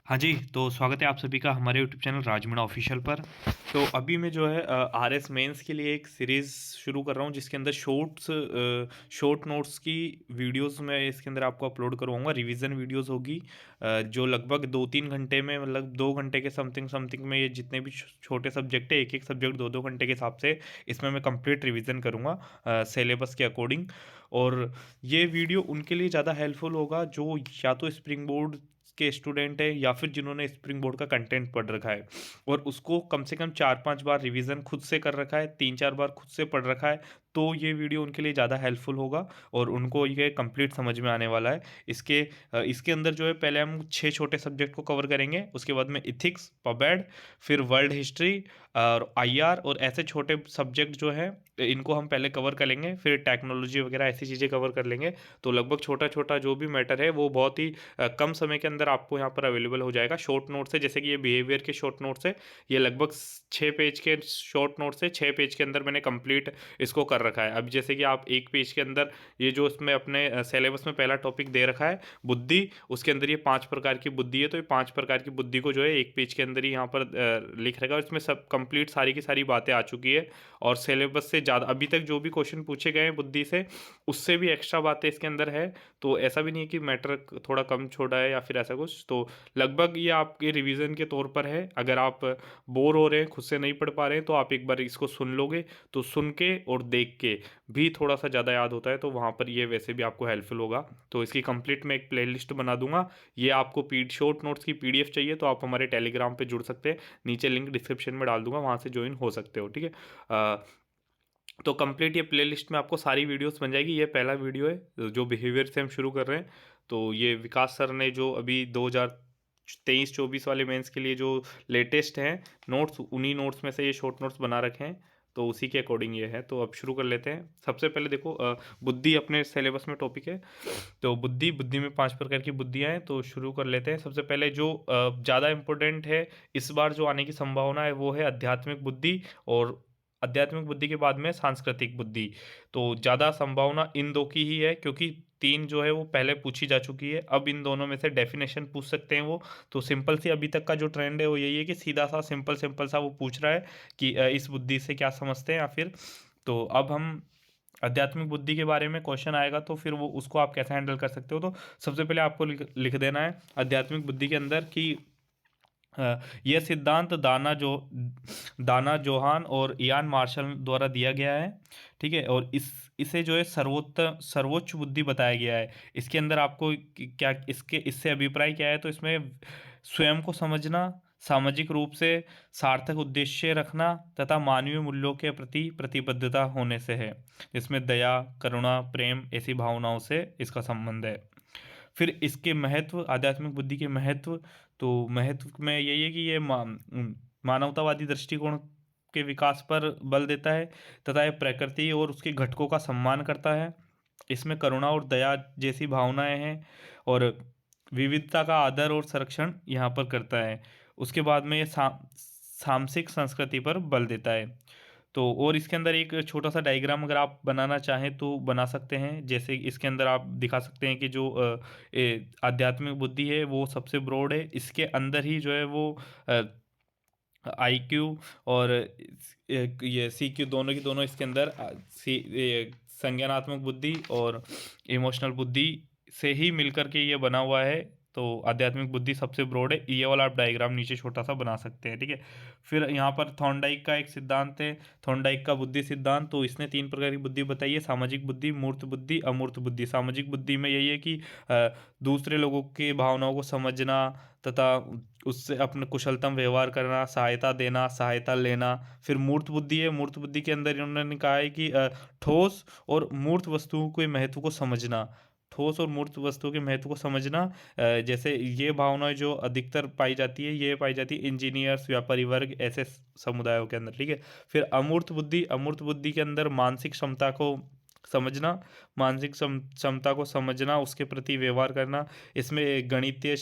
हाँ जी, तो स्वागत है आप सभी का हमारे यूट्यूब चैनल राजमीणा ऑफ़िशियल पर। तो अभी मैं जो है आरएस मेंस के लिए एक सीरीज़ शुरू कर रहा हूँ जिसके अंदर शॉर्ट नोट्स की वीडियोज़ मैं इसके अंदर आपको अपलोड करवाऊँगा। रिवीज़न वीडियोज़ होगी जो लगभग 2-3 घंटे में मतलब 2 घंटे के समथिंग में ये जितने भी छोटे सब्जेक्ट है, एक-एक सब्जेक्ट 2-2 घंटे के हिसाब से इसमें मैं कंप्लीट रिवीज़न करूँगा सिलेबस के अकॉर्डिंग। और ये वीडियो उनके लिए ज़्यादा हेल्पफुल होगा जो या तो स्प्रिंग बोर्ड के स्टूडेंट हैं या फिर जिन्होंने स्प्रिंग बोर्ड का कंटेंट पढ़ रखा है और उसको कम से कम 4-5 बार रिवीजन खुद से कर रखा है, 3-4 बार खुद से पढ़ रखा है, तो ये वीडियो उनके लिए ज़्यादा हेल्पफुल होगा और उनको ये कंप्लीट समझ में आने वाला है। इसके अंदर जो है पहले हम 6 छोटे सब्जेक्ट को कवर करेंगे, उसके बाद में इथिक्स, पबैड, फिर वर्ल्ड हिस्ट्री और आईआर और ऐसे छोटे सब्जेक्ट जो हैं इनको हम पहले कवर कर लेंगे, फिर टेक्नोलॉजी वगैरह ऐसी चीज़ें कवर कर लेंगे। तो लगभग छोटा-छोटा जो भी मैटर है वो बहुत ही कम समय के अंदर आपको यहाँ पर अवेलेबल हो जाएगा। शॉर्ट नोट्स है जैसे कि ये बिहेवियर के शॉर्ट नोट्स है, ये लगभग 6 पेज के शॉर्ट नोट्स है, 6 पेज के अंदर मैंने कंप्लीट इसको कर रखा है। अब जैसे कि आप 1 पेज के अंदर ये जो इसमें अपने सिलेबस में पहला टॉपिक दे रखा है बुद्धि, उसके अंदर ये 5 प्रकार की बुद्धि है, तो ये 5 प्रकार की बुद्धि को जो है 1 पेज के अंदर ही यहाँ पर लिख रखा है और इसमें सब कंप्लीट सारी की सारी बातें आ चुकी है और सिलेबस से ज़्यादा अभी तक जो भी क्वेश्चन पूछे गए हैं बुद्धि से, उससे भी एक्स्ट्रा बातें इसके अंदर है। तो ऐसा भी नहीं है कि मैटर थोड़ा कम छोड़ा है या फिर ऐसा कुछ। तो लगभग ये आपके रिवीजन के तौर पर है। अगर आप बोर हो रहे हैं, खुद से नहीं पढ़ पा रहे हैं, तो आप एक बार इसको सुन लोगे, तो सुन के और देख के भी थोड़ा-सा ज़्यादा याद होता है, तो वहाँ पर ये वैसे भी आपको हेल्पफुल होगा। तो इसकी कंप्लीट मैं एक प्लेलिस्ट बना दूँगा। ये आपको पी शॉर्ट नोट्स की पीडीएफ चाहिए तो आप हमारे टेलीग्राम पे जुड़ सकते हैं। नीचे लिंक डिस्क्रिप्शन में डाल दूँगा, वहाँ से जॉइन हो सकते हो, ठीक है? तो कंप्लीट ये प्लेलिस्ट में आपको सारी वीडियोस बन जाएगी। ये पहला वीडियो है जो बिहेवियर से हम शुरू कर रहे हैं। तो ये विकास सर ने जो अभी 2023-24 वाले मेंस के लिए जो लेटेस्ट हैं नोट्स, उन्हीं नोट्स में से ये शॉर्ट नोट्स बना रखे हैं। तो उसी के अकॉर्डिंग ये है। तो अब शुरू कर लेते हैं। सबसे पहले देखो बुद्धि अपने सिलेबस में टॉपिक है। तो बुद्धि में 5 प्रकार की बुद्धियाँ हैं, तो शुरू कर लेते हैं। सबसे पहले जो ज़्यादा इम्पोर्टेंट है, इस बार जो आने की संभावना है वो है आध्यात्मिक बुद्धि और आध्यात्मिक बुद्धि के बाद में सांस्कृतिक बुद्धि। तो ज़्यादा संभावना इन 2 की ही है क्योंकि 3 जो है वो पहले पूछी जा चुकी है। अब इन दोनों में से डेफ़िनेशन पूछ सकते हैं वो। तो सिंपल सी अभी तक का जो ट्रेंड है वो यही है कि सीधा-सा सिंपल सा वो पूछ रहा है कि इस बुद्धि से क्या समझते हैं या फिर तो अब हम आध्यात्मिक बुद्धि के बारे में क्वेश्चन आएगा तो फिर वो उसको आप कैसे हैंडल कर सकते हो। तो सबसे पहले आपको लिख देना है आध्यात्मिक बुद्धि के अंदर कि यह सिद्धांत दाना जोहान और इयान मार्शल द्वारा दिया गया है, ठीक है? और इसे जो है सर्वोच्च बुद्धि बताया गया है। इसके अंदर आपको क्या इसके इससे अभिप्राय क्या है, तो इसमें स्वयं को समझना, सामाजिक रूप से सार्थक उद्देश्य रखना तथा मानवीय मूल्यों के प्रति प्रतिबद्धता होने से है। इसमें दया, करुणा, प्रेम ऐसी भावनाओं से इसका संबंध है। फिर इसके महत्व, आध्यात्मिक बुद्धि के महत्व, तो महत्व में यही है कि ये मानवतावादी दृष्टिकोण के विकास पर बल देता है तथा ये प्रकृति और उसके घटकों का सम्मान करता है। इसमें करुणा और दया जैसी भावनाएं हैं और विविधता का आदर और संरक्षण यहाँ पर करता है। उसके बाद में ये सामसिक संस्कृति पर बल देता है। तो और इसके अंदर एक छोटा-सा डायग्राम अगर आप बनाना चाहें तो बना सकते हैं। जैसे इसके अंदर आप दिखा सकते हैं कि जो आध्यात्मिक बुद्धि है वो सबसे ब्रॉड है। इसके अंदर ही जो है वो अ, आईक्यू और ये सीक्यू दोनों की दोनों इसके अंदर ये संज्ञानात्मक बुद्धि और इमोशनल बुद्धि से ही मिलकर के ये बना हुआ है। तो आध्यात्मिक बुद्धि सबसे ब्रॉड है। ये वाला आप डायग्राम नीचे छोटा-सा बना सकते हैं, ठीक है? फिर यहाँ पर थॉर्नडाइक का एक सिद्धांत है, थॉर्नडाइक का बुद्धि सिद्धांत। तो इसने 3 प्रकार की बुद्धि बताई है, सामाजिक बुद्धि, मूर्त बुद्धि, अमूर्त बुद्धि। सामाजिक बुद्धि में यही है कि दूसरे लोगों की भावनाओं को समझना तथा उससे अपना कुशलतम व्यवहार करना, सहायता देना, सहायता लेना। फिर मूर्त बुद्धि है, मूर्त बुद्धि के अंदर इन्होंने कहा है कि ठोस और मूर्त वस्तुओं के महत्व को समझना। ठोस और मूर्त वस्तुओं के महत्व को समझना, जैसे ये भावनाएँ जो अधिकतर पाई जाती है, ये पाई जाती है इंजीनियर्स, व्यापारी वर्ग ऐसे समुदायों के अंदर, ठीक है? फिर अमूर्त बुद्धि के अंदर मानसिक क्षमता को समझना, मानसिक क्षमता को समझना, उसके प्रति व्यवहार करना। इसमें गणितीय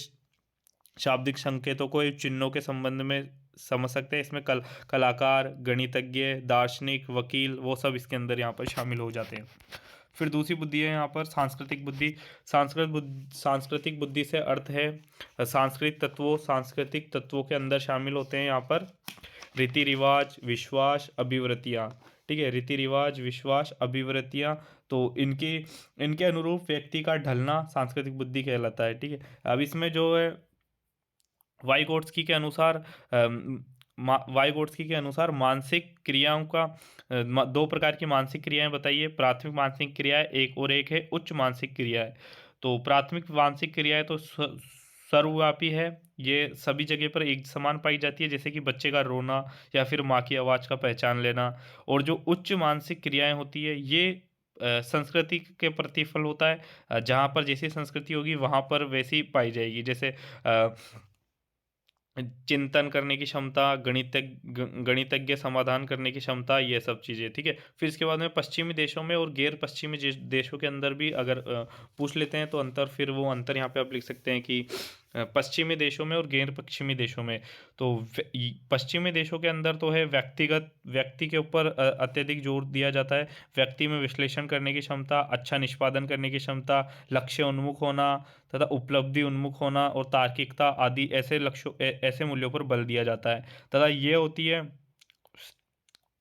शाब्दिक संकेतों को चिन्हों के संबंध में समझ सकते हैं। इसमें कलाकार, गणितज्ञ, दार्शनिक, वकील वो सब इसके अंदर यहाँ पर शामिल हो जाते हैं। फिर दूसरी बुद्धि है यहाँ पर सांस्कृतिक बुद्धि। सांस्कृतिक बुद्धि से अर्थ है सांस्कृतिक तत्वों के अंदर शामिल होते हैं यहाँ पर रीति रिवाज, विश्वास, अभिवृत्तियाँ। ठीक है, रीति रिवाज, विश्वास, अभिवृत्तियाँ। तो इनकी इनके अनुरूप व्यक्ति का ढलना सांस्कृतिक बुद्धि कहलाता है। ठीक है, अब इसमें जो है वाइगोट्स्की के अनुसार वाइगोट्स्की के अनुसार मानसिक क्रियाओं का दो प्रकार की मानसिक क्रियाएं बताइए। प्राथमिक मानसिक क्रियाएं एक है उच्च मानसिक क्रियाएं। तो प्राथमिक मानसिक क्रियाएं तो सर्वव्यापी है, ये सभी जगह पर एक समान पाई जाती है, जैसे कि बच्चे का रोना या फिर माँ की आवाज़ का पहचान लेना। और जो उच्च मानसिक क्रियाएं होती है ये संस्कृति के प्रतिफल होता है। जहाँ पर जैसी संस्कृति होगी वहाँ पर वैसी पाई जाएगी। जैसे चिंतन करने की क्षमता, गणितज्ञ समाधान करने की क्षमता, ये सब चीज़ें। ठीक है, फिर इसके बाद में पश्चिमी देशों में और गैर पश्चिमी देशों के अंदर भी अगर पूछ लेते हैं तो अंतर, फिर वो अंतर यहाँ पे आप लिख सकते हैं कि पश्चिमी देशों में और गैर पश्चिमी देशों में। तो पश्चिमी देशों के अंदर तो है व्यक्ति के ऊपर अत्यधिक जोर दिया जाता है। व्यक्ति में विश्लेषण करने की क्षमता, अच्छा निष्पादन करने की क्षमता, लक्ष्य उन्मुख होना तथा उपलब्धि उन्मुख होना और तार्किकता आदि ऐसे लक्ष्यों ऐसे मूल्यों पर बल दिया जाता है। तथा ये होती है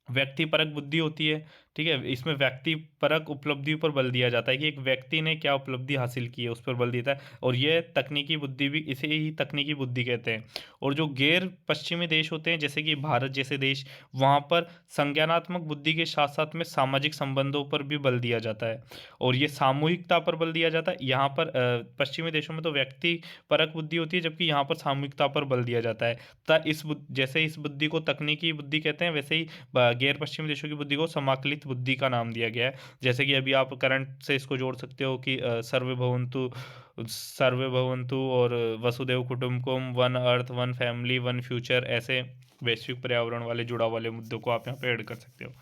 व्यक्तिपरक बुद्धि होती है। ठीक है, इसमें व्यक्तिपरक उपलब्धि पर बल दिया जाता है कि एक व्यक्ति ने क्या उपलब्धि हासिल की है उस पर बल देता है। और ये तकनीकी बुद्धि भी, इसे ही तकनीकी बुद्धि कहते हैं। और जो गैर पश्चिमी देश होते हैं जैसे कि भारत जैसे देश, वहाँ पर संज्ञानात्मक बुद्धि के साथ साथ में सामाजिक संबंधों पर भी बल दिया जाता है और ये सामूहिकता पर बल दिया जाता है। यहाँ पर पश्चिमी देशों में तो व्यक्ति परक बुद्धि होती है, जबकि यहाँ पर सामूहिकता पर बल दिया जाता है। जैसे इस बुद्धि को तकनीकी बुद्धि कहते हैं, वैसे ही गैर पश्चिमी देशों की बुद्धि को समाकलित बुद्धि का नाम दिया गया है। जैसे कि अभी आप करंट से इसको जोड़ सकते हो कि सर्वे भवन्तु और वसुदेव कुटुम्बकम, one earth, one family, one future, ऐसे वैश्विक पर्यावरण वाले जुड़ाव वाले मुद्दों को आप यहाँ पे ऐड कर सकते हो।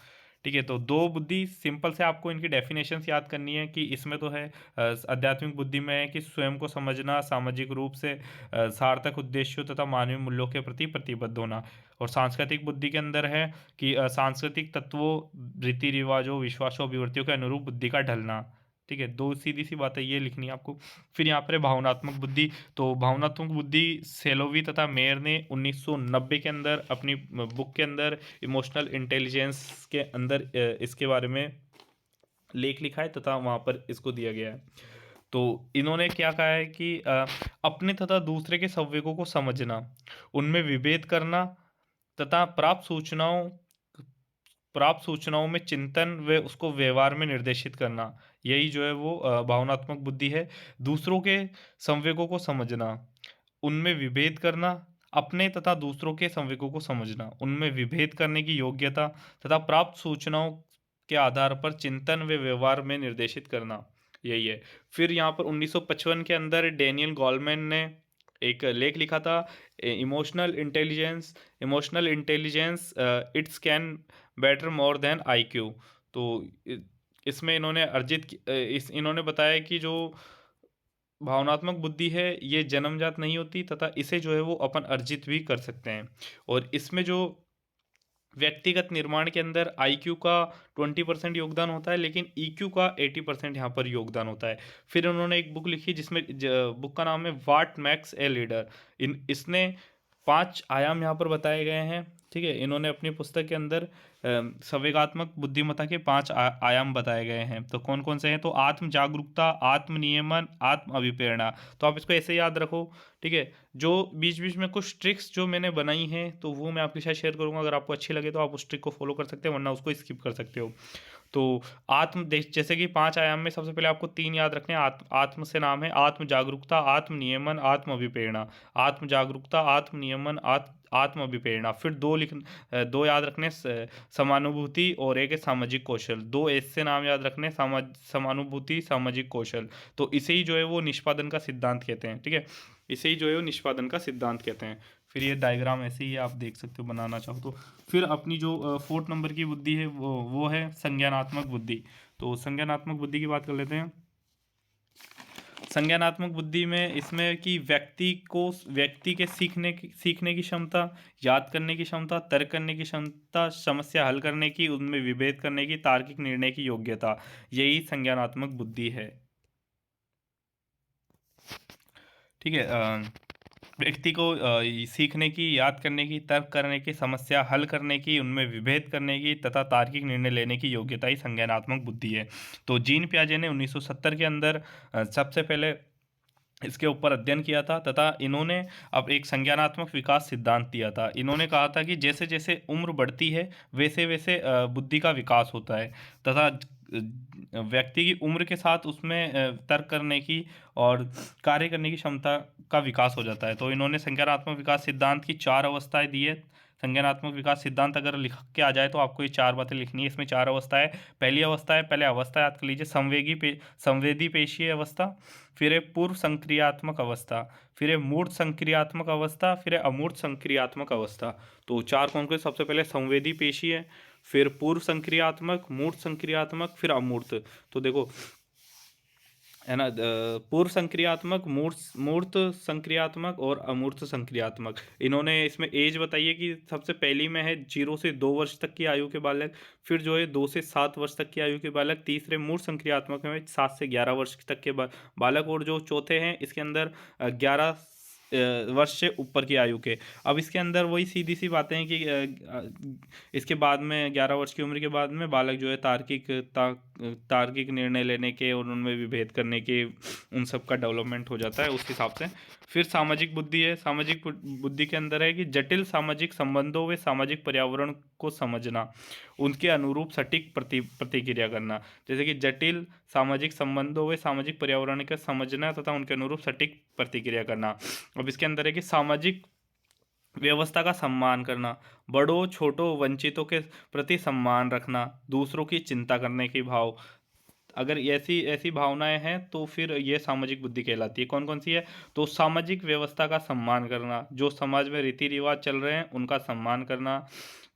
ठीक है, तो दो बुद्धि सिंपल से आपको इनकी डेफिनेशंस याद करनी है कि इसमें तो है आध्यात्मिक बुद्धि में है कि स्वयं को समझना, सामाजिक रूप से सार्थक उद्देश्यों तथा मानवीय मूल्यों के प्रति प्रतिबद्ध होना। और सांस्कृतिक बुद्धि के अंदर है कि सांस्कृतिक तत्वों, रीति रिवाजों, विश्वासों, अभिवृत्तियों के अनुरूप बुद्धि का ढलना। ठीक है, दो सीधी सी बातें ये लिखनी है आपको। फिर यहाँ पर है भावनात्मक बुद्धि। तो भावनात्मक बुद्धि सेलोवी तथा मेयर ने 1990 के अंदर अपनी बुक के अंदर इमोशनल इंटेलिजेंस के अंदर इसके बारे में लेख लिखा है तथा वहाँ पर इसको दिया गया है। तो इन्होंने क्या कहा है कि अपने तथा दूसरे के संवेगों को समझना, उनमें विभेद करना तथा प्राप्त सूचनाओं में चिंतन व उसको व्यवहार में निर्देशित करना, यही जो है वो भावनात्मक बुद्धि है। दूसरों के संवेगों को समझना, उनमें विभेद करना, अपने तथा दूसरों के संवेगों को समझना, उनमें विभेद करने की योग्यता तथा प्राप्त सूचनाओं के आधार पर चिंतन व व्यवहार में निर्देशित करना, यही है। फिर यहाँ पर 1955 के अंदर डैनियल गोलमैन ने एक लेख लिखा था, emotional intelligence it's can better more than IQ. तो इसमें इन्होंने बताया कि जो भावनात्मक बुद्धि है ये जन्मजात नहीं होती तथा इसे जो है वो अपन अर्जित भी कर सकते हैं। और इसमें जो व्यक्तिगत निर्माण के अंदर आईक्यू का 20% योगदान होता है, लेकिन ईक्यू का 80% यहाँ पर योगदान होता है। फिर उन्होंने एक बुक लिखी जिसमें बुक का नाम है व्हाट मेक्स ए लीडर। इसने 5 आयाम यहाँ पर बताए गए हैं। ठीक है, इन्होंने अपनी पुस्तक के अंदर संवेगात्मक बुद्धिमत्ता के 5 आयाम बताए गए हैं। तो कौन कौन से हैं? तो आत्म जागरूकता, आत्म नियमन, आत्म अभिप्रेरणा। तो आप इसको ऐसे याद रखो। ठीक है, जो बीच बीच में कुछ ट्रिक्स जो मैंने बनाई हैं तो वो मैं आपके साथ शेयर करूंगा। अगर आपको अच्छी लगे तो आप उस ट्रिक को फॉलो कर सकते हैं, वरना उसको स्किप कर सकते हो। तो जैसे कि 5 आयाम में सबसे पहले आपको 3 याद रखने हैं। आत्म से नाम है आत्म जागरूकता, आत्म नियमन, आत्म अभिप्रेरणा। आत्म जागरूकता, आत्म नियमन, आत्म अभिप्रेरणा। फिर 2 याद रखने, समानुभूति और एक है सामाजिक कौशल। 2 ऐसे नाम याद रखने, समानुभूति, सामाजिक कौशल। तो इसे ही जो है वो निष्पादन का सिद्धांत कहते हैं। ठीक है, इसे ही जो है वो निष्पादन का सिद्धांत कहते हैं। फिर ये डायग्राम ऐसे ही आप देख सकते हो बनाना चाहो तो। फिर अपनी जो 4th नंबर की बुद्धि है वो है संज्ञानात्मक बुद्धि। तो संज्ञानात्मक बुद्धि की बात कर लेते हैं। संज्ञानात्मक बुद्धि में इसमें कि व्यक्ति के सीखने की क्षमता, याद करने की क्षमता, तर्क करने की क्षमता, समस्या हल करने की, उनमें विभेद करने की, तार्किक निर्णय की योग्यता, यही संज्ञानात्मक बुद्धि है। ठीक है। व्यक्ति को सीखने की, याद करने की, तर्क करने की, समस्या हल करने की, उनमें विभेद करने की तथा तार्किक निर्णय लेने की योग्यता ही संज्ञानात्मक बुद्धि है। तो जीन पियाजे ने 1970 के अंदर सबसे पहले इसके ऊपर अध्ययन किया था तथा इन्होंने अब एक संज्ञानात्मक विकास सिद्धांत दिया था। इन्होंने कहा था कि जैसे जैसे उम्र बढ़ती है वैसे वैसे बुद्धि का विकास होता है तथा व्यक्ति की उम्र के साथ उसमें तर्क करने की और कार्य करने की क्षमता का विकास हो जाता है। तो इन्होंने संज्ञानात्मक विकास सिद्धांत की 4 अवस्थाएं दी है। संज्ञानात्मक विकास सिद्धांत अगर लिख के आ जाए तो आपको ये 4 बातें लिखनी है। इसमें 4 अवस्थाएं। पहली अवस्था है, पहले अवस्था याद कर लीजिए, संवेदी पेशीय अवस्था, फिर है पूर्व संक्रियात्मक अवस्था, फिर है मूर्त संक्रियात्मक अवस्था, फिर है अमूर्त संक्रियात्मक अवस्था। तो 4 कौन कौन? सबसे पहले संवेदी पेशीय, फिर पूर्व संक्रियात्मक, मूर्त संक्रियात्मक, फिर अमूर्त। तो देखो है ना, पूर्व संक्रियात्मक, मूर्त संक्रियात्मक और अमूर्त संक्रियात्मक। इन्होंने इसमें एज बताई है कि सबसे पहली में है 0 से 2 वर्ष तक की आयु के बालक, फिर जो है 2 से 7 वर्ष तक की आयु के बालक, तीसरे मूर्त संक्रियात्मक में 7 से 11 वर्ष तक के बालक, और जो चौथे हैं इसके अंदर 11 वर्ष से ऊपर की आयु के। अब इसके अंदर वही सीधी सी बातें हैं कि इसके बाद में 11 वर्ष की उम्र के बाद में बालक जो है तार्किक निर्णय लेने के और उनमें विभेद करने के उन सब का डेवलपमेंट हो जाता है उस हिसाब से। फिर सामाजिक बुद्धि है। सामाजिक बुद्धि के अंदर है कि जटिल सामाजिक संबंधों व सामाजिक पर्यावरण को समझना, उनके अनुरूप सटीक प्रतिक्रिया करना। जैसे कि जटिल सामाजिक संबंधों व सामाजिक पर्यावरण का समझना तथा उनके अनुरूप सटीक प्रतिक्रिया करना। अब इसके अंदर है कि सामाजिक व्यवस्था का सम्मान करना, बड़ों छोटों वंचितों के प्रति सम्मान रखना, दूसरों की चिंता करने की भाव। अगर ऐसी ऐसी भावनाएं हैं तो फिर ये सामाजिक बुद्धि कहलाती है। कौन कौन सी है? तो सामाजिक व्यवस्था का सम्मान करना, जो समाज में रीति रिवाज चल रहे हैं उनका सम्मान करना,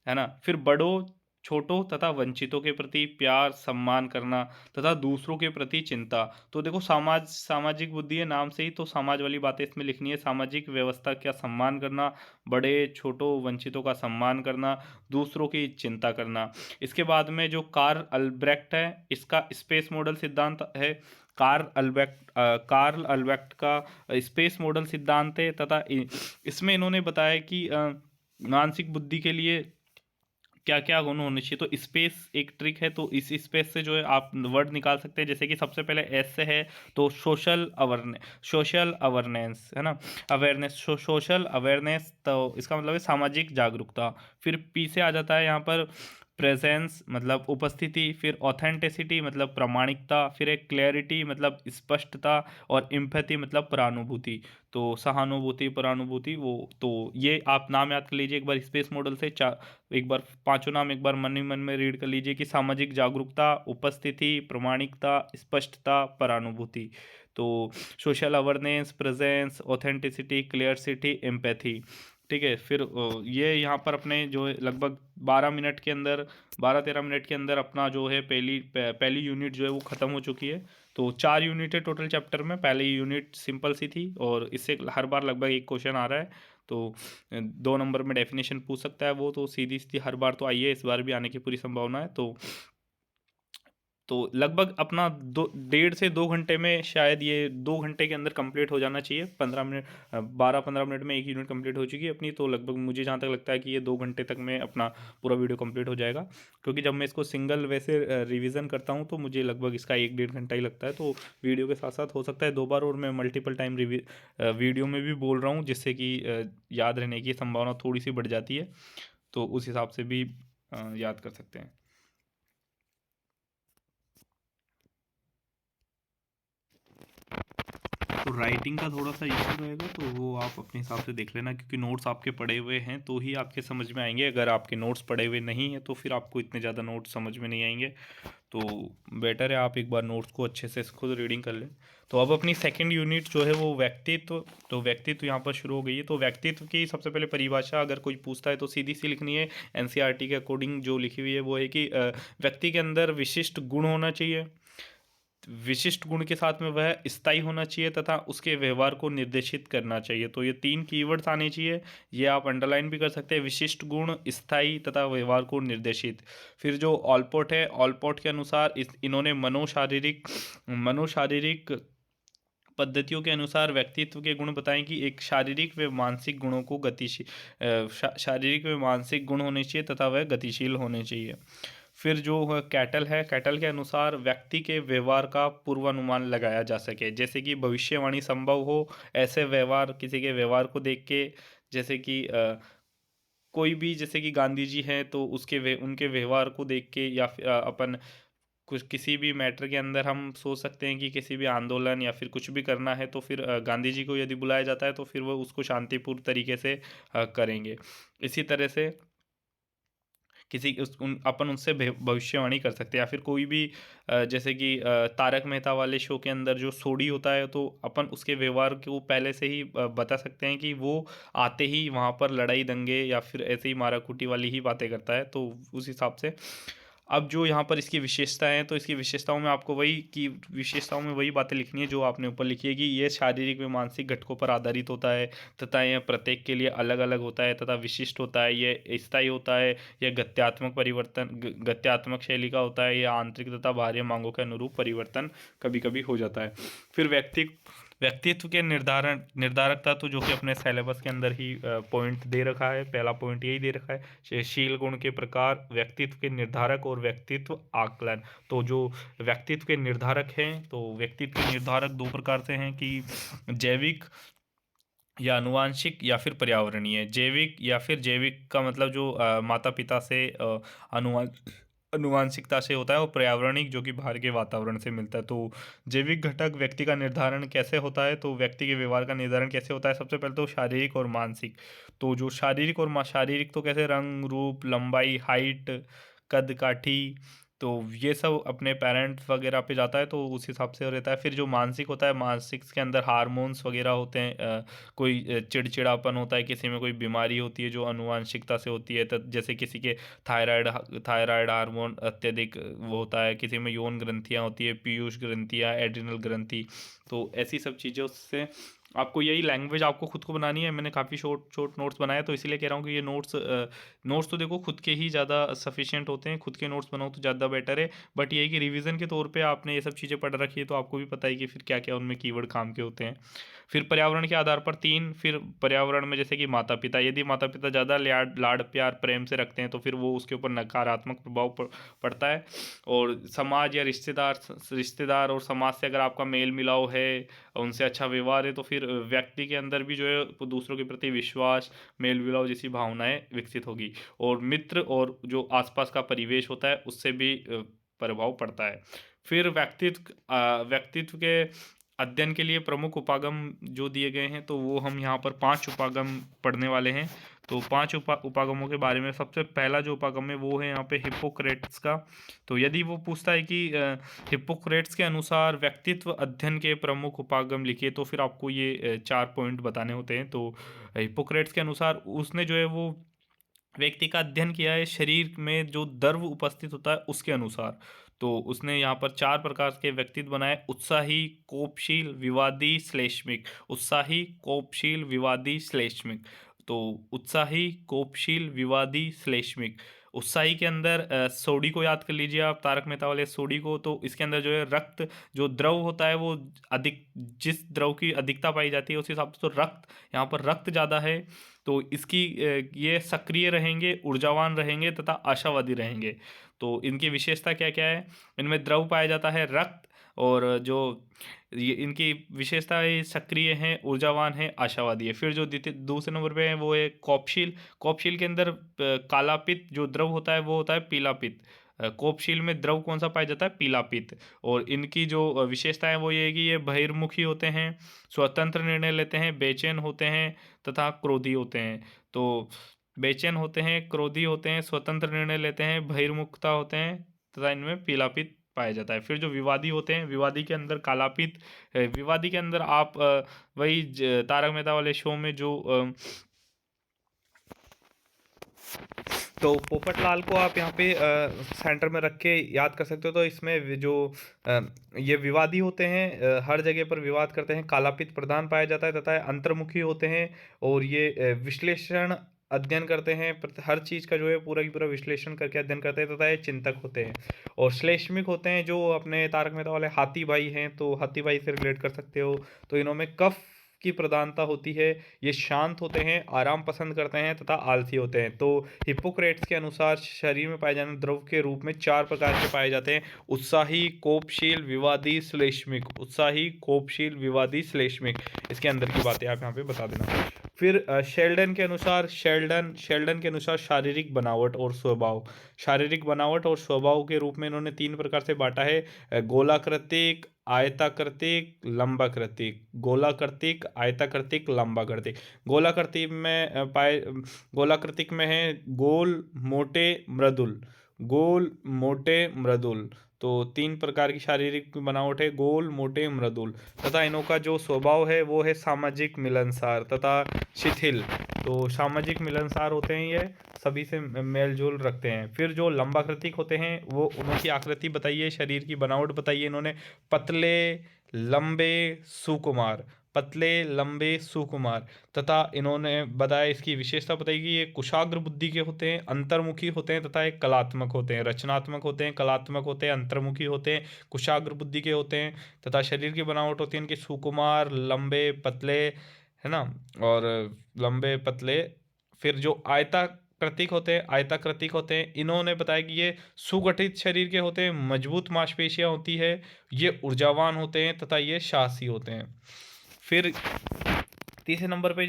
है ना। फिर बड़ों छोटों तथा वंचितों के प्रति प्यार सम्मान करना तथा दूसरों के प्रति चिंता। तो देखो सामाजिक बुद्धि है, नाम से ही तो समाज वाली बातें इसमें लिखनी है। सामाजिक व्यवस्था का सम्मान करना, बड़े छोटों वंचितों का सम्मान करना, दूसरों की चिंता करना। इसके बाद में जो कार्ल अल्ब्रेक्ट है, इसका स्पेस मॉडल सिद्धांत है। कार्ल अल्ब्रेक्ट का स्पेस मॉडल सिद्धांत है तथा इसमें इन्होंने बताया कि मानसिक बुद्धि के लिए क्या क्या गुण होने चाहिए। तो स्पेस एक ट्रिक है, तो इस स्पेस से जो है आप वर्ड निकाल सकते हैं। जैसे कि सबसे पहले एस से है तो सोशल अवेयरनेस, है ना, अवेयरनेस, सोशल अवेयरनेस, तो इसका मतलब है सामाजिक जागरूकता। फिर पी से आ जाता है यहाँ पर प्रेजेंस मतलब उपस्थिति, फिर ऑथेंटिसिटी मतलब प्रामाणिकता, फिर एक क्लैरिटी मतलब स्पष्टता, और इम्पैथी मतलब परानुभूति। तो सहानुभूति, परानुभूति, वो तो ये आप नाम याद कर लीजिए एक बार स्पेस मॉडल से। एक बार पांचों नाम एक बार मन ही मन में रीड कर लीजिए कि सामाजिक जागरूकता, उपस्थिति, प्रामाणिकता, स्पष्टता, परानुभूति। तो social awareness, presence, authenticity, clarity, empathy. ठीक है। फिर ये यहाँ पर अपने जो है लगभग 12 मिनट के अंदर, 12-13 मिनट के अंदर अपना जो है पहली यूनिट जो है वो ख़त्म हो चुकी है। तो 4 यूनिट है टोटल चैप्टर में। पहली यूनिट सिंपल सी थी और इससे हर बार लगभग एक क्वेश्चन आ रहा है। तो 2 नंबर में डेफिनेशन पूछ सकता है वो, तो सीधी सीधी हर बार तो आई है, इस बार भी आने की पूरी संभावना है। तो लगभग अपना 1.5 से 2 घंटे में शायद ये 2 घंटे के अंदर कंप्लीट हो जाना चाहिए। 15 मिनट, 12-15 मिनट में एक यूनिट कंप्लीट हो चुकी है अपनी। तो लगभग मुझे जहाँ तक लगता है कि ये 2 घंटे तक में अपना पूरा वीडियो कंप्लीट हो जाएगा, क्योंकि जब मैं इसको सिंगल वैसे रिवीजन करता हूँ तो मुझे लगभग इसका 1-1.5 घंटा ही लगता है। तो वीडियो के साथ साथ हो सकता है 2 बार और मैं मल्टीपल टाइम वीडियो में भी बोल रहा हूँ, जिससे कि याद रहने की संभावना थोड़ी सी बढ़ जाती है। तो उस हिसाब से भी याद कर सकते हैं। तो राइटिंग का थोड़ा सा इशू रहेगा, तो वो आप अपने हिसाब से देख लेना, क्योंकि नोट्स आपके पढ़े हुए हैं तो ही आपके समझ में आएंगे। अगर आपके नोट्स पढ़े हुए नहीं हैं तो फिर आपको इतने ज़्यादा नोट्स समझ में नहीं आएंगे। तो बेटर है आप एक बार नोट्स को अच्छे से खुद रीडिंग कर लें। तो अब अपनी सेकंड यूनिट जो है वो व्यक्तित्व। तो व्यक्तित्व यहाँ पर शुरू हो गई है। तो व्यक्तित्व की सबसे पहले परिभाषा अगर कोई पूछता है तो सीधी सी लिखनी है। एनसीईआरटी के अकॉर्डिंग जो लिखी हुई है वो है कि व्यक्ति के अंदर विशिष्ट गुण होना चाहिए, विशिष्ट गुण के साथ में वह स्थायी होना चाहिए तथा उसके व्यवहार को निर्देशित करना चाहिए। तो ये 3 कीवर्ड्स आने चाहिए, ये आप अंडरलाइन भी कर सकते हैं, विशिष्ट गुण, स्थायी तथा व्यवहार को निर्देशित। फिर जो ऑलपोर्ट है, ऑलपोर्ट के अनुसार इन्होंने मनोशारीरिक पद्धतियों के अनुसार व्यक्तित्व के गुण बताएं कि एक शारीरिक व मानसिक गुणों को शारीरिक व मानसिक गुण होने चाहिए तथा वह गतिशील होने चाहिए। फिर जो कैटल है, कैटल के अनुसार व्यक्ति के व्यवहार का पूर्वानुमान लगाया जा सके, जैसे कि भविष्यवाणी संभव हो ऐसे व्यवहार, किसी के व्यवहार को देख के, जैसे कि कोई भी, जैसे कि गांधी जी हैं तो उनके व्यवहार को देख के, या फिर अपन कुछ किसी भी मैटर के अंदर हम सोच सकते हैं कि किसी भी आंदोलन या फिर कुछ भी करना है तो फिर गांधी जी को यदि बुलाया जाता है तो फिर वो उसको शांतिपूर्ण तरीके से करेंगे। इसी तरह से अपन उनसे भविष्यवाणी कर सकते हैं, या फिर कोई भी जैसे कि तारक मेहता वाले शो के अंदर जो सोडी होता है तो अपन उसके व्यवहार को पहले से ही बता सकते हैं कि वो आते ही वहाँ पर लड़ाई दंगे या फिर ऐसे ही माराकुटी वाली ही बातें करता है, तो उस हिसाब से। अब जो यहाँ पर इसकी विशेषता है, तो इसकी विशेषताओं में वही बातें लिखनी है जो आपने ऊपर लिखी है कि ये शारीरिक व मानसिक घटकों पर आधारित होता है तथा यह प्रत्येक के लिए अलग अलग होता है तथा विशिष्ट होता है, ये स्थायी होता है, यह गत्यात्मक शैली का होता है, यह आंतरिक तथा बाहरी मांगों के अनुरूप परिवर्तन कभी कभी हो जाता है। फिर व्यक्तित्व के निर्धारक तत्व, जो कि अपने सिलेबस के अंदर ही पॉइंट दे रखा है, पहला पॉइंट यही दे रखा है, शील गुण के प्रकार, व्यक्तित्व के निर्धारक और व्यक्तित्व आकलन। तो जो व्यक्तित्व के निर्धारक हैं, तो व्यक्तित्व के निर्धारक दो प्रकार से हैं कि जैविक या आनुवांशिक या फिर पर्यावरणीय। जैविक का मतलब जो माता पिता से अनुवांशिकता से होता है, और पर्यावरणिक जो कि बाहर के वातावरण से मिलता है। तो जैविक घटक व्यक्ति का निर्धारण कैसे होता है, तो व्यक्ति के व्यवहार का निर्धारण कैसे होता है, सबसे पहले तो शारीरिक और मानसिक। तो जो शारीरिक तो कैसे, रंग, रूप, लंबाई, हाइट, कद काठी, तो ये सब अपने पेरेंट्स वगैरह पे जाता है, तो उस हिसाब से रहता है। फिर जो मानसिक होता है, मानसिक के अंदर हार्मोन्स वगैरह होते हैं, कोई चिड़चिड़ापन होता है, किसी में कोई बीमारी होती है जो अनुवांशिकता से होती है, जैसे किसी के थायराइड हार्मोन अत्यधिक वो होता है, किसी में यौन ग्रंथियाँ होती है, पीयूष ग्रंथियाँ, एड्रिनल ग्रंथि। तो ऐसी सब चीज़ों से आपको यही लैंग्वेज आपको खुद को बनानी है। मैंने काफ़ी शॉर्ट नोट्स बनाए, तो इसीलिए कह रहा हूँ कि ये नोट्स तो देखो खुद के ही ज़्यादा सफिशिएंट होते हैं, खुद के नोट्स बनाओ तो ज़्यादा बेटर है। बट ये है कि रिवीजन के तौर पे आपने ये सब चीज़ें पढ़ रखी है तो आपको भी पता है कि फिर क्या क्या उनमें कीवर्ड काम के होते हैं। फिर पर्यावरण के आधार पर 3, फिर पर्यावरण में जैसे कि माता पिता, यदि माता पिता ज़्यादा लाड प्यार प्रेम से रखते हैं तो फिर वो उसके ऊपर नकारात्मक प्रभाव पड़ता है। और समाज या रिश्तेदार और समाज से अगर आपका मेल मिलाव है, उनसे अच्छा व्यवहार है, तो फिर व्यक्ति के अंदर भी जो है वो दूसरों के प्रति विश्वास, मेल मिलाप जैसी भावनाएं विकसित होगी। और मित्र और जो आसपास का परिवेश होता है उससे भी प्रभाव पड़ता है। फिर व्यक्तित्व के अध्ययन के लिए प्रमुख उपागम जो दिए गए हैं, तो वो हम यहाँ पर 5 उपागम पढ़ने वाले हैं। तो 5 उपागमों के बारे में सबसे पहला जो उपागम है वो है यहाँ पे हिप्पोक्रेट्स का। तो यदि वो पूछता है कि हिप्पोक्रेट्स के अनुसार व्यक्तित्व अध्ययन के प्रमुख उपागम लिखिए, तो फिर आपको ये 4 पॉइंट बताने होते हैं। तो हिप्पोक्रेट्स के अनुसार उसने जो है वो व्यक्ति का अध्ययन किया है शरीर में जो द्रव उपस्थित होता है उसके अनुसार। तो उसने यहाँ पर 4 प्रकार के व्यक्तित्व बनाए: उत्साही, कोपशील, विवादी, श्लेष्मिक। उत्साही, कोपशील, विवादी, श्लेष्मिक। तो उत्साही, कोपशील, विवादी, श्लेष्मिक। उत्साही के अंदर सोडी को याद कर लीजिए आप, तारक मेहता वाले सोडी को। तो इसके अंदर जो है रक्त, जो द्रव होता है वो अधिक, जिस द्रव की अधिकता पाई जाती है उस हिसाब से, तो रक्त, यहाँ पर रक्त ज़्यादा है। तो इसकी ये सक्रिय रहेंगे, ऊर्जावान रहेंगे तथा आशावादी रहेंगे। तो इनकी विशेषता क्या क्या है? इनमें द्रव पाया जाता है, रक्त, और जो ये इनकी विशेषता है, सक्रिय हैं, ऊर्जावान है, आशावादी है। फिर जो दूसरे नंबर पे है वो है कोपशील। कोपशील के अंदर काला पित्त जो द्रव होता है वो होता है पीला पित्त। कोपशील में द्रव कौन सा पाया जाता है? पीला पित्त। और इनकी जो विशेषता है वो ये है कि ये बहिर्मुखी होते हैं, स्वतंत्र निर्णय लेते हैं, बेचैन होते हैं तथा क्रोधी होते हैं। तो बेचैन होते हैं, क्रोधी होते हैं, स्वतंत्र निर्णय लेते हैं, बहिर्मुखता होते हैं तथा इनमें पीलापित पाया जाता है। फिर जो विवादी होते हैं, विवादी के अंदर कालापित। विवादी के अंदर आप वही तारक मेहता वाले शो में जो तो पोपटलाल को आप यहाँ पे सेंटर में रख के याद कर सकते हो। तो इसमें अ, ये विवादी होते हैं, हर जगह पर विवाद करते हैं, कालापित प्रधान पाया जाता है तथा अंतर्मुखी होते हैं। और ये विश्लेषण अध्ययन करते हैं, हर चीज़ का जो है पूरा की पूरा विश्लेषण करके अध्ययन करते हैं तथा ये चिंतक होते हैं। और श्लेष्मिक होते हैं जो अपने तारक मेहता वाले हाथी भाई हैं, तो हाथी भाई से रिलेट कर सकते हो। तो इनमें कफ की प्रधानता होती है। ये शांत होते हैं, आराम पसंद करते हैं तथा आलसी होते हैं। तो हिप्पोक्रेट्स के अनुसार शरीर में पाए जाने द्रव के रूप में 4 प्रकार के पाए जाते हैं: उत्साही, कोपशील, विवादी, श्लेष्मिक। उत्साही, कोपशील, विवादी, श्लेष्मिक। इसके अंदर की बातें आप यहाँ पे बता देना। फिर शेल्डन के अनुसार शारीरिक बनावट और स्वभाव। शारीरिक बनावट और स्वभाव के रूप में इन्होंने 3 प्रकार से बांटा है: गोलाकृतिक, आयताकृतिक, लंबाकृतिक। गोलाकृतिक, आयताकृतिक, लंबाकृतिक। गोलाकृतिक में गोलाकृतिक में है गोल, मोटे, मृदुल। गोल, मोटे, मृदुल। तो 3 प्रकार की शारीरिक बनावट है: गोल, मोटे, मृदुल। तथा इनों का जो स्वभाव है वो है सामाजिक, मिलनसार तथा शिथिल। तो सामाजिक मिलनसार होते हैं, ये सभी से मेल जोल रखते हैं। फिर जो लंबाकृतिक होते हैं वो उनकी आकृति बताइए, शरीर की बनावट बताइए। इन्होंने पतले, लंबे, सुकुमार। पतले, लंबे, सुकुमार। तथा इन्होंने बताया इसकी विशेषता बताई कि ये कुशाग्र बुद्धि के होते हैं, अंतर्मुखी होते हैं तथा एक कलात्मक होते हैं। रचनात्मक होते हैं, कलात्मक होते हैं, अंतर्मुखी होते हैं, कुशाग्र बुद्धि के होते हैं। तथा शरीर की बनावट होती है इनकी सुकुमार, लंबे, पतले, है ना, और लंबे, पतले। फिर जो आयताकृतिक होते हैं, इन्होंने बताया कि ये सुगठित शरीर के होते हैं, मजबूत मांसपेशियां होती है, ये ऊर्जावान होते हैं तथा ये साहसी होते हैं। फिर तीसरे नंबर पे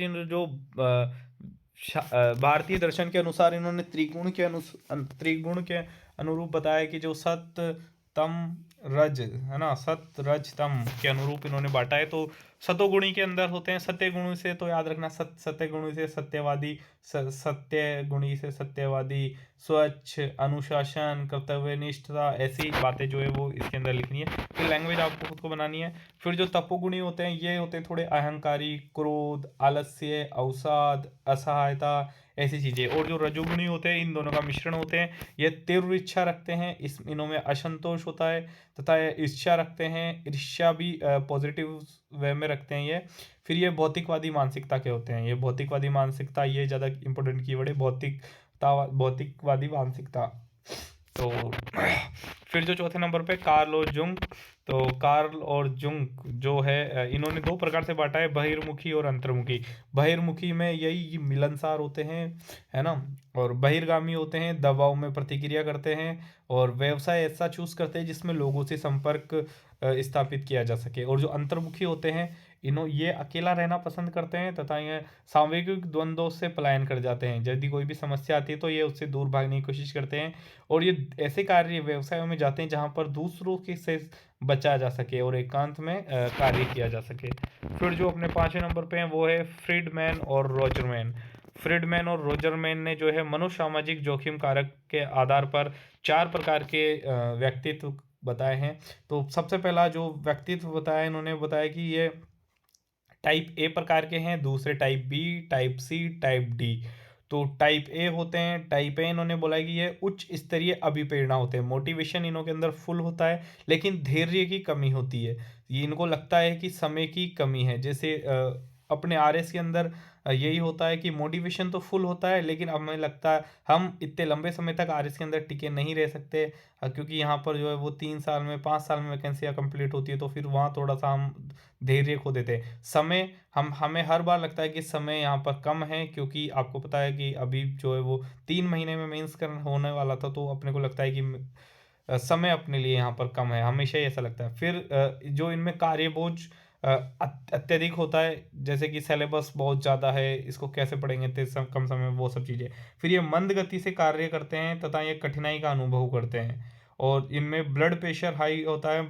भारतीय दर्शन के अनुसार इन्होंने त्रिगुण के अनुरूप बताया कि जो सत्य, तम, रज, है ना, सत्य, रज, तम के अनुरूप इन्होंने बांटा है। तो सतोगुणी के अंदर होते हैं, सत्य गुणी से तो याद रखना, सत्य गुणी से सत्यवादी, सत्य गुणी से सत्यवादी, स्वच्छ, अनुशासन, कर्तव्यनिष्ठता, ऐसी बातें जो है वो इसके अंदर लिखनी है। फिर लैंग्वेज आपको खुद को बनानी है। फिर जो तपोगुणी होते हैं ये होते हैं थोड़े अहंकारी, क्रोध, आलस्य, अवसाद, असहायता, ऐसी चीज़ें। और जो रजोगुणी होते हैं इन दोनों का मिश्रण होते हैं, ये तीव्र इच्छा रखते हैं, इनों में असंतोष होता है तथा ये ईर्ष्या रखते हैं। ईर्ष्या भी पॉजिटिव वे में रखते हैं ये। फिर ये भौतिकवादी मानसिकता के होते हैं। ये भौतिकवादी मानसिकता, ये ज़्यादा इंपॉर्टेंट कीवर्ड है, भौतिकवादी मानसिकता। तो फिर जो चौथे नंबर पे कार्ल और जुंग। तो कार्ल और जुंग जो है इन्होंने 2 प्रकार से बांटा है: बहिर्मुखी और अंतर्मुखी। बहिर्मुखी में यही मिलनसार होते हैं, है ना, और बहिर्गामी होते हैं, दबाव में प्रतिक्रिया करते हैं और व्यवसाय ऐसा चूज करते हैं जिसमें लोगों से संपर्क स्थापित किया जा सके। और जो अंतर्मुखी होते हैं ये अकेला रहना पसंद करते हैं तथा ये सामूहिक द्वंद्वों से पलायन कर जाते हैं। यदि कोई भी समस्या आती है तो ये उससे दूर भागने की कोशिश करते हैं। और ये ऐसे कार्य व्यवसायों में जाते हैं जहाँ पर दूसरों के से बचा जा सके और एकांत में कार्य किया जा सके। फिर जो अपने 5वें नंबर पे हैं वो है फ्रीडमैन और रोजरमैन। फ्रीडमैन और रोजरमैन ने जो है मनोसामाजिक जोखिम कारक के आधार पर 4 प्रकार के व्यक्तित्व बताए हैं। तो सबसे पहला जो व्यक्तित्व बताया इन्होंने बताया कि ये टाइप ए प्रकार के हैं, दूसरे type B, type C, type D. तो टाइप ए होते हैं, टाइप ए इन्होंने बोला कि ये उच्च स्तरीय अभिप्रेरणा होते हैं, मोटिवेशन इनों के अंदर फुल होता है लेकिन धैर्य की कमी होती है। ये इनको लगता है कि समय की कमी है। जैसे अपने आरएस के अंदर यही होता है कि मोटिवेशन तो फुल होता है लेकिन अब हमें लगता है हम इतने लंबे समय तक आरएस के अंदर टिके नहीं रह सकते, क्योंकि यहाँ पर जो है वो 3 साल में 5 साल में वैकेंसियाँ कंप्लीट होती है, तो फिर वहाँ थोड़ा सा हम धैर्य खो देते हैं। समय हमें हर बार लगता है कि समय यहाँ पर कम है, क्योंकि आपको पता है कि अभी जो है वो 3 महीने में मेंस कर होने वाला था, तो अपने को लगता है कि समय अपने लिए यहाँ पर कम है, हमेशा ही ऐसा लगता है। फिर जो इनमें कार्यबोझ अत्यधिक होता है, जैसे कि सिलेबस बहुत ज़्यादा है, इसको कैसे पढ़ेंगे इतने कम समय में, वो सब चीज़ें। फिर ये मंद गति से कार्य करते हैं तथा ये कठिनाई का अनुभव करते हैं। और इनमें ब्लड प्रेशर हाई होता है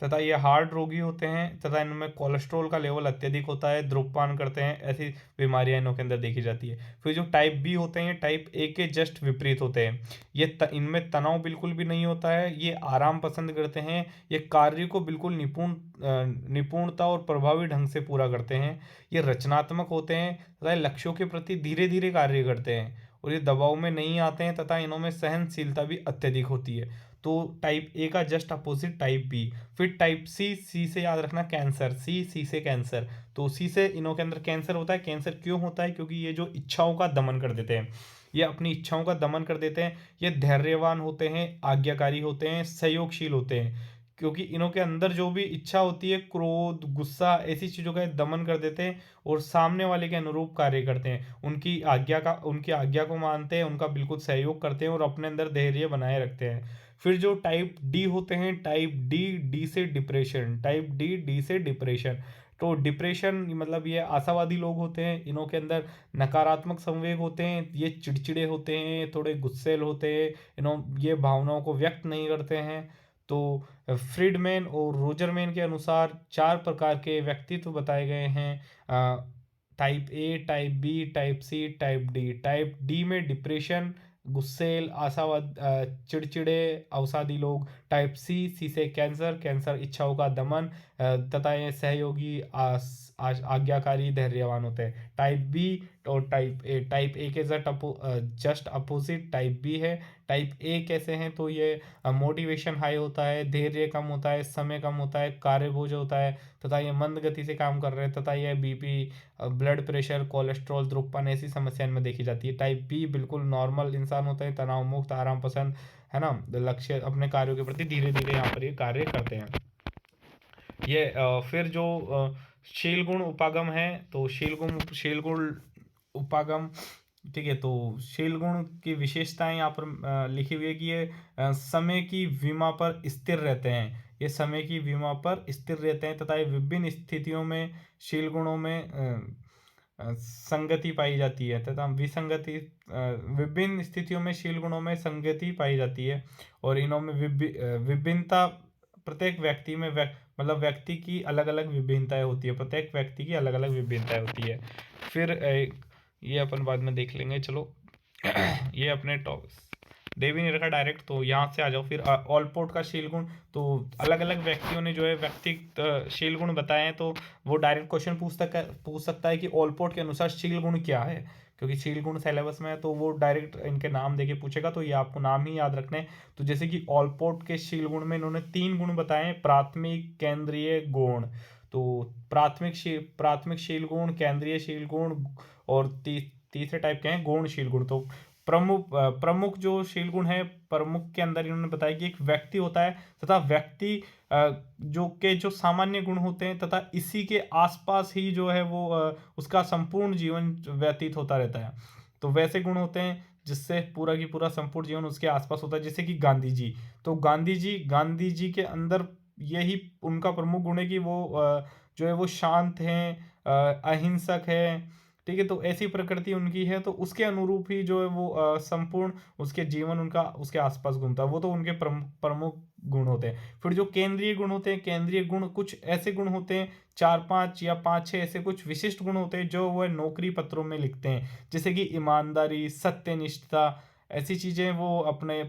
तथा ये हार्ट रोगी होते हैं तथा इनमें कोलेस्ट्रॉल का लेवल अत्यधिक होता है, धूम्रपान करते हैं, ऐसी बीमारियां इनों के अंदर देखी जाती है। फिर जो टाइप बी होते हैं टाइप ए के जस्ट विपरीत होते हैं। इनमें तनाव बिल्कुल भी नहीं होता है, ये आराम पसंद करते हैं, ये कार्य को बिल्कुल निपुणता और प्रभावी ढंग से पूरा करते हैं। ये रचनात्मक होते हैं तथा लक्ष्यों के प्रति धीरे धीरे कार्य करते हैं और ये दबाव में नहीं आते हैं तथा इनमें सहनशीलता भी अत्यधिक होती है। तो टाइप ए का जस्ट अपोजिट टाइप बी। फिर टाइप सी, सी से याद रखना कैंसर, सी से कैंसर। तो सी से इनों के अंदर कैंसर होता है। कैंसर क्यों होता है? क्योंकि ये जो इच्छाओं का दमन कर देते हैं, ये अपनी इच्छाओं का दमन कर देते हैं। ये धैर्यवान होते हैं, आज्ञाकारी होते हैं, सहयोगशील होते हैं, क्योंकि इनों के अंदर जो भी इच्छा होती है, क्रोध, गुस्सा, ऐसी चीज़ों का दमन कर देते हैं और सामने वाले के अनुरूप कार्य करते हैं। उनकी आज्ञा को मानते हैं, उनका बिल्कुल सहयोग करते हैं और अपने अंदर धैर्य बनाए रखते हैं। फिर जो टाइप डी होते हैं, टाइप डी, डी से डिप्रेशन, टाइप डी, डी से डिप्रेशन। तो डिप्रेशन मतलब ये आशावादी लोग होते हैं, इनों के अंदर नकारात्मक संवेग होते हैं, ये चिड़चिड़े होते हैं, थोड़े गुस्सैल होते हैं, ये भावनाओं को व्यक्त नहीं करते हैं। तो फ्रीडमैन और रोजरमैन के अनुसार 4 प्रकार के व्यक्तित्व बताए गए हैं। Type A, type B, type C, type D. Type D में डिप्रेशन, गुस्सेल, आशावाद, चिड़चिड़े, अवसादी लोग। टाइप सी, सी से कैंसर, कैंसर इच्छाओं का दमन, तथा ये सहयोगी, आज्ञाकारी, धैर्यवान होते हैं। टाइप बी और टाइप ए के जस्ट अपोजिट टाइप बी है। टाइप ए कैसे हैं? तो ये मोटिवेशन हाई होता है, धैर्य कम होता है, समय कम होता है, कार्यबोझ होता है, तथा ये मंद गति से काम कर रहे हैं, तथा ये बीपी, ब्लड प्रेशर, कोलेस्ट्रॉल, धूम्रपान ऐसी समस्या इनमें देखी जाती है। टाइप बी बिल्कुल नॉर्मल इंसान होते हैं, तनाव मुक्त, आराम पसंद, है ना, लक्ष्य अपने कार्यों के प्रति धीरे धीरे यहाँ पर ये कार्य करते हैं। ये फिर जो शील गुण उपागम है, तो शील गुण उपागम, ठीक है। तो शील गुण की विशेषताएं यहाँ पर लिखी हुई है कि ये समय की विमा पर स्थिर रहते हैं। ये समय की विमा पर स्थिर रहते हैं तथा ये विभिन्न स्थितियों में शील गुणों में संगति पाई जाती है तथा विसंगति, विभिन्न स्थितियों में शील गुणों में संगति पाई जाती है और इनों में विभिन्नता, प्रत्येक व्यक्ति में मतलब व्यक्ति की अलग अलग विभिन्नताएं होती है, प्रत्येक व्यक्ति की अलग अलग विभिन्नताएं होती है। फिर ये अपन बाद में देख लेंगे, चलो। ये अपने दे भी नहीं रखा डायरेक्ट, तो यहाँ से आ जाओ। फिर ऑलपोर्ट का शील गुण, तो अलग अलग व्यक्तियों ने जो है व्यक्तिगत शील गुण बताए हैं, तो वो डायरेक्ट क्वेश्चन पूछ सकता है कि ऑलपोर्ट के अनुसार शील गुण क्या है, क्योंकि शील गुण सिलेबस में है, तो वो डायरेक्ट इनके नाम देके पूछेगा, तो ये आपको नाम ही याद रखने हैं। तो जैसे कि ऑलपोर्ट के शील गुण में इन्होंने 3 गुण बताए हैं, प्राथमिक, केंद्रीय, गौण। तो प्राथमिक शील गुण, केंद्रीय शील गुण और तीसरे टाइप के हैं गौण शील गुण। तो प्रमुख जो शील गुण है, प्रमुख के अंदर इन्होंने बताया कि एक व्यक्ति होता है तथा व्यक्ति जो सामान्य गुण होते हैं तथा इसी के आसपास ही जो है वो उसका संपूर्ण जीवन व्यतीत होता रहता है। तो वैसे गुण होते हैं जिससे पूरा की पूरा संपूर्ण जीवन उसके आसपास होता है, जैसे कि गांधी जी। तो गांधी जी के अंदर यही उनका प्रमुख गुण है कि वो जो है वो शांत हैं, अहिंसक है, ठीक है। तो ऐसी प्रकृति उनकी है, तो उसके अनुरूप ही जो है वो संपूर्ण उसके जीवन उनका उसके आसपास घूमता है, वो तो उनके प्रमुख गुण होते हैं। फिर जो केंद्रीय गुण होते हैं, केंद्रीय गुण कुछ ऐसे गुण होते हैं, 4-5 या 5-6 ऐसे कुछ विशिष्ट गुण होते हैं जो वह नौकरी पत्रों में लिखते हैं, जैसे कि ईमानदारी, सत्यनिष्ठता, ऐसी चीज़ें वो अपने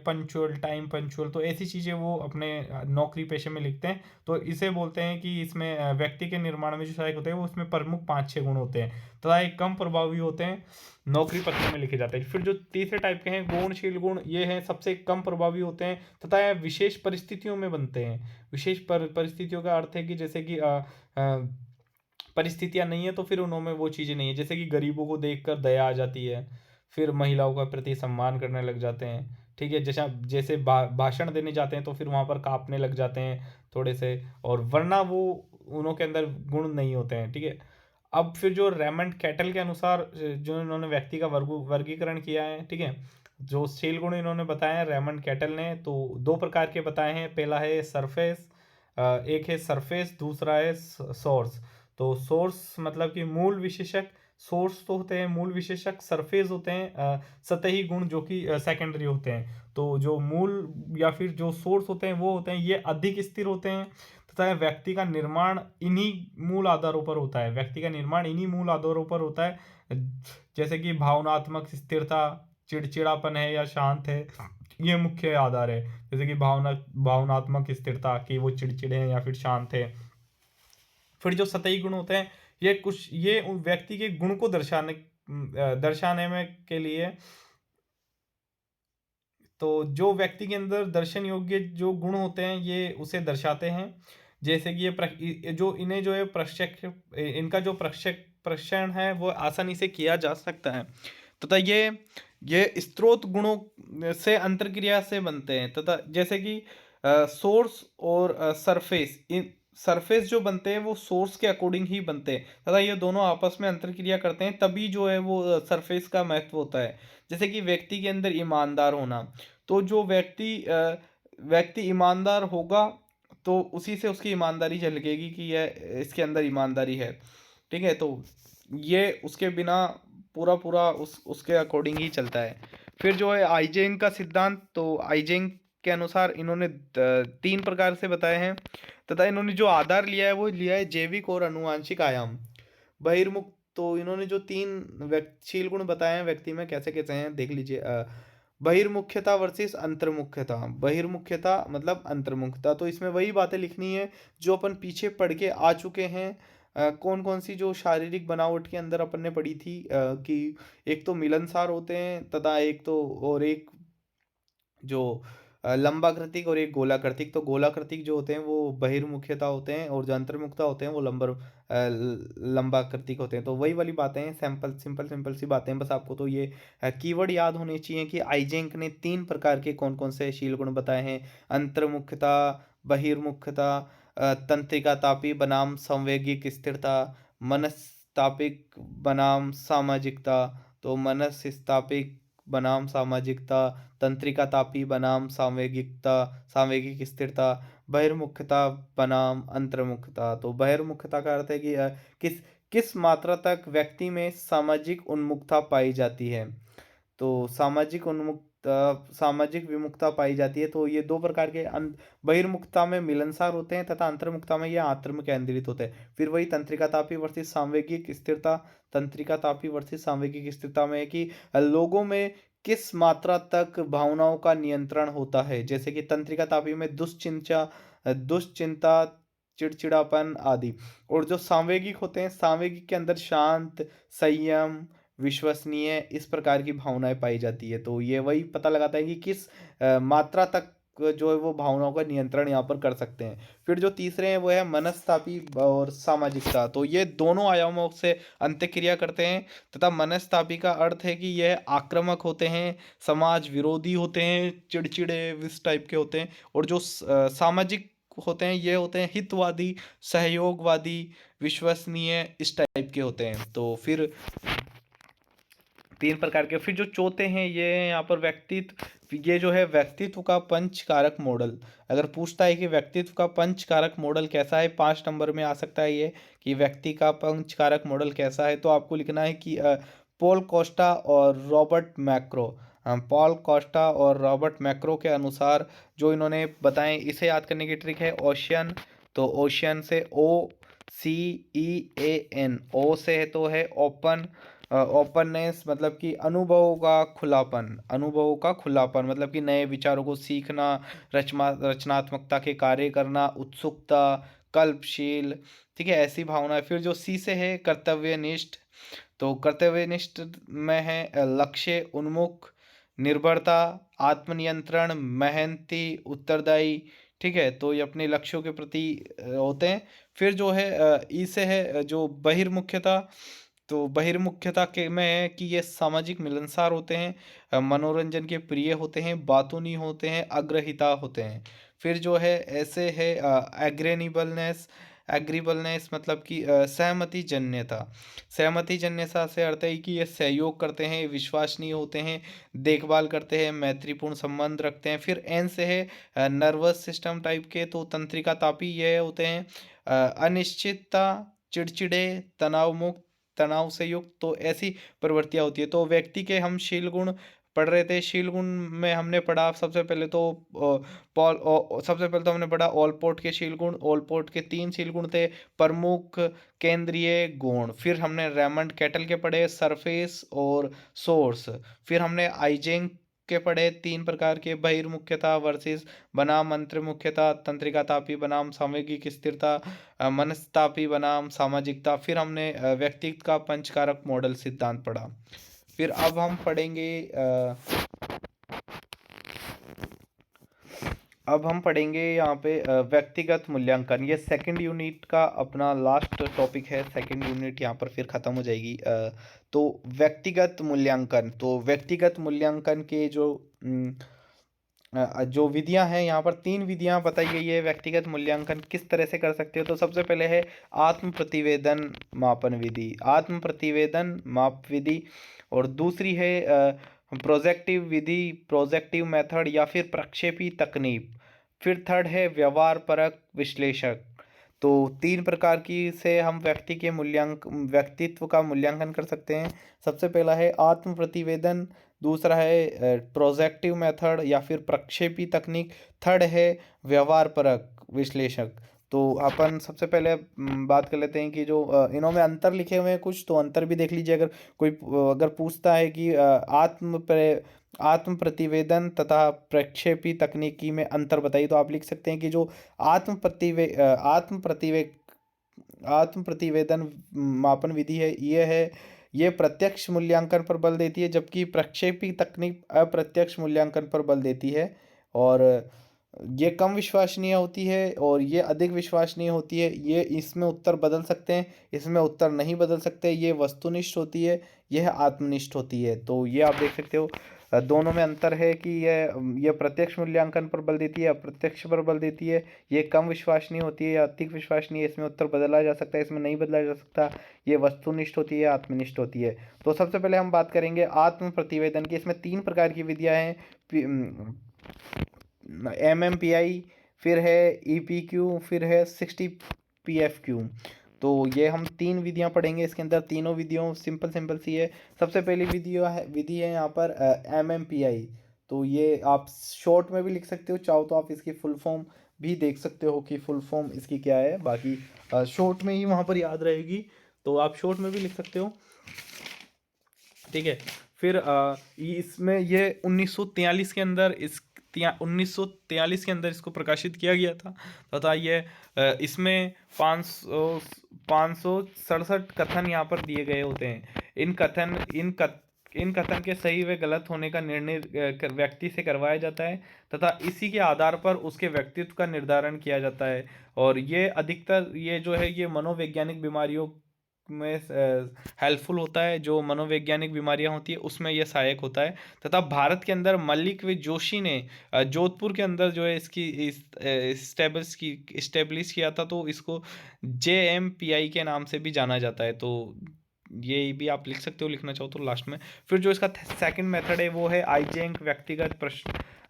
टाइम पंचुअल, तो ऐसी चीज़ें वो अपने नौकरी पेशे में लिखते हैं। तो इसे बोलते हैं कि इसमें व्यक्ति के निर्माण में जो सहायक होते हैं वो उसमें प्रमुख 5-6 गुण होते हैं तथा एक कम प्रभावी होते हैं, नौकरी पत्र में लिखे जाते हैं। फिर जो तीसरे टाइप के हैं गौणशील गुण, ये हैं सबसे कम प्रभावी होते हैं तथा यह विशेष परिस्थितियों में बनते हैं। विशेष परिस्थितियों का अर्थ है कि जैसे कि परिस्थितियां नहीं है तो फिर उनमें वो चीज़ें नहीं है, जैसे कि गरीबों को देखकर दया आ जाती है, फिर महिलाओं का प्रति सम्मान करने लग जाते हैं, ठीक है। जैसे भाषण देने जाते हैं तो फिर वहाँ पर कांपने लग जाते हैं थोड़े से, और वरना वो उनों के अंदर गुण नहीं होते हैं, ठीक है। अब फिर जो रेमंड कैटल के अनुसार जो इन्होंने व्यक्ति का वर्गीकरण किया है, ठीक है, जो शील गुण इन्होंने बताए हैं रेमंड कैटल ने, तो 2 प्रकार के बताए हैं। पहला है सरफेस, एक है सरफेस, दूसरा है सोर्स। तो सोर्स मतलब कि मूल विशेषक, सोर्स तो होते हैं मूल विशेषक, सरफेस होते हैं सतही गुण जो कि सेकेंडरी होते हैं। तो जो मूल या फिर जो सोर्स होते हैं वो होते हैं ये अधिक स्थिर होते हैं तथा व्यक्ति का निर्माण इन्हीं मूल आधारों पर होता है, व्यक्ति का निर्माण इन्हीं मूल आधारों पर होता है, जैसे कि भावनात्मक स्थिरता, चिड़चिड़ापन है या शांत है, ये मुख्य आधार है। जैसे कि भावनात्मक स्थिरता, कि वो चिड़चिड़े हैं या फिर शांत है। फिर जो सतही गुण होते हैं ये व्यक्ति के गुण को दर्शाने में के लिए तो जो व्यक्ति के अंदर दर्शन योग्य जो गुण होते हैं ये उसे दर्शाते हैं। जैसे कि ये जो इन्हें जो है प्रत्यक्ष इनका जो प्रक्षण है वो आसानी से किया जा सकता है तथा ये स्रोत गुणों से अंतर्क्रिया से बनते हैं तथा जैसे कि सोर्स और सरफेस इन सरफेस जो बनते हैं वो सोर्स के अकॉर्डिंग ही बनते हैं तथा ये दोनों आपस में अंतर्क्रिया करते हैं तभी जो है वो सरफेस का महत्व होता है। जैसे कि व्यक्ति के अंदर ईमानदार होना, तो जो व्यक्ति ईमानदार होगा तो उसी से उसकी ईमानदारी झलकेगी कि यह इसके अंदर ईमानदारी है। ठीक है, तो ये उसके बिना पूरा पूरा उसके अकॉर्डिंग ही चलता है। फिर जो है आइजेंग का सिद्धांत, तो आइजेंग के अनुसार इन्होंने 3 प्रकार से बताए हैं तथा इन्होंने जो आधार लिया है वो लिया है जैविक और आनुवंशिक आयाम। बहिर्मुख, तो इन्होंने जो 3 शील गुण बताए हैं व्यक्ति में कैसे कैसे हैं देख लीजिए। बहिर्मुख्यता वर्सेस अंतर्मुख्यता। बहिर्मुख्यता मतलब अंतर्मुख्यता, तो इसमें वही बातें लिखनी है जो अपन पीछे पढ़ के आ चुके हैं। कौन कौन सी जो शारीरिक बनावट के अंदर अपन ने पढ़ी थी कि एक तो मिलनसार होते हैं तथा एक तो और एक जो लंबाकृतिक और एक गोलाकृतिक। तो गोलाकृतिक जो होते हैं वो बहिर्मुख्यता होते हैं और जो अंतर्मुखता होते हैं वो लंबाकृतिक होते हैं। तो वही वाली बातें हैं, सिंपल सिंपल सी बातें हैं। बस आपको तो ये कीवर्ड याद होने चाहिए कि आइजेंक ने 3 प्रकार के कौन कौन से शील गुण बताए हैं। अंतर्मुख्यता, बहिर्मुख्यता, तंत्रिका तापी बनाम संवेगिक स्थिरता, मनस्तापिक बनाम सामाजिकता। तो मनस्तापिक बनाम सामाजिकता, तंत्रिका तापी बनाम सांवेगिक स्थिरता, बहिर्मुखता बनाम अंतर्मुखता। तो बहिर्मुखता का अर्थ है कि किस किस मात्रा तक व्यक्ति में सामाजिक उन्मुखता पाई जाती है। तो सामाजिक विमुखता पाई जाती है। तो ये 2 प्रकार के बहिर्मुखता में मिलनसार होते हैं तथा अंतर्मुखता में ये आत्म केंद्रित होते हैं। फिर वही तंत्रिका तापी वर्सेस सांवेगिक स्थिरता। तंत्रिका तापी वर्सेस सांवेगिक स्थिरता में है कि लोगों में किस मात्रा तक भावनाओं का नियंत्रण होता है। जैसे कि तंत्रिका तापी में दुश्चिंता, चिड़चिड़ापन आदि। और जो सांवेगिक होते हैं, सांवेगिक के अंदर शांत, संयम, विश्वसनीय, इस प्रकार की भावनाएं पाई जाती है। तो ये वही पता लगाता है कि किस मात्रा तक जो है वो भावनाओं का नियंत्रण यहाँ पर कर सकते हैं। फिर जो तीसरे हैं वो है मनस्तापी और सामाजिकता। तो ये दोनों आयामों से अंतःक्रिया करते हैं तथा मनस्तापी का अर्थ है कि यह आक्रामक होते हैं, समाज विरोधी होते हैं, चिड़चिड़े इस टाइप के होते हैं। और जो सामाजिक होते हैं ये होते हैं हितवादी, सहयोगवादी, विश्वसनीय, इस टाइप के होते हैं। तो फिर 3 प्रकार के। फिर जो चौथे हैं ये हैं यहाँ पर व्यक्तित्व। ये जो है व्यक्तित्व का पंचकारक मॉडल। अगर पूछता है कि व्यक्तित्व का पंचकारक मॉडल कैसा है, 5 नंबर में आ सकता है ये कि व्यक्ति का पंचकारक मॉडल कैसा है। तो आपको लिखना है कि पॉल कोस्टा और रॉबर्ट मैक्रो। पॉल कोस्टा और रॉबर्ट मैक्रो के अनुसार जो इन्होंने बताएं, इसे याद करने की ट्रिक है ओशियन। तो ओशियन से OCEAN, ओ से है तो है ओपन, ओपननेस मतलब कि अनुभवों का खुलापन मतलब कि नए विचारों को सीखना, रचनात्मकता के कार्य करना, उत्सुकता, कल्पशील। ठीक है, ऐसी भावना है। फिर जो सी से है कर्तव्यनिष्ठ। तो कर्तव्यनिष्ठ में है लक्ष्य उन्मुख, निर्भरता, आत्मनियंत्रण, मेहनती, उत्तरदायी। ठीक है, तो ये अपने लक्ष्यों के प्रति होते हैं। फिर जो है ई से है जो बहिर्मुख्यता। तो बहिर्मुख्यता के में है कि ये सामाजिक मिलनसार होते हैं, मनोरंजन के प्रिय होते हैं, बातूनी होते हैं, अग्रहिता होते हैं। फिर जो है ऐसे है एग्रेनिबलनेस। एग्रीबलनेस मतलब कि सहमति जन्यता। सहमति जन्यता से अर्थ है कि ये सहयोग करते हैं, विश्वसनीय होते हैं, देखभाल करते हैं, मैत्रीपूर्ण संबंध रखते हैं। फिर एन से है नर्वस सिस्टम टाइप के। तो तंत्रिका तापी ये होते हैं अनिश्चितता, चिड़चिड़े, तनाव से युक्त। तो ऐसी प्रवृत्तियाँ होती है। तो व्यक्ति के हम शील गुण पढ़ रहे थे। शील गुण में हमने पढ़ा सबसे पहले तो हमने पढ़ा ओलपोर्ट के शील गुण। ओलपोर्ट के 3 शील गुण थे, प्रमुख, केंद्रीय, गौण। फिर हमने रेमंड कैटल के पढ़े सरफेस और सोर्स। फिर हमने आइजेंक के पढ़े 3 प्रकार के, बहिर्मुख्यता वर्सेस बनाम अंतर्मुख्यता, तंत्रिका तापी बनाम सामयिक स्थिरता, मनस्तापी बनाम सामाजिकता। फिर हमने व्यक्तित्व का पंचकारक मॉडल सिद्धांत पढ़ा। फिर अब हम पढ़ेंगे अब हम पढ़ेंगे यहाँ पे व्यक्तिगत मूल्यांकन। ये सेकंड यूनिट का अपना लास्ट टॉपिक है। सेकंड यूनिट यहाँ पर फिर ख़त्म हो जाएगी। तो व्यक्तिगत मूल्यांकन, तो व्यक्तिगत मूल्यांकन के जो विधियां हैं, यहाँ पर 3 विधियां बताई गई है। व्यक्तिगत मूल्यांकन किस तरह से कर सकते हो, तो सबसे पहले है आत्म प्रतिवेदन मापन विधि, आत्म प्रतिवेदन माप विधि। और दूसरी है प्रोजेक्टिव विधि, प्रोजेक्टिव मेथड या फिर प्रक्षेपी तकनीक। फिर थर्ड है व्यवहार परक विश्लेषक। तो 3 प्रकार की से हम व्यक्तित्व का मूल्यांकन कर सकते हैं। सबसे पहला है आत्म प्रतिवेदन, दूसरा है प्रोजेक्टिव मेथड या फिर प्रक्षेपी तकनीक, थर्ड है व्यवहार परक विश्लेषक। तो अपन सबसे पहले बात कर लेते हैं कि जो इनों में अंतर लिखे हुए हैं कुछ, तो अंतर भी देख लीजिए। अगर कोई अगर पूछता है कि आत्म प्रतिवेदन तथा प्रक्षेपी तकनीकी में अंतर बताइए, तो आप लिख सकते हैं कि जो आत्म प्रतिवे आत्म प्रतिवे आत्म प्रतिवेदन मापन विधि है, ये प्रत्यक्ष मूल्यांकन पर बल देती है, जबकि प्रक्षेपी तकनीक अप्रत्यक्ष मूल्यांकन पर बल देती है। और ये कम विश्वसनीय होती है और ये अधिक विश्वसनीय होती है। ये इसमें उत्तर बदल सकते हैं, इसमें उत्तर नहीं बदल सकते। ये वस्तुनिष्ठ होती है, यह आत्मनिष्ठ होती है। तो ये आप देख सकते हो दोनों में अंतर है कि ये प्रत्यक्ष मूल्यांकन पर बल देती है, अप्रत्यक्ष पर बल देती है। ये कम विश्वसनीय होती है या अधिक विश्वसनीय है, इसमें उत्तर बदला जा सकता है, इसमें नहीं बदला जा सकता। ये वस्तुनिष्ठ होती है, आत्मनिष्ठ होती है। तो सबसे पहले हम बात करेंगे आत्म प्रतिवेदन की। इसमें 3 प्रकार की विधियां हैं। MMPI, फिर है EPQ, फिर है 60 PFQ। तो ये हम 3 विधियां पढ़ेंगे। इसके अंदर तीनों विधियों सिंपल सिंपल सी है। सबसे पहली विधि है यहाँ पर MMPI। तो ये आप शॉर्ट में भी लिख सकते हो, चाहो तो आप इसकी फुल फॉर्म भी देख सकते हो कि फुल फॉर्म इसकी क्या है। बाकी शॉर्ट में ही वहाँ पर याद रहेगी, तो आप शॉर्ट में भी लिख सकते हो, ठीक है। फिर इसमें ये 1943 के अंदर 1943 के अंदर इसको प्रकाशित किया गया था तथा ये इसमें 567 कथन यहाँ पर दिए गए होते हैं। इन कथन के सही व गलत होने का निर्णय व्यक्ति से करवाया जाता है तथा इसी के आधार पर उसके व्यक्तित्व का निर्धारण किया जाता है। और ये अधिकतर ये जो है ये मनोवैज्ञानिक बीमारियों में हेल्पफुल होता है। जो मनोवैज्ञानिक बीमारियां होती है उसमें यह सहायक होता है। तथा भारत के अंदर मल्लिक व जोशी ने जोधपुर के अंदर जो है इसकी इस्टेब्लिश किया था, तो इसको JMPI के नाम से भी जाना जाता है। तो ये भी आप लिख सकते हो, लिखना चाहो तो लास्ट में। फिर जो इसका सेकंड मेथड है वो है आईजेंक व्यक्तिगत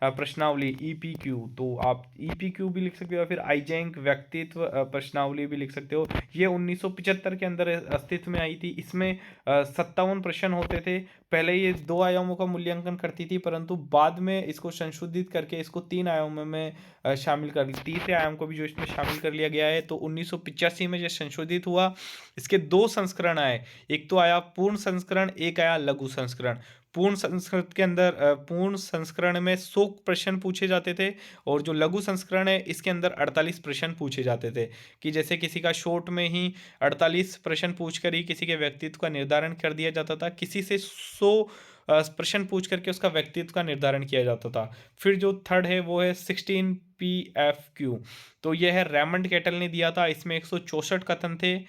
प्रश्नावली EPQ। तो आप EPQ भी लिख सकते हो या फिर आईजेंक व्यक्तित्व प्रश्नावली भी लिख सकते हो। ये 1975 के अंदर अस्तित्व में आई थी। इसमें 57 प्रश्न होते थे। पहले ये 2 आयामों का मूल्यांकन करती थी, परंतु बाद में इसको संशोधित करके इसको 3 आयामों में शामिल कर तीसरे आयाम को भी जो इसमें शामिल कर लिया गया है। तो 1985 में ये संशोधित हुआ। इसके 2 संस्करण आए, एक तो आया पूर्ण संस्करण, एक आया लघु संस्करण। पूर्ण संस्करण में 100 प्रश्न पूछे जाते थे और जो लघु संस्करण है इसके अंदर 48 प्रश्न पूछे जाते थे। कि जैसे किसी का शॉर्ट में ही 48 प्रश्न पूछकर ही किसी के व्यक्तित्व का निर्धारण कर दिया जाता था, किसी से 100 प्रश्न पूछ करके उसका व्यक्तित्व का निर्धारण किया जाता था। फिर जो थर्ड है वो है 16 PFQ। तो यह है रेमंड कैटल ने दिया था। इसमें 164 कथन थे।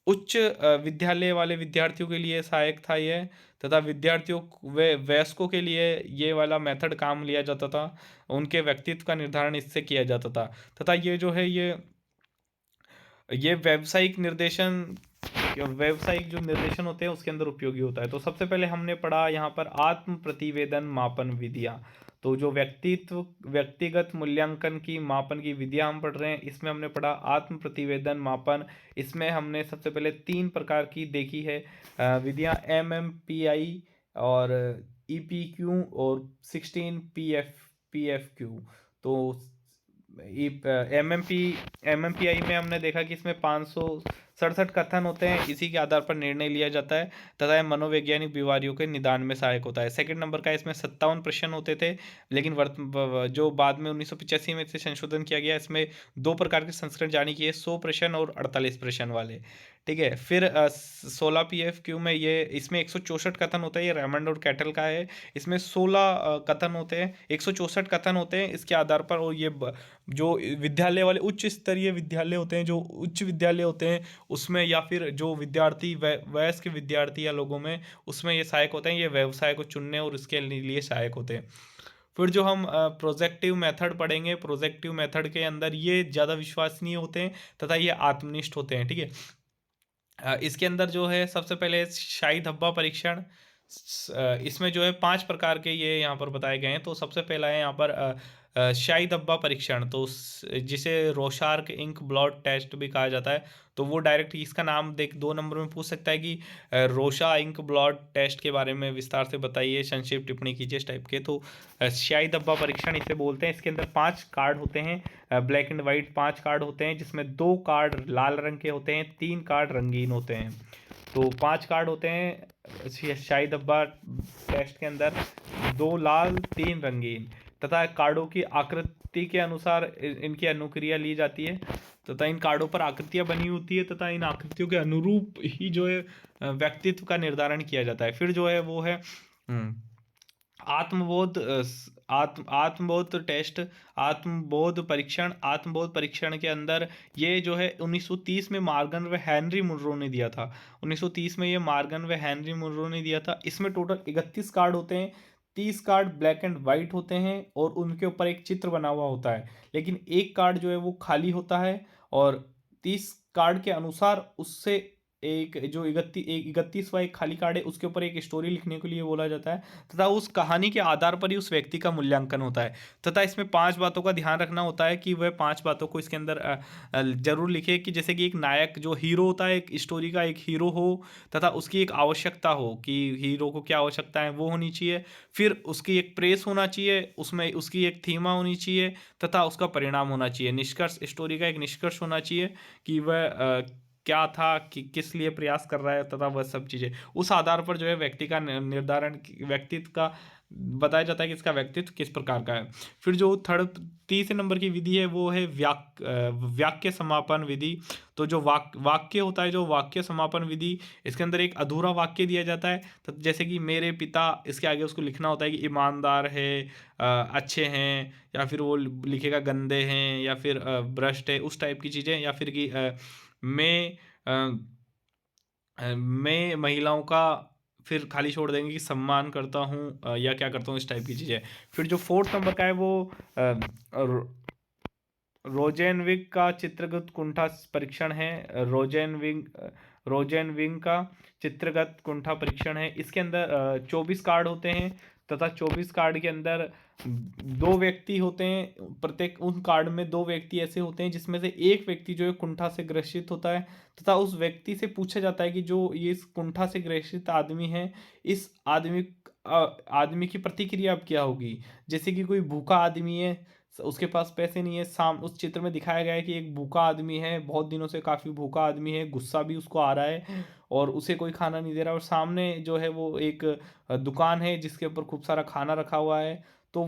उच्च विद्यालय वाले विद्यार्थियों के लिए सहायक था यह, तथा विद्यार्थियों व वयस्कों के लिए ये वाला मेथड काम लिया जाता था। उनके व्यक्तित्व का निर्धारण इससे किया जाता था। तथा ये जो है ये व्यावसायिक जो निर्देशन होते हैं उसके अंदर उपयोगी होता है। तो सबसे पहले हमने पढ़ा यहाँ पर आत्म प्रतिवेदन मापन विधियाँ। तो जो व्यक्तिगत मूल्यांकन की मापन की विधियाँ हम पढ़ रहे हैं, इसमें हमने पढ़ा आत्म प्रतिवेदन मापन। इसमें हमने सबसे पहले 3 प्रकार की देखी है विधियाँ, MMPI और EPQ और 16 PFQ। तो MMPI में हमने देखा कि इसमें 567 कथन होते हैं, इसी के आधार पर निर्णय लिया जाता है तथा यह मनोवैज्ञानिक बीमारियों के निदान में सहायक होता है। सेकंड नंबर का इसमें 57 प्रश्न होते थे, लेकिन जो बाद में 1985 में से संशोधन किया गया, इसमें 2 प्रकार के संस्करण जारी किए, 100 प्रश्न और 48 प्रश्न वाले, ठीक है। फिर 16 पीएफक्यू में ये इसमें 164 कथन होता है, ये रेमंड और कैटल का है। इसमें 16 कथन होते हैं, 164 कथन होते हैं इसके आधार पर। और ये जो विद्यालय वाले उच्च स्तरीय विद्यालय होते हैं, जो उच्च विद्यालय होते हैं उसमें, या फिर जो विद्यार्थी वयस्क विद्यार्थी या लोगों में, उसमें ये सहायक होते हैं। ये व्यवसाय को चुनने और इसके लिए सहायक होते हैं। फिर जो हम प्रोजेक्टिव मेथड पढ़ेंगे, प्रोजेक्टिव मेथड के अंदर ये ज़्यादा विश्वसनीय होते हैं तथा ये आत्मनिष्ठ होते हैं, ठीक है। इसके अंदर जो है सबसे पहले शाही धब्बा परीक्षण। इसमें जो है 5 प्रकार के ये यहाँ पर बताए गए हैं। तो सबसे पहला है यहाँ पर शाही धब्बा परीक्षण, तो जिसे रोशार्क इंक ब्लड टेस्ट भी कहा जाता है। तो वो डायरेक्ट इसका नाम देख 2 नंबर में पूछ सकता है कि रोशा इंक ब्लड टेस्ट के बारे में विस्तार से बताइए, संक्षिप्त टिप्पणी कीजिए इस टाइप के। तो शाही धब्बा परीक्षण इसे बोलते हैं। इसके अंदर 5 कार्ड होते हैं, ब्लैक एंड वाइट 5 कार्ड होते हैं, जिसमें 2 कार्ड लाल रंग के होते हैं, 3 कार्ड रंगीन होते हैं। तो 5 कार्ड होते हैं शाही धब्बा टेस्ट के अंदर, 2 लाल 3 रंगीन, तथा कार्डों की आकृति के अनुसार इनकी अनुक्रिया ली जाती है, तथा इन कार्डों पर आकृतियां बनी होती है, तथा इन आकृतियों के अनुरूप ही जो है व्यक्तित्व का निर्धारण किया जाता है। फिर जो है वो है आत्मबोध आत्मबोध टेस्ट, आत्मबोध परीक्षण। आत्मबोध परीक्षण के अंदर ये जो है 1930 में मार्गन व हेनरी मुनरो ने दिया था। 1930 में ये मार्गन व हेनरी मुनरो ने दिया था। इसमें टोटल 31 कार्ड होते हैं, 30 कार्ड ब्लैक एंड वाइट होते हैं और उनके ऊपर एक चित्र बना हुआ होता है, लेकिन एक कार्ड जो है वो खाली होता है। और 30 कार्ड के अनुसार उससे एक जो 31वां एक खाली कार्ड है उसके ऊपर एक स्टोरी लिखने के लिए बोला जाता है, तथा उस कहानी के आधार पर ही उस व्यक्ति का मूल्यांकन होता है। तथा इसमें 5 बातों का ध्यान रखना होता है कि वह 5 बातों को इसके अंदर जरूर लिखे, कि जैसे कि एक नायक जो हीरो होता है, एक स्टोरी का एक हीरो हो, तथा उसकी एक आवश्यकता हो कि हीरो को क्या आवश्यकता है वो होनी चाहिए। फिर उसकी एक प्रेस होना चाहिए, उसमें उसकी एक थीमा होनी चाहिए, तथा उसका परिणाम होना चाहिए, निष्कर्ष, स्टोरी का एक निष्कर्ष होना चाहिए कि वह क्या था, कि किस लिए प्रयास कर रहा है, तथा वह सब चीज़ें। उस आधार पर जो है व्यक्ति का निर्धारण, व्यक्तित्व का बताया जाता है कि इसका व्यक्तित्व किस प्रकार का है। फिर जो तीसरे नंबर की विधि है वो है वाक्य समापन विधि। तो जो वाक्य होता है, जो वाक्य समापन विधि, इसके अंदर एक अधूरा वाक्य दिया जाता है। तो जैसे कि मेरे पिता, इसके आगे उसको लिखना होता है कि ईमानदार है, अच्छे हैं, या फिर वो लिखेगा गंदे हैं, या फिर भ्रष्ट है, उस टाइप की चीज़ें। या फिर कि मैं मैं महिलाओं का फिर खाली छोड़ देंगे कि सम्मान करता हूँ, या क्या करता हूँ, इस टाइप की चीज़ें। फिर जो 4th नंबर का है वो रोजेनविग का चित्रगत कुंठा परीक्षण है। रोजेनविंग का चित्रगत कुंठा परीक्षण है। इसके अंदर 24 कार्ड होते हैं, तथा 24 कार्ड के अंदर 2 व्यक्ति होते हैं। प्रत्येक उन कार्ड में 2 व्यक्ति ऐसे होते हैं जिसमें से एक व्यक्ति जो है कुंठा से ग्रसित होता है, तथा उस व्यक्ति से पूछा जाता है कि जो ये इस कुंठा से ग्रसित आदमी है, इस आदमी की प्रतिक्रिया अब क्या होगी। जैसे कि कोई भूखा आदमी है, उसके पास पैसे नहीं है, उस चित्र में दिखाया गया है कि एक भूखा आदमी है, बहुत दिनों से काफ़ी भूखा आदमी है, गुस्सा भी उसको आ रहा है और उसे कोई खाना नहीं दे रहा, और सामने जो है वो एक दुकान है जिसके ऊपर खूब सारा खाना रखा हुआ है। तो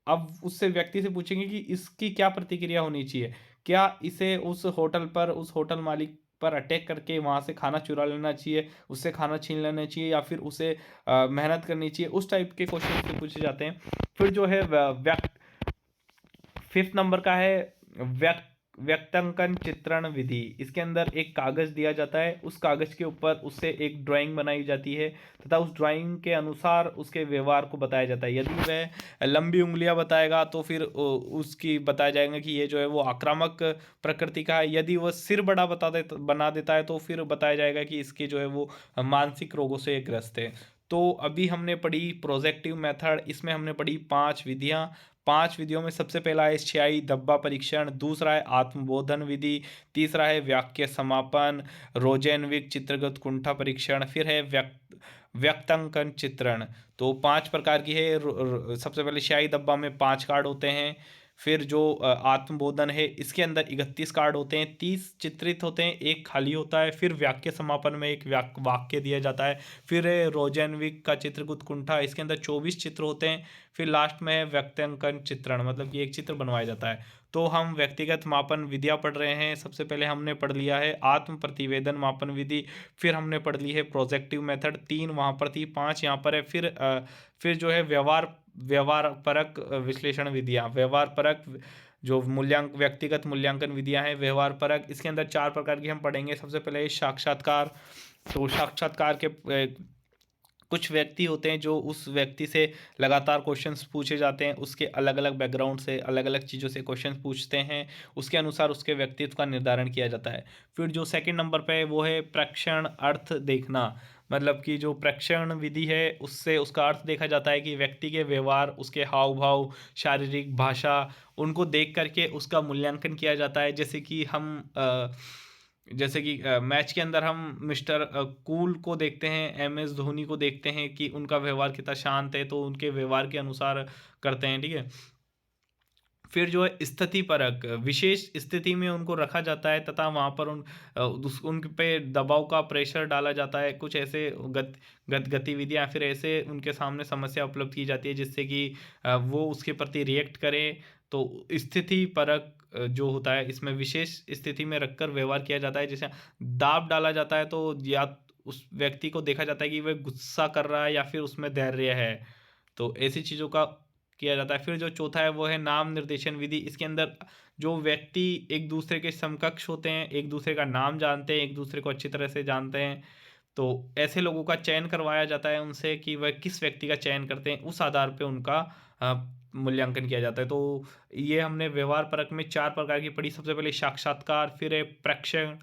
अब उससे व्यक्ति से पूछेंगे कि इसकी क्या प्रतिक्रिया होनी चाहिए। क्या इसे उस होटल मालिक पर अटैक करके वहाँ से खाना चुरा लेना चाहिए, उससे खाना छीन लेना चाहिए, या फिर उसे मेहनत करनी चाहिए, उस टाइप के क्वेश्चन से पूछे जाते हैं। फिर जो है 5th नंबर का है व्यक्तांकन चित्रण विधि। इसके अंदर एक कागज दिया जाता है, उस कागज के ऊपर उससे एक ड्राइंग बनाई जाती है, तथा उस ड्राइंग के अनुसार उसके व्यवहार को बताया जाता है। यदि वह लंबी उंगलियां बताएगा तो फिर उसकी बताया जाएगा कि ये जो है वो आक्रामक प्रकृति का है। यदि वह सिर बड़ा बना देता है तो फिर बताया जाएगा कि इसके जो है वो मानसिक रोगों से ग्रस्त है। तो अभी हमने पढ़ी प्रोजेक्टिव मेथड, इसमें हमने पढ़ी 5 विधियां। 5 विधियों में सबसे पहला है स्याही धब्बा परीक्षण, दूसरा है आत्मबोधन विधि, तीसरा है वाक्य समापन, रोजेनविक चित्रगत कुंठा परीक्षण, फिर है व्यक्तांकन चित्रण। तो 5 प्रकार की है। सबसे पहले स्याही धब्बा में 5 कार्ड होते हैं। फिर जो आत्मबोधन है इसके अंदर 31 कार्ड होते हैं, 30 चित्रित होते हैं, एक खाली होता है। फिर वाक्य समापन में एक वाक्य दिया जाता है। फिर रोजेनविक का चित्रगुप्त कुंठा, इसके अंदर 24 चित्र होते हैं। फिर लास्ट में है व्यक्तांकन चित्रण, मतलब कि एक चित्र बनवाया जाता है। तो हम व्यक्तिगत मापन विधियाँ पढ़ रहे हैं। सबसे पहले हमने पढ़ लिया है आत्म प्रतिवेदन मापन विधि, फिर हमने पढ़ ली है प्रोजेक्टिव मेथड, 3 वहाँ पर थी, 5 यहाँ पर है। फिर जो है व्यवहारपरक विश्लेषण विधियाँ, व्यवहारपरक जो व्यक्तिगत मूल्यांकन विधियाँ हैं व्यवहारपरक, इसके अंदर 4 प्रकार की हम पढ़ेंगे। सबसे पहले साक्षात्कार। तो साक्षात्कार के कुछ व्यक्ति होते हैं जो उस व्यक्ति से लगातार क्वेश्चंस पूछे जाते हैं, उसके अलग अलग बैकग्राउंड से अलग अलग चीज़ों से क्वेश्चंस पूछते हैं, उसके अनुसार उसके व्यक्तित्व का निर्धारण किया जाता है। फिर जो सेकंड नंबर पे है वो है प्रेक्षण अर्थ देखना, मतलब कि जो प्रेक्षण विधि है उससे उसका अर्थ देखा जाता है कि व्यक्ति के व्यवहार, उसके हाव भाव, शारीरिक भाषा, उनको देख करके उसका मूल्यांकन किया जाता है। जैसे कि मैच के अंदर हम मिस्टर कूल को देखते हैं, एम एस धोनी को देखते हैं कि उनका व्यवहार कितना शांत है, तो उनके व्यवहार के अनुसार करते हैं, ठीक है। फिर जो है स्थिति परक, विशेष स्थिति में उनको रखा जाता है तथा वहाँ पर उन पे दबाव का प्रेशर डाला जाता है, कुछ ऐसे गतिविधियाँ फिर ऐसे उनके सामने समस्या उपलब्ध की जाती है जिससे कि वो उसके प्रति रिएक्ट करें। तो स्थिति परक जो होता है इसमें विशेष स्थिति में रखकर व्यवहार किया जाता है। जैसे दाब डाला जाता है तो या उस व्यक्ति को देखा जाता है कि वह गुस्सा कर रहा है या फिर उसमें धैर्य है, तो ऐसी चीज़ों का किया जाता है। फिर जो चौथा है वो है नाम निर्देशन विधि। इसके अंदर जो व्यक्ति एक दूसरे के समकक्ष होते हैं, एक दूसरे का नाम जानते हैं, एक दूसरे को अच्छी तरह से जानते हैं, तो ऐसे लोगों का चयन करवाया जाता है उनसे कि वह किस व्यक्ति का चयन करते हैं, उस आधार पे उनका अ, मूल्यांकन किया जाता है। तो ये हमने व्यवहार परक में 4 प्रकार की पढ़ी। सबसे पहले साक्षात्कार, फिर है प्रेक्षण।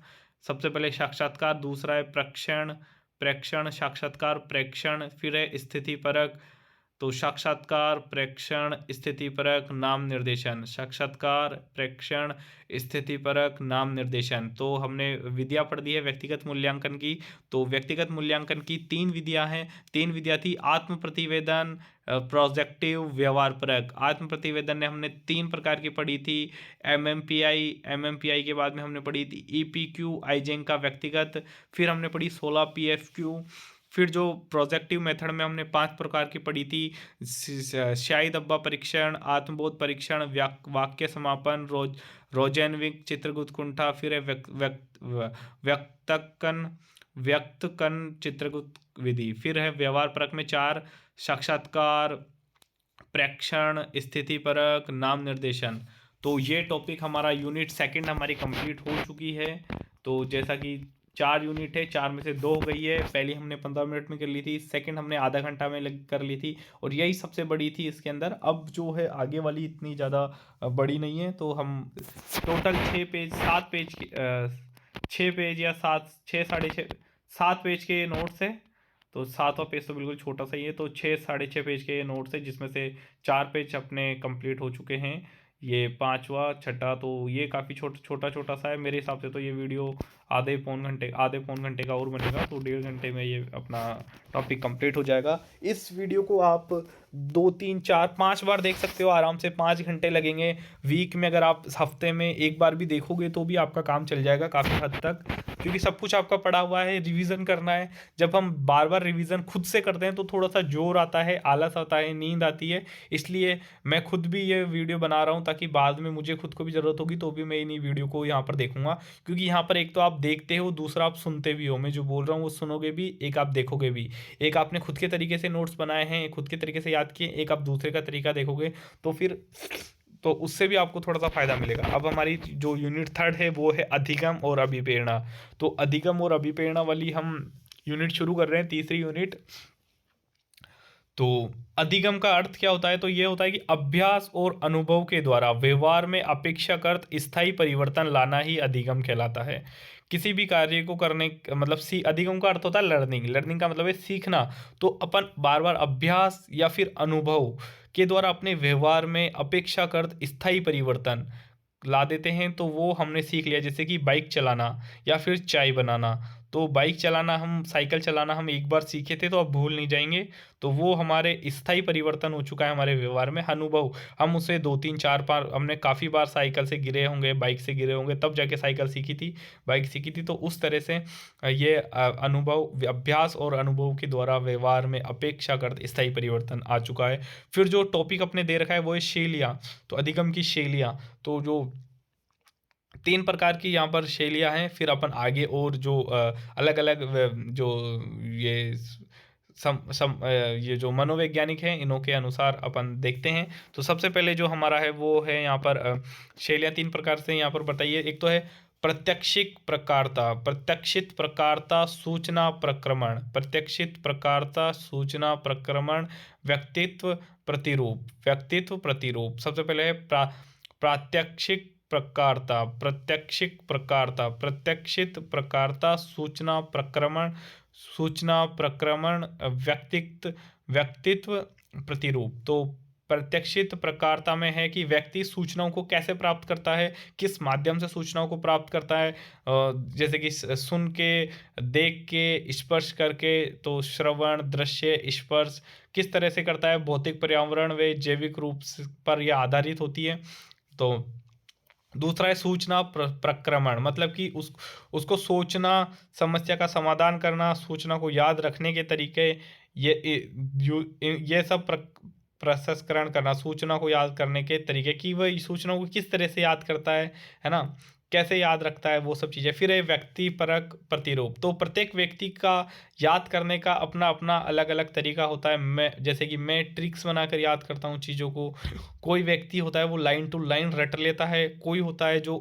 सबसे पहले साक्षात्कार, दूसरा है प्रेक्षण, साक्षात्कार, प्रेक्षण, फिर है स्थिति परक। तो साक्षात्कार, प्रेक्षण, स्थितिपरक, नाम निर्देशन, साक्षात्कार, प्रेक्षण, स्थितिपरक, नाम निर्देशन। तो हमने विधियाँ पढ़ दी है व्यक्तिगत मूल्यांकन की। तो व्यक्तिगत मूल्यांकन की 3 विधियाँ हैं, 3 विधियाँ थी आत्म प्रतिवेदन, प्रोजेक्टिव, व्यवहारपरक। आत्म प्रतिवेदन ने हमने 3 प्रकार की पढ़ी थी, एमएमपीआई के बाद में हमने पढ़ी थी ईपीक्यू, आइजेंग का व्यक्तिगत, फिर हमने पढ़ी 16 पीएफक्यू। फिर जो प्रोजेक्टिव मेथड में हमने 5 प्रकार की पढ़ी थी, शाही डब्बा परीक्षण, आत्मबोध परीक्षण, वाक्य समापन, रोजेनविक, चित्रगुप्त कुंठा, फिर है व्यक्तकन व्यक्तकन चित्रगुप्त विधि, फिर है व्यवहार परक में 4 साक्षात्कार, प्रेक्षण, स्थिति परक, नाम निर्देशन। तो ये टॉपिक हमारा यूनिट सेकंड हमारी कंप्लीट हो चुकी है। तो जैसा कि 4 यूनिट है, 4 में से 2 हो गई है। पहली हमने 15 मिनट में कर ली थी, सेकंड हमने आधा घंटा में कर ली थी, और यही सबसे बड़ी थी इसके अंदर। अब जो है आगे वाली इतनी ज़्यादा बड़ी नहीं है, तो हम टोटल 6 पेज 7 पेज के 6 पेज या 7 पेज के नोट्स है। तो 7वां पेज तो बिल्कुल छोटा सा ही है, तो 6 साढ़े 6 पेज के नोट्स है जिसमें से 4 पेज अपने कंप्लीट हो चुके हैं। ये 5वां छठा, तो ये काफ़ी छोटा सा है मेरे हिसाब से। तो ये वीडियो आधे पौन घंटे का और बनेगा, तो 1.5 घंटे में ये अपना टॉपिक कंप्लीट हो जाएगा। इस वीडियो को आप 2 3 4 5 बार देख सकते हो आराम से, 5 घंटे लगेंगे। वीक में अगर आप हफ्ते में एक बार भी देखोगे तो भी आपका काम चल जाएगा काफ़ी हद तक, क्योंकि सब कुछ आपका पढ़ा हुआ है, रिवीजन करना है। जब हम बार बार रिवीजन खुद से करते हैं तो थोड़ा सा जोर आता है, आलस आता है, नींद आती है। इसलिए मैं खुद भी ये वीडियो बना रहा हूँ ताकि बाद में मुझे खुद को भी ज़रूरत होगी तो भी मैं इन्हीं वीडियो को यहाँ पर देखूंगा, क्योंकि यहाँ पर एक तो आप देखते हो, दूसरा आप सुनते भी हो। मैं जो बोल रहा हूँ वो सुनोगे भी, एक आप देखोगे भी। एक आपने खुद के तरीके से नोट्स बनाए हैं, खुद के तरीके से याद किए, एक आप दूसरे का तरीका देखोगे, तो उससे भी आपको थोड़ा सा फायदा मिलेगा। अब हमारी जो यूनिट थर्ड है वो है अधिगम और अभिप्रेरणा। तो अधिगम और अभिप्रेरणा वाली हम यूनिट शुरू कर रहे हैं, तीसरी यूनिट। तो अधिगम का अर्थ क्या होता है? तो ये होता है कि अभ्यास और अनुभव के द्वारा व्यवहार में अपेक्षाकृत स्थायी परिवर्तन लाना ही अधिगम कहलाता है। किसी भी कार्य को करने मतलब अधिगम का अर्थ होता है लर्निंग का मतलब है सीखना। तो अपन बार बार अभ्यास या फिर अनुभव के द्वारा अपने व्यवहार में अपेक्षाकृत स्थायी परिवर्तन ला देते हैं। तो वो हमने सीख लिया, जैसे कि बाइक चलाना या फिर चाय बनाना। तो बाइक चलाना हम साइकिल चलाना हम एक बार सीखे थे तो अब भूल नहीं जाएंगे। तो वो हमारे स्थायी परिवर्तन हो चुका है हमारे व्यवहार में। अनुभव हम उसे 2 3 4 बार हमने काफ़ी बार साइकिल से गिरे होंगे, बाइक से गिरे होंगे, तब जाके साइकिल सीखी थी, बाइक सीखी थी। तो उस तरह से ये अनुभव, अभ्यास और अनुभव के द्वारा व्यवहार में अपेक्षाकृत स्थायी परिवर्तन आ चुका है। फिर जो टॉपिक अपने दे रखा है वो है शैलियाँ। तो अधिगम की शैलियाँ, तो जो 3 प्रकार की यहाँ पर शैलियाँ हैं। फिर अपन आगे और जो अलग-अलग जो ये ये जो मनोवैज्ञानिक हैं इन्हों के अनुसार अपन देखते हैं। तो सबसे पहले जो हमारा है वो है यहाँ पर शैलियाँ 3 प्रकार से यहाँ पर बताइए। एक तो है प्रत्यक्षिक प्रकारता, प्रत्यक्षित प्रकारता, सूचना प्रक्रमण, प्रत्यक्षित प्रकारता, सूचना प्रक्रमण, व्यक्तित्व प्रतिरूप, व्यक्तित्व प्रतिरूप। सबसे पहले है प्रात्यक्षिक प्रकारता, प्रत्यक्षिक प्रकारता, प्रत्यक्षित प्रकारता, सूचना प्रक्रमण, सूचना प्रक्रमण, व्यक्तित्व व्यक्तित्व प्रतिरूप। तो प्रत्यक्षित प्रकारता में है कि व्यक्ति सूचनाओं को कैसे प्राप्त करता है, किस माध्यम से सूचनाओं को प्राप्त करता है, जैसे कि सुन के, देख के, स्पर्श करके। तो श्रवण, दृश्य, स्पर्श किस तरह से करता है, भौतिक, पर्यावरण व जैविक रूप पर यह आधारित होती है। तो दूसरा है सूचना प्रक्रमण, मतलब कि उसको सोचना, समस्या का समाधान करना, सूचना को याद रखने के तरीके, ये सब प्रसंस्करण करना, सूचना को याद करने के तरीके कि वह सूचना को किस तरह से याद करता है ना, कैसे याद रखता है, वो सब चीज़ें। फिर है व्यक्तिपरक प्रतिरूप। तो प्रत्येक व्यक्ति का याद करने का अपना अपना अलग अलग तरीका होता है। मैं जैसे कि मैं ट्रिक्स बनाकर याद करता हूँ चीज़ों को, कोई व्यक्ति होता है वो लाइन टू लाइन रट लेता है, कोई होता है जो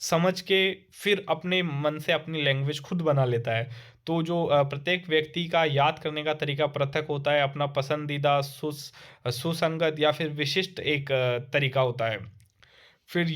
समझ के फिर अपने मन से अपनी लैंग्वेज खुद बना लेता है। तो जो प्रत्येक व्यक्ति का याद करने का तरीका पृथक होता है, अपना पसंदीदा सुसंगत या फिर विशिष्ट एक तरीका होता है। फिर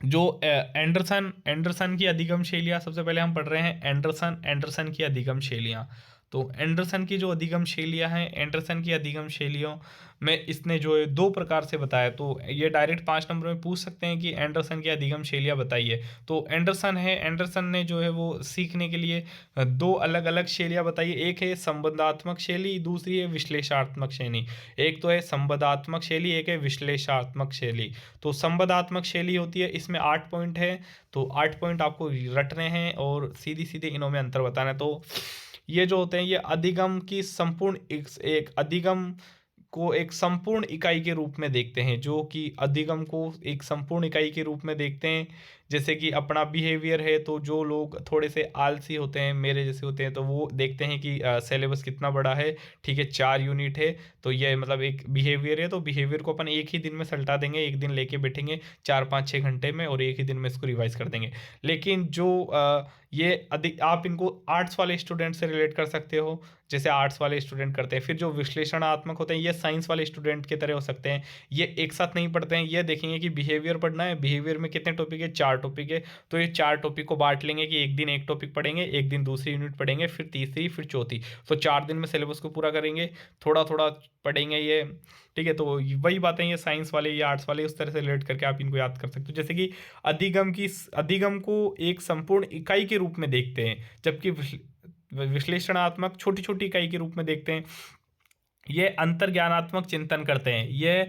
जो एंडरसन एंडरसन की अधिगम शैलियाँ, सबसे पहले हम पढ़ रहे हैं एंडरसन की अधिगम शैलियाँ। तो एंडरसन की जो अधिगम शैलियाँ हैं, एंडरसन की अधिगम शैलियों में इसने जो है 2 प्रकार से बताया। तो ये डायरेक्ट 5 नंबर में पूछ सकते हैं कि एंडरसन की अधिगम शैलियाँ बताइए। तो एंडरसन ने जो है वो सीखने के लिए 2 अलग अलग शैलियाँ बताई। एक है संबंधात्मक शैली, दूसरी है विश्लेषणात्मक शैली। एक तो है संबंधात्मक शैली, एक है विश्लेषणात्मक शैली। तो संबंधात्मक शैली होती है, इसमें 8 पॉइंट है। तो 8 पॉइंट आपको रटने हैं और सीधी सीधे इनों में अंतर बताना है। तो ये जो होते हैं ये अधिगम की संपूर्ण एक अधिगम को एक संपूर्ण इकाई के रूप में देखते हैं, जो कि अधिगम को एक संपूर्ण इकाई के रूप में देखते हैं। जैसे कि अपना बिहेवियर है, तो जो लोग थोड़े से आलसी होते हैं, मेरे जैसे होते हैं, तो वो देखते हैं कि सिलेबस कितना बड़ा है, ठीक है 4 यूनिट है, तो ये मतलब एक बिहेवियर है, तो बिहेवियर को अपन एक ही दिन में सल्टा देंगे, एक दिन लेके बैठेंगे 4 5 6 घंटे में और एक ही दिन में इसको रिवाइज कर देंगे। लेकिन जो ये अधिक आप इनको आर्ट्स वाले स्टूडेंट से रिलेट कर सकते हो, जैसे आर्ट्स वाले स्टूडेंट करते हैं। फिर जो विश्लेषणात्मक होते हैं ये साइंस वाले स्टूडेंट की तरह हो सकते हैं, ये एक साथ नहीं पढ़ते हैं। ये देखेंगे कि बिहेवियर पढ़ना है, बिहेवियर में कितने टॉपिक है, 4 टॉपिक है, तो ये 4 टॉपिक को बांट लेंगे कि एक दिन एक टॉपिक पढ़ेंगे, एक दिन दूसरी यूनिट पढ़ेंगे, फिर तीसरी, फिर चौथी। तो 4 दिन में सिलेबस को पूरा करेंगे, थोड़ा थोड़ा पढ़ेंगे ये, ठीक है। तो वही बातें ये साइंस वाले या आर्ट्स वाले उस तरह से रिलेट करके आप इनको याद कर सकते हो। जैसे कि अधिगम को एक संपूर्ण इकाई के रूप में देखते हैं, जबकि विश्लेषणात्मक छोटी छोटी इकाई के रूप में देखते हैं। ये अंतर्ज्ञानात्मक चिंतन करते हैं, ये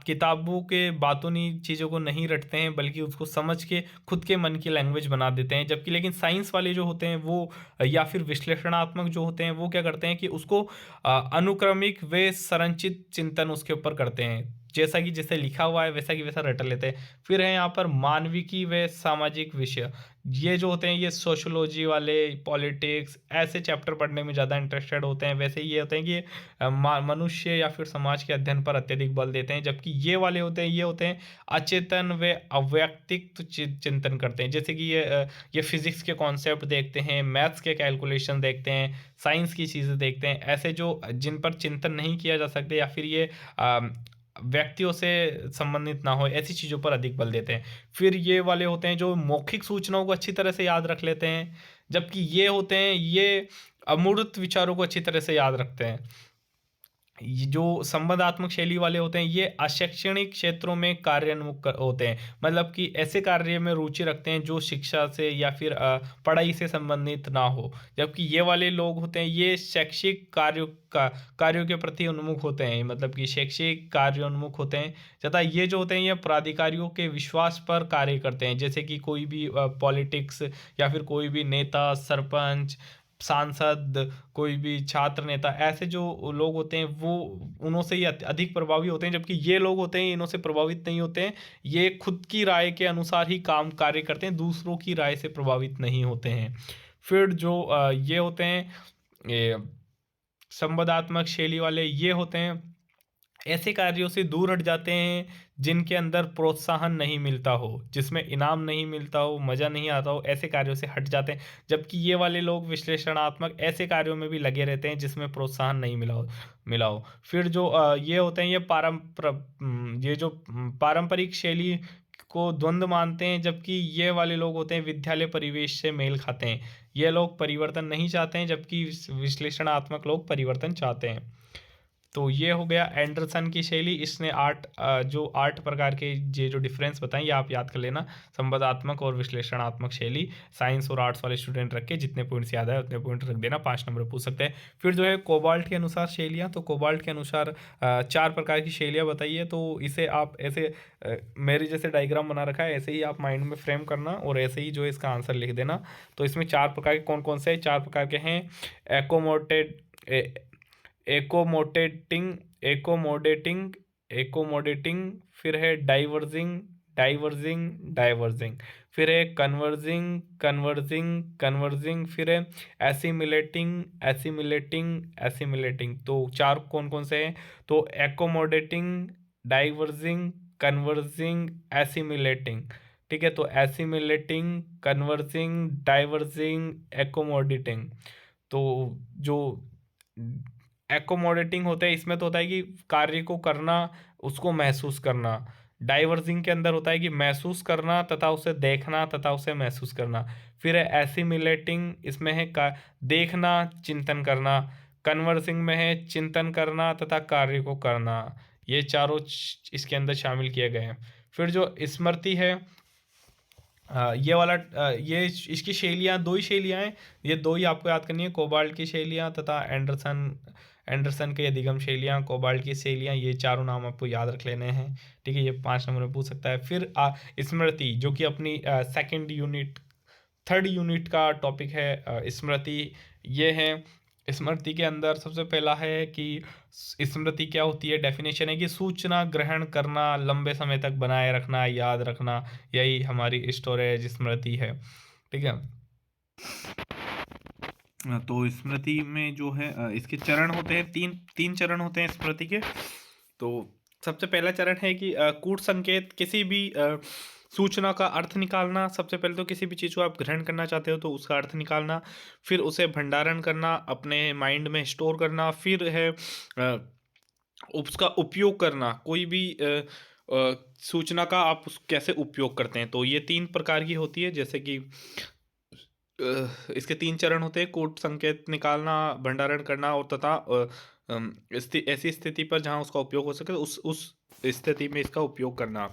किताबों के बातूनी चीज़ों को नहीं रटते हैं, बल्कि उसको समझ के खुद के मन की लैंग्वेज बना देते हैं। जबकि लेकिन साइंस वाले जो होते हैं वो या फिर विश्लेषणात्मक जो होते हैं वो क्या करते हैं कि उसको अनुक्रमिक व संरचित चिंतन उसके ऊपर करते हैं, जैसा कि जैसे लिखा हुआ है वैसा कि वैसा रट लेते हैं। फिर है यहाँ पर मानविकी व सामाजिक विषय, ये जो होते हैं ये सोशोलॉजी वाले, पॉलिटिक्स ऐसे चैप्टर पढ़ने में ज़्यादा इंटरेस्टेड होते हैं। वैसे ये होते हैं कि मनुष्य या फिर समाज के अध्ययन पर अत्यधिक बल देते हैं। जबकि ये वाले होते हैं, ये होते हैं अचेतन व अव्यक्तिक चिंतन करते हैं। जैसे कि ये फिजिक्स के कॉन्सेप्ट देखते हैं, मैथ्स के कैलकुलेशन देखते हैं, साइंस की चीज़ें देखते हैं। ऐसे जो जिन पर चिंतन नहीं किया जा सकते या फिर ये व्यक्तियों से संबंधित ना हो, ऐसी चीज़ों पर अधिक बल देते हैं। फिर ये वाले होते हैं जो मौखिक सूचनाओं को अच्छी तरह से याद रख लेते हैं, जबकि ये होते हैं ये अमूर्त विचारों को अच्छी तरह से याद रखते हैं। ये जो संवादात्मक शैली वाले होते हैं, ये अशैक्षणिक क्षेत्रों में कार्योन्मुख होते हैं, मतलब कि ऐसे कार्य में रुचि रखते हैं जो शिक्षा से या फिर पढ़ाई से संबंधित ना हो। जबकि ये वाले लोग होते हैं, ये शैक्षिक कार्यों के प्रति उन्मुख होते हैं, मतलब कि शैक्षिक कार्योन्मुख होते हैं। तथा ये जो होते हैं, ये प्राधिकारियों के विश्वास पर कार्य करते हैं, जैसे कि कोई भी पॉलिटिक्स या फिर कोई भी नेता, सरपंच, सांसद, कोई भी छात्र नेता, ऐसे जो लोग होते हैं वो उन्हों से ही अधिक प्रभावी होते हैं। जबकि ये लोग होते हैं, इन्हों से प्रभावित नहीं होते हैं, ये खुद की राय के अनुसार ही कार्य करते हैं, दूसरों की राय से प्रभावित नहीं होते हैं। फिर जो ये होते हैं, ये संवादात्मक शैली वाले, ये होते हैं, ऐसे कार्यों से दूर हट जाते हैं जिनके अंदर प्रोत्साहन नहीं मिलता हो, जिसमें इनाम नहीं मिलता हो, मज़ा नहीं आता हो, ऐसे कार्यों से हट जाते हैं। जबकि ये वाले लोग विश्लेषणात्मक ऐसे कार्यों में भी लगे रहते हैं जिसमें प्रोत्साहन नहीं मिला हो। फिर जो ये होते हैं, ये जो पारंपरिक शैली को द्वंद्व मानते हैं, जबकि ये वाले लोग होते हैं विद्यालय परिवेश से मेल खाते हैं। ये लोग परिवर्तन नहीं चाहते हैं, जबकि विश्लेषणात्मक लोग परिवर्तन चाहते हैं। तो ये हो गया एंडरसन की शैली। इसने जो 8 प्रकार के ये जो डिफरेंस बताएं, ये आप याद कर लेना। संवादात्मक और विश्लेषणात्मक शैली, साइंस और आर्ट्स वाले स्टूडेंट रख के जितने पॉइंट्स याद है उतने पॉइंट रख देना, 5 नंबर पूछ सकते हैं। फिर जो है कोबाल्ट के अनुसार शैलियाँ, तो कोबाल्ट के अनुसार 4 प्रकार की शैलियाँ बताइए। तो इसे आप ऐसे मेरे जैसे डायग्राम बना रखा है, ऐसे ही आप माइंड में फ्रेम करना और ऐसे ही जो है इसका आंसर लिख देना। तो इसमें 4 प्रकार के कौन कौन से 4 प्रकार के हैं? एकोमोटेड एकोमोटेटिंग एकोमोडेटिंग एकोमोडेटिंग, फिर है डाइवर्जिंग डाइवर्जिंग डाइवर्जिंग, फिर है कन्वर्जिंग कन्वर्जिंग कन्वर्जिंग, फिर है एसिमिलेटिंग एसिमिलेटिंग एसिमिलेटिंग। तो 4 कौन कौन से हैं? तो एकोमोडेटिंग, डाइवर्जिंग, कन्वर्जिंग, एसिमिलेटिंग। ठीक है, तो एसिमिलेटिंग, कन्वर्जिंग, डाइवर्जिंग, एकोमोडेटिंग। तो जो एकोमोडेटिंग होता है, इसमें तो होता है कि कार्य को करना, उसको महसूस करना। डाइवर्जिंग के अंदर होता है कि महसूस करना तथा उसे देखना तथा उसे महसूस करना। फिर है एसिमिलेटिंग, इसमें है का देखना, चिंतन करना। कन्वर्सिंग में है चिंतन करना तथा कार्य को करना। ये चारों इसके अंदर शामिल किए गए हैं। फिर जो स्मृति है, ये वाला ये इसकी शैलियाँ 2 ही शैलियाँ हैं, ये 2 ही आपको याद करनी है, कोबाल्ट की शैलियाँ तथा एंडरसन के अधिगम शैलियाँ, कोबाल्ट की शैलियाँ, ये चारों नाम आपको याद रख लेने हैं। ठीक है, ये 5 नंबर में पूछ सकता है। फिर स्मृति, जो कि अपनी थर्ड यूनिट का टॉपिक है, स्मृति। ये है, स्मृति के अंदर सबसे पहला है कि स्मृति क्या होती है। डेफिनेशन है कि सूचना ग्रहण करना, लंबे समय तक बनाए रखना, याद रखना, यही हमारी स्टोरेज स्मृति है। ठीक है, तो स्मृति में जो है इसके चरण होते हैं, तीन चरण होते हैं स्मृति के। तो सबसे पहला चरण है कि कूट संकेत, किसी भी सूचना का अर्थ निकालना। सबसे पहले तो किसी भी चीज़ को आप ग्रहण करना चाहते हो तो उसका अर्थ निकालना, फिर उसे भंडारण करना, अपने माइंड में स्टोर करना, फिर है उसका उपयोग करना। कोई भी सूचना का आप कैसे उपयोग करते हैं, तो ये 3 प्रकार की होती है। जैसे कि इसके 3 चरण होते हैं: कूट संकेत निकालना, भंडारण करना और तथा ऐसी स्थिति पर जहाँ उसका उपयोग हो सके उस स्थिति में इसका उपयोग करना।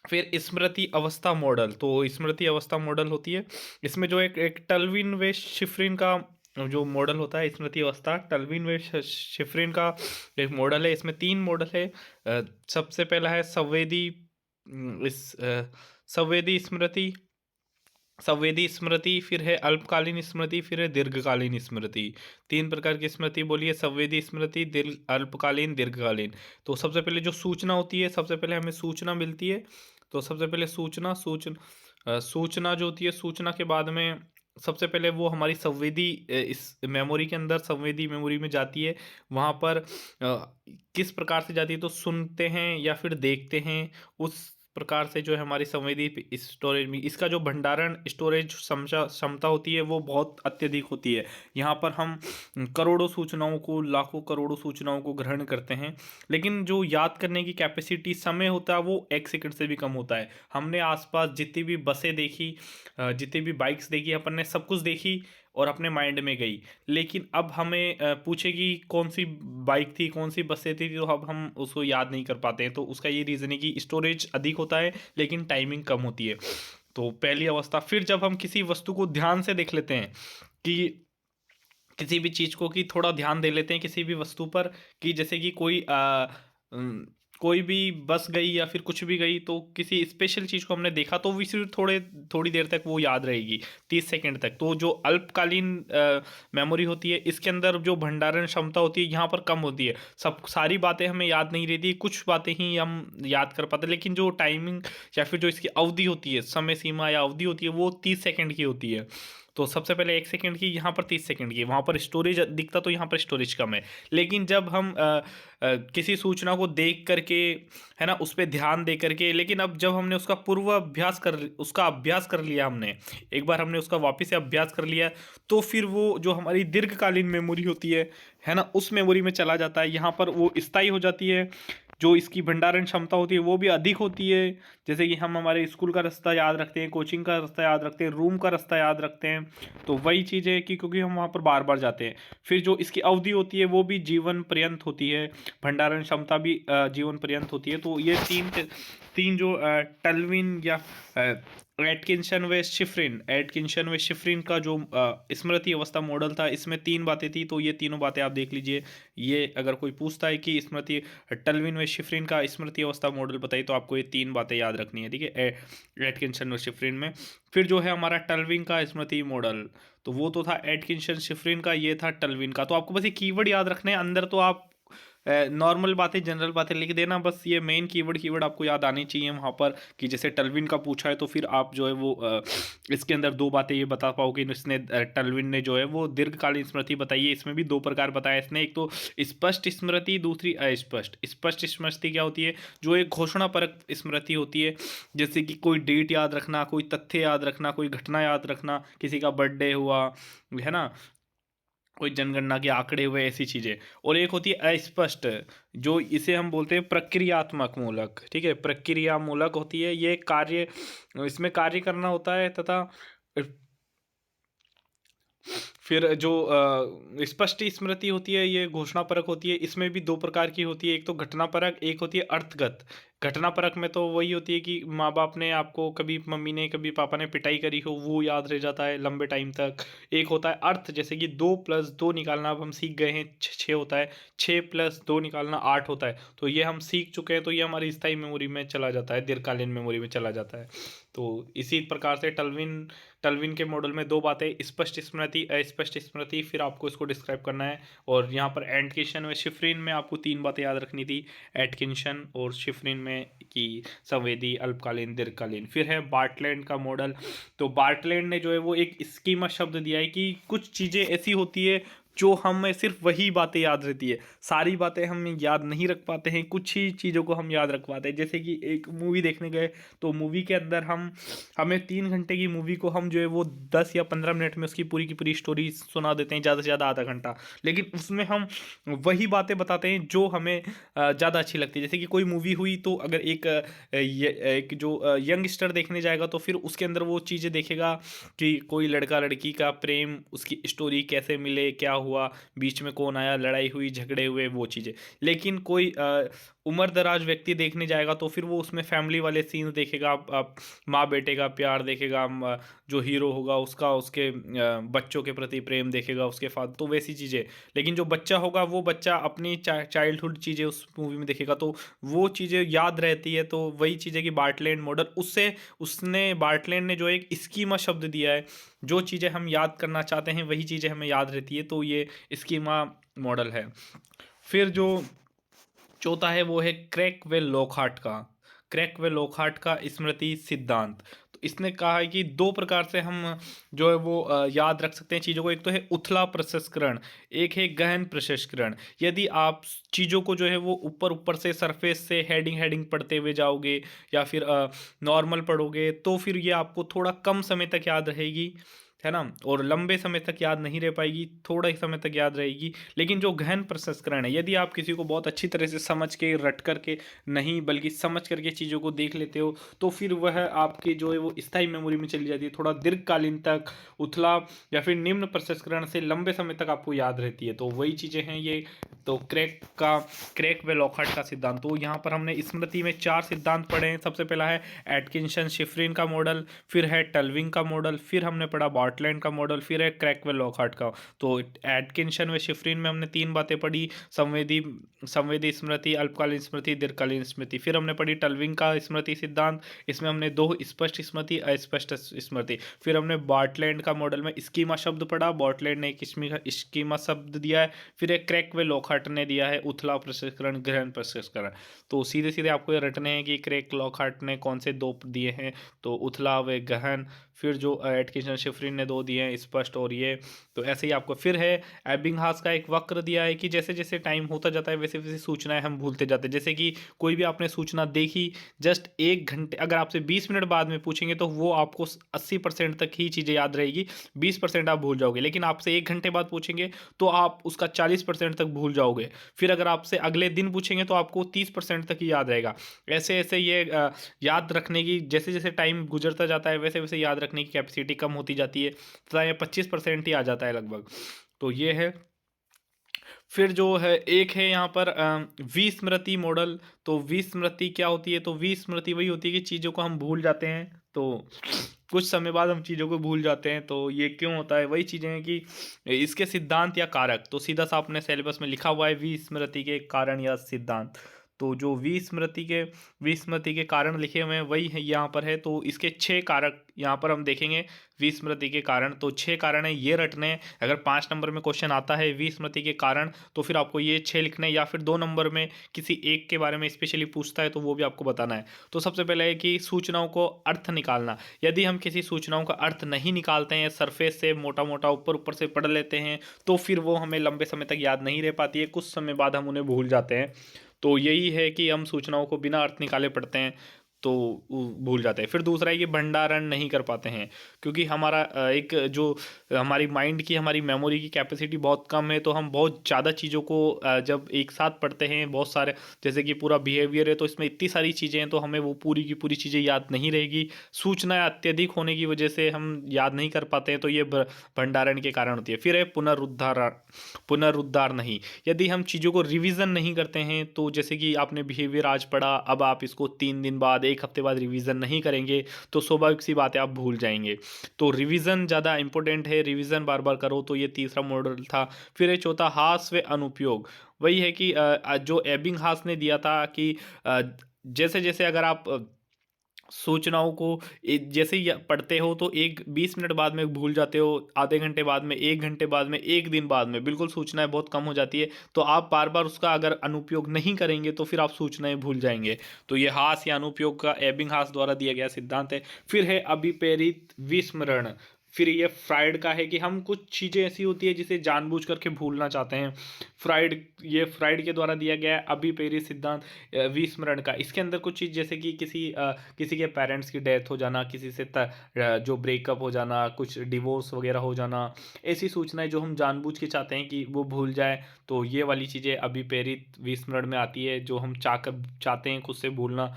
फिर स्मृति अवस्था मॉडल, तो स्मृति अवस्था मॉडल होती है, इसमें जो एक टल्विन वे शिफ्रिन का जो मॉडल होता है, स्मृति अवस्था टल्विन वे शिफ्रिन का एक मॉडल है। इसमें 3 मॉडल है। सबसे पहला है संवेदी स्मृति, फिर है अल्पकालीन स्मृति, फिर है दीर्घकालीन स्मृति। 3 प्रकार की स्मृति बोलिए: संवेदी स्मृति, अल्पकालीन, दीर्घकालीन। तो सबसे पहले जो सूचना होती है, सबसे पहले हमें सूचना मिलती है, तो सबसे पहले सूचना जो होती है, सूचना के बाद में सबसे पहले वो हमारी संवेदी इस मेमोरी के अंदर, संवेदी मेमोरी में जाती है। वहाँ पर किस प्रकार से जाती है, तो सुनते हैं या फिर देखते हैं, उस प्रकार से जो है हमारी संवेदी स्टोरेज में इसका जो भंडारण स्टोरेज क्षमता होती है वो बहुत अत्यधिक होती है। यहाँ पर हम करोड़ों सूचनाओं को, लाखों करोड़ों सूचनाओं को ग्रहण करते हैं, लेकिन जो याद करने की कैपेसिटी समय होता है वो 1 सेकंड से भी कम होता है। हमने आसपास जितनी भी बसें देखी, जितनी भी बाइक्स देखी, अपन ने सब कुछ देखी और अपने माइंड में गई, लेकिन अब हमें पूछे कि कौन सी बाइक थी, कौन सी बसें थी, तो अब हम उसको याद नहीं कर पाते हैं। तो उसका ये रीज़न है कि स्टोरेज अधिक होता है लेकिन टाइमिंग कम होती है। तो पहली अवस्था। फिर जब हम किसी वस्तु को ध्यान से देख लेते हैं कि किसी भी चीज़ को, कि थोड़ा ध्यान दे लेते हैं किसी भी वस्तु पर, कि जैसे कि कोई भी बस गई या फिर कुछ भी गई, तो किसी स्पेशल चीज़ को हमने देखा तो भी सिर्फ थोड़ी देर तक वो याद रहेगी, 30 सेकंड तक। तो जो अल्पकालीन मेमोरी होती है, इसके अंदर जो भंडारण क्षमता होती है यहाँ पर कम होती है। सब सारी बातें हमें याद नहीं रहती, कुछ बातें ही हम याद कर पाते, लेकिन जो टाइमिंग या फिर जो इसकी अवधि होती है, समय सीमा या अवधि होती है, वो 30 सेकंड की होती है। तो सबसे पहले 1 सेकंड की, यहाँ पर 30 सेकंड की। वहाँ पर स्टोरेज दिखता तो यहाँ पर स्टोरेज कम है, लेकिन जब हम किसी सूचना को देख करके, है ना, उस पर ध्यान दे करके, लेकिन अब जब हमने उसका अभ्यास कर लिया, हमने एक बार हमने उसका वापस से अभ्यास कर लिया, तो फिर वो जो हमारी दीर्घकालीन मेमोरी होती है ना, उस मेमोरी में चला जाता है। यहाँ पर वो स्थायी हो जाती है। जो इसकी भंडारण क्षमता होती है वो भी अधिक होती है। जैसे कि हम हमारे स्कूल का रास्ता याद रखते हैं, कोचिंग का रास्ता याद रखते हैं, रूम का रास्ता याद रखते हैं, तो वही चीज़ है कि क्योंकि हम वहाँ पर बार बार जाते हैं। फिर जो इसकी अवधि होती है वो भी जीवन पर्यंत होती है, भंडारण क्षमता भी जीवन पर्यंत होती है। तो ये तीन तीन जो टल्विन या एटकिंसन व शिफ्रिन का जो स्मृति अवस्था मॉडल था, इसमें 3 बातें थी। तो ये तीनों बातें आप देख लीजिए। ये अगर कोई पूछता है कि स्मृति टल्विन व शिफ्रिन का स्मृति अवस्था मॉडल बताइए, तो आपको ये 3 बातें याद रखनी है, ठीक है, एटकिंसन व शिफ्रिन में। फिर जो है हमारा टल्विन का स्मृति मॉडल, तो वो तो था एटकिंसन शिफ्रिन का, ये था टल्विन का। तो आपको बस ये कीवर्ड याद रखने हैं, अंदर तो आप नॉर्मल बातें, जनरल बातें लिख देना, बस ये मेन कीवर्ड आपको याद आनी चाहिए वहाँ पर। कि जैसे टल्विन का पूछा है तो फिर आप जो है वो इसके अंदर 2 बातें ये बता पाओगे। इसने टल्विन ने जो है वो दीर्घकालीन स्मृति बताई है। इसमें भी 2 प्रकार बताया इसने, एक तो स्पष्ट स्मृति, दूसरी अस्पष्ट। स्पष्ट स्मृति क्या होती है? जो एक घोषणा परक स्मृति होती है, जैसे कि कोई डेट याद रखना, कोई तथ्य याद रखना, कोई घटना याद रखना, किसी का बर्थडे हुआ, है ना, कोई जनगणना के आंकड़े हुए, ऐसी चीज़ें। और एक होती है अस्पष्ट, जो इसे हम बोलते हैं प्रक्रियात्मक मूलक, ठीक है, प्रक्रिया मूलक होती है। ये कार्य, इसमें कार्य करना होता है, तथा फिर जो स्पष्ट स्मृति होती है ये घोषणापरक होती है। इसमें भी 2 प्रकार की होती है, एक तो घटनापरक, एक होती है अर्थगत। घटनापरक में तो वही होती है कि माँ बाप ने आपको, कभी मम्मी ने कभी पापा ने पिटाई करी हो, वो याद रह जाता है लंबे टाइम तक। एक होता है अर्थ, जैसे कि 2+2 निकालना अब हम सीख गए हैं, 6 होता है, 6+2 निकालना 8 होता है। तो ये हम सीख चुके हैं, तो ये हमारी स्थायी मेमोरी में चला जाता है, दीर्घकालीन मेमोरी में चला जाता है। तो इसी प्रकार से टल्विन के मॉडल में 2 बातें, स्पष्ट स्मृति, अस्पष्ट स्मृति, फिर आपको इसको डिस्क्राइब करना है। और यहाँ पर एटकिंसन व शिफ्रिन में आपको 3 बातें याद रखनी थी, एटकिंसन और शिफ्रिन में, कि संवेदी, अल्पकालीन, दीर्घकालीन। फिर है बार्टलैंड का मॉडल। तो बार्टलैंड ने जो है वो एक स्कीमा शब्द दिया है कि कुछ चीज़ें ऐसी होती है जो हमें सिर्फ वही बातें याद रहती है, सारी बातें हम याद नहीं रख पाते हैं, कुछ ही चीज़ों को हम याद रख पाते हैं। जैसे कि एक मूवी देखने गए, तो मूवी के अंदर हमें 3 घंटे की मूवी को हम जो है वो 10 या 15 मिनट में उसकी पूरी की पूरी स्टोरी सुना देते हैं, ज़्यादा से ज़्यादा आधा घंटा। लेकिन उसमें हम वही बातें बताते हैं जो हमें ज़्यादा अच्छी लगती है। जैसे कि कोई मूवी हुई, तो अगर एक जो यंगस्टर देखने जाएगा, तो फिर उसके अंदर वो चीज़ें देखेगा कि कोई लड़का लड़की का प्रेम, उसकी स्टोरी कैसे मिले, क्या हुआ, बीच में कौन आया, लड़ाई हुई, झगड़े हुए, वो चीज़ें। लेकिन कोई उम्र दराज व्यक्ति देखने जाएगा, तो फिर वो उसमें फैमिली वाले सीन्स देखेगा, आप माँ बेटे का प्यार देखेगा, जो हीरो होगा उसका उसके बच्चों के प्रति प्रेम देखेगा, उसके फादर, तो वैसी चीज़ें। लेकिन जो बच्चा होगा, वो बच्चा अपनी चाइल्डहुड चीज़ें उस मूवी में देखेगा, तो वो चीज़ें याद रहती है। तो वही चीज़ है कि बार्टलैंड मॉडल, बार्टलैंड ने जो एक स्कीमा शब्द दिया है, जो चीज़ें हम याद करना चाहते हैं वही चीज़ें हमें याद रहती है, तो ये स्कीमा मॉडल है। फिर जो चौथा है वो है क्रैक व लॉकहार्ट का स्मृति सिद्धांत। तो इसने कहा है कि 2 प्रकार से हम जो है वो याद रख सकते हैं चीज़ों को। एक तो है उथला प्रसंस्करण, एक है गहन प्रसंस्करण। यदि आप चीज़ों को जो है वो ऊपर-ऊपर से सरफेस से हेडिंग पढ़ते हुए जाओगे या फिर नॉर्मल पढ़ोगे, तो फिर ये आपको थोड़ा कम समय तक याद रहेगी, है ना? और लंबे समय तक याद नहीं रह पाएगी, थोड़ा ही समय तक याद रहेगी। लेकिन जो गहन प्रसंस्करण है, यदि आप किसी को बहुत अच्छी तरह से समझ के, रट करके नहीं बल्कि समझ करके चीज़ों को देख लेते हो, तो फिर वह आपकी जो है वो स्थायी मेमोरी में चली जाती है। थोड़ा दीर्घकालीन तक उथला या फिर निम्न प्रसंस्करण से लंबे समय तक आपको याद रहती है। तो वही चीज़ें हैं ये। तो क्रैक व लॉकहार्ट का सिद्धांत। तो यहाँ पर हमने स्मृति में 4 सिद्धांत पढ़े हैं। सबसे पहला है एटकिंसन शिफ्रिन का मॉडल, फिर है टल्विंग का मॉडल, फिर हमने पढ़ा बार्टलैंड का मॉडल, फिर है क्रैक व लॉकहार्ट का। तो एटकिंसन व शिफ्रिन में हमने 3 बातें पढ़ी, संवेदी संवेदी स्मृति, अल्पकालीन स्मृति, दीर्घकालीन स्मृति। फिर हमने पढ़ी टल्विंग का स्मृति सिद्धांत, इसमें हमने 2 स्पष्ट स्मृति, अस्पष्ट स्मृति। फिर हमने बार्टलैंड का मॉडल में स्कीमा शब्द पढ़ा, बार्टलैंड ने एक स्कीमा शब्द दिया है। फिर एक क्रैक व लॉकहार्ट ने दिया है उथला प्रसंस्करण, गहन प्रसंस्करण। तो सीधे सीधे आपको ये रटने हैं कि क्रैक लॉकहार्ट ने कौन से 2 दिए हैं, तो उथला व गहन। फिर जो एटकिंसन शिफ्रिन ने 2 दिए हैं, स्पष्ट और ये। तो ऐसे ही आपको फिर है एबिंगहास का एक वक्र दिया है कि जैसे जैसे टाइम होता जाता है वैसे वैसे सूचनाएं हम भूलते जाते हैं। जैसे कि कोई भी आपने सूचना देखी, जस्ट 1 घंटे अगर आपसे 20 मिनट बाद में पूछेंगे तो वो आपको 80% तक ही चीज़ें याद रहेगी, 20% आप भूल जाओगे। लेकिन आपसे 1 घंटे बाद पूछेंगे तो आप उसका 40% तक भूल जाओगे। फिर अगर आपसे अगले दिन पूछेंगे तो आपको 30% तक ही याद रहेगा। ऐसे ऐसे ये याद रखने की जैसे जैसे टाइम गुजरता जाता है वैसे वैसे याद रखने की कैपेसिटी कम होती जाती है, तथा ये 25% ही आ जाता है लगभग। तो ये है। फिर जो है एक है यहाँ पर विस्मृति मॉडल। तो विस्मृति क्या होती है? तो विस्मृति वही होती है कि चीज़ों को हम भूल जाते हैं, तो कुछ समय बाद हम चीज़ों को भूल जाते हैं। तो ये क्यों होता है? वही चीज़ें हैं कि इसके सिद्धांत या कारक, तो सीधा सा अपने सिलेबस में लिखा हुआ है विस्मृति के कारण या सिद्धांत। तो जो विस्मृति के कारण लिखे हुए हैं वही है यहाँ पर है। तो इसके 6 कारक यहाँ पर हम देखेंगे विस्मृति के कारण। तो 6 कारण है, ये रटने हैं। अगर 5 नंबर में क्वेश्चन आता है विस्मृति के कारण, तो फिर आपको ये 6 लिखने हैं, या फिर 2 नंबर में किसी एक के बारे में स्पेशली पूछता है तो वो भी आपको बताना है। तो सबसे पहले है कि सूचनाओं को अर्थ निकालना। यदि हम किसी सूचनाओं का अर्थ नहीं निकालते हैं, सरफेस से मोटा मोटा ऊपर ऊपर से पढ़ लेते हैं, तो फिर वो हमें लंबे समय तक याद नहीं रह पाती है, कुछ समय बाद हम उन्हें भूल जाते हैं। तो यही है कि हम सूचनाओं को बिना अर्थ निकाले पढ़ते हैं तो भूल जाते हैं। फिर दूसरा है कि भंडारण नहीं कर पाते हैं, क्योंकि हमारा एक जो हमारी माइंड की, हमारी मेमोरी की कैपेसिटी बहुत कम है। तो हम बहुत ज़्यादा चीज़ों को जब एक साथ पढ़ते हैं, बहुत सारे जैसे कि पूरा बिहेवियर है तो इसमें इतनी सारी चीज़ें हैं, तो हमें वो पूरी की पूरी चीज़ें याद नहीं रहेगी। सूचनाएं अत्यधिक होने की वजह से हम याद नहीं कर पाते हैं, तो ये भंडारण के कारण होती है। फिर है पुनरुद्धार नहीं। यदि हम चीज़ों को रिवीजन नहीं करते हैं, तो जैसे कि आपने बिहेवियर आज पढ़ा, अब आप इसको 3 दिन बाद, 1 हफ्ते बाद रिवीजन नहीं करेंगे, तो स्वाभाविक सी बात है आप भूल जाएंगे। तो रिवीजन ज़्यादा इंपॉर्टेंट है, रिवीजन बार बार करो। तो ये तीसरा मॉडल था। फिर है चौथा हास व अनुपयोग। वही है कि जो एबिंगहास ने दिया था कि जैसे जैसे अगर आप सूचनाओं को जैसे ही पढ़ते हो तो एक 20 मिनट बाद में भूल जाते हो, आधे घंटे बाद में, 1 घंटे बाद में, 1 दिन बाद में, बिल्कुल सूचनाएं बहुत कम हो जाती है। तो आप बार बार उसका अगर अनुपयोग नहीं करेंगे तो फिर आप सूचनाएं भूल जाएंगे। तो ये हास या अनुपयोग का एबिंगहास द्वारा दिया गया सिद्धांत है। फिर है अभिप्रेरित विस्मरण। फिर ये फ्राइड का है कि हम कुछ चीज़ें ऐसी होती है जिसे जानबूझ करके भूलना चाहते हैं। फ्राइड के द्वारा दिया गया है अभिप्रेरित सिद्धांत विस्मरण का। इसके अंदर कुछ चीज़ जैसे कि किसी के पेरेंट्स की डेथ हो जाना, किसी से जो ब्रेकअप हो जाना, कुछ डिवोर्स वगैरह हो जाना, ऐसी सूचनाएं जो हम जानबूझ के चाहते हैं कि वो भूल जाए, तो ये वाली चीज़ें अभिप्रेरित विस्मरण में आती है, जो हम चाहते हैं खुद से भूलना।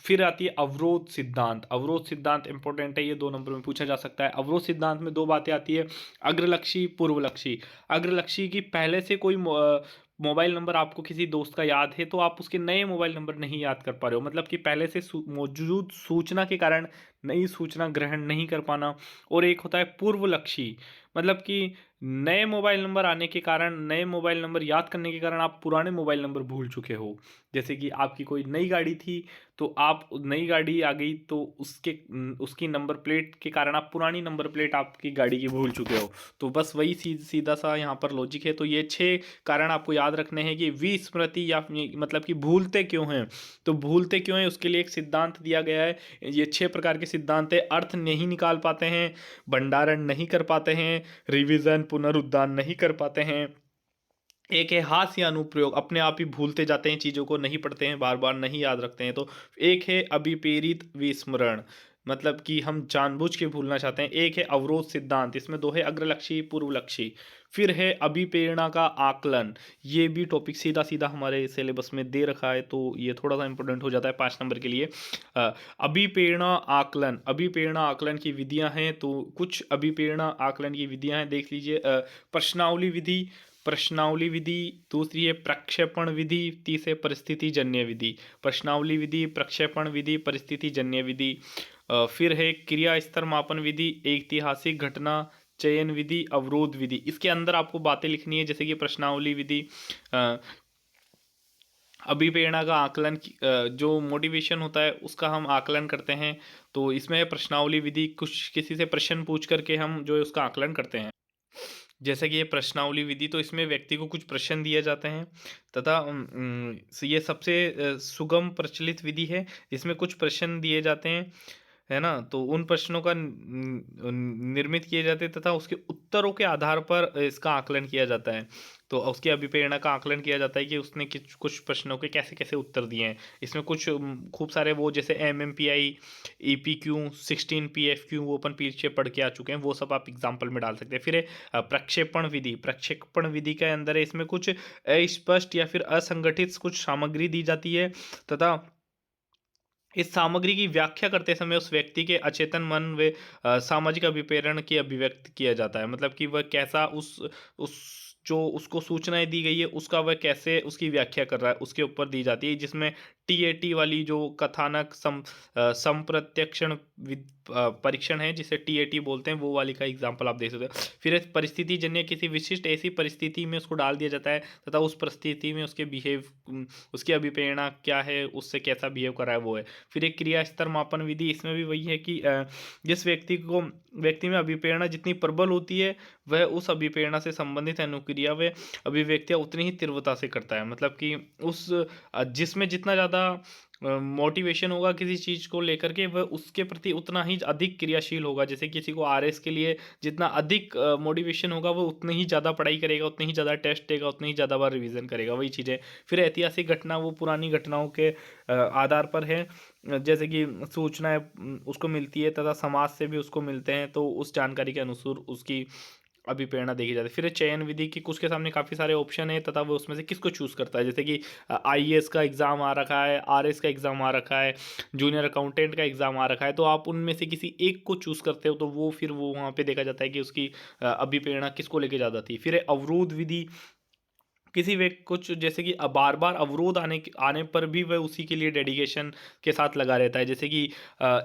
फिर आती है अवरोध सिद्धांत। अवरोध सिद्धांत इंपॉर्टेंट है, ये 2 नंबर में पूछा जा सकता है। अवरोध सिद्धांत में 2 बातें आती है, अग्रलक्षी, पूर्वलक्षी। अग्रलक्षी की पहले से कोई मोबाइल नंबर आपको किसी दोस्त का याद है, तो आप उसके नए मोबाइल नंबर नहीं याद कर पा रहे हो, मतलब कि पहले से मौजूद सूचना के कारण नई सूचना ग्रहण नहीं कर पाना। और एक होता है पूर्वलक्षी, मतलब कि नए मोबाइल नंबर आने के कारण, नए मोबाइल नंबर याद करने के कारण आप पुराने मोबाइल नंबर भूल चुके हो। जैसे कि आपकी कोई नई गाड़ी थी, तो आप नई गाड़ी आ गई तो उसकी नंबर प्लेट के कारण आप पुरानी नंबर प्लेट आपकी गाड़ी की भूल चुके हो। तो बस वही सीधा सा यहाँ पर लॉजिक है। तो ये 6 कारण आपको याद रखने हैं कि विस्मृति या मतलब कि भूलते क्यों हैं। तो भूलते क्यों हैं उसके लिए एक सिद्धांत दिया गया है। ये 6 प्रकार के सिद्धांत है। अर्थ नहीं निकाल पाते हैं, भंडारण नहीं कर पाते हैं, रिवीजन पुनरुद्धार नहीं कर पाते हैं। एक है हास्य या अनुप्रयोग, अपने आप ही भूलते जाते हैं, चीज़ों को नहीं पढ़ते हैं, बार बार नहीं याद रखते हैं। तो एक है अभिप्रेरित विस्मरण, मतलब कि हम जानबूझ के भूलना चाहते हैं। एक है अवरोध सिद्धांत, इसमें दो है अग्रलक्षी पूर्वलक्षी। फिर है अभिप्रेरणा का आकलन, ये भी टॉपिक सीधा सीधा हमारे सिलेबस में दे रखा है, तो ये थोड़ा सा इंपॉर्टेंट हो जाता है 5 नंबर के लिए। अभिप्रेरणा आकलन, अभिप्रेरणा आकलन की विधियां हैं। तो कुछ अभिप्रेरणा आकलन की विधियां हैं, देख लीजिए। प्रश्नावली विधि, प्रश्नावली विधि। दूसरी है प्रक्षेपण विधि। तीसरे परिस्थिति जन्य विधि। प्रश्नावली विधि, प्रक्षेपण विधि, परिस्थिति जन्य विधि। फिर है क्रिया स्तर मापन विधि, ऐतिहासिक घटना चयन विधि, अवरोध विधि। इसके अंदर आपको बातें लिखनी है, जैसे कि प्रश्नावली विधि, अभिप्रेरणा का आकलन जो मोटिवेशन होता है उसका हम आकलन करते हैं। तो इसमें प्रश्नावली विधि, कुछ किसी से प्रश्न पूछ करके हम जो है उसका आकलन करते हैं। जैसे कि ये प्रश्नावली विधि, तो इसमें व्यक्ति को कुछ प्रश्न दिए जाते हैं तथा ये सबसे सुगम प्रचलित विधि है। इसमें कुछ प्रश्न दिए जाते हैं, है ना। तो उन प्रश्नों का निर्मित किए जाते हैं तथा उसके उत्तरों के आधार पर इसका आकलन किया जाता है। तो उसकी अभिप्रेरणा का आकलन किया जाता है कि उसने कुछ प्रश्नों के कैसे कैसे उत्तर दिए हैं। इसमें कुछ खूब सारे वो जैसे MMPI, EPQ, 16 PFQ, वो अपन पीछे पढ़ के आ चुके हैं, वो सब आप एग्जाम्पल में डाल सकते हैं। फिर प्रक्षेपण विधि, प्रक्षेपण विधि के अंदर है इसमें कुछ अस्पष्ट या फिर असंगठित कुछ सामग्री दी जाती है तथा इस सामग्री की व्याख्या करते समय उस व्यक्ति के अचेतन मन व सामाजिक अभिप्रेरण की अभिव्यक्त किया जाता है। मतलब कि वह कैसा उस जो उसको सूचनाएं दी गई है उसका वह कैसे उसकी व्याख्या कर रहा है, उसके ऊपर दी जाती है। जिसमें TAT वाली जो कथानक संप्रत्यक्षण परीक्षण है, जिसे TAT बोलते हैं, वो वाली का एग्जाम्पल आप दे सकते हो। फिर परिस्थिति जन्य, किसी विशिष्ट ऐसी परिस्थिति में उसको डाल दिया जाता है तथा उस परिस्थिति में उसके उसकी अभिप्रेरणा क्या है, उससे कैसा बिहेव कर रहा है, वो है। फिर एक क्रिया स्तर मापन विधि, इसमें भी वही है कि जिस व्यक्ति में अभिप्रेरणा जितनी प्रबल होती है वह उस अभिप्रेरणा से संबंधित अनुक्रिया व अभिव्यक्तियां उतनी ही तीव्रता से करता है। मतलब कि उस जिसमें जितना ज़्यादा मोटिवेशन होगा किसी चीज़ को लेकर के, वह उसके प्रति उतना ही अधिक क्रियाशील होगा। जैसे किसी को RS के लिए जितना अधिक मोटिवेशन होगा वो उतनी ही ज़्यादा पढ़ाई करेगा, उतनी ही ज़्यादा टेस्ट देगा, उतनी ही ज़्यादा बार रिवीजन करेगा, वही चीज़ें। फिर ऐतिहासिक घटना, वो पुरानी घटनाओं के आधार पर है, जैसे कि सूचनाएं उसको मिलती है तथा समाज से भी उसको मिलते हैं, तो उस जानकारी के अनुसार उसकी अभिप्रेरणा देखी जाती है। फिर चयन विधि की, उसके सामने काफ़ी सारे ऑप्शन है तथा वो उसमें से किसको चूज़ करता है। जैसे कि IAS का एग्ज़ाम आ रखा है, RS का एग्ज़ाम आ रखा है, जूनियर अकाउंटेंट का एग्ज़ाम आ रखा है, तो आप उनमें से किसी एक को चूज़ करते हो, तो वो फिर वो वहाँ पे देखा जाता है कि उसकी अभिप्रेरणा किसको लेके ज़्यादा थी। फिर है अवरोध विधि, किसी व्यक्ति कुछ जैसे कि बार बार अवरोध आने पर भी वह उसी के लिए डेडिकेशन के साथ लगा रहता है। जैसे कि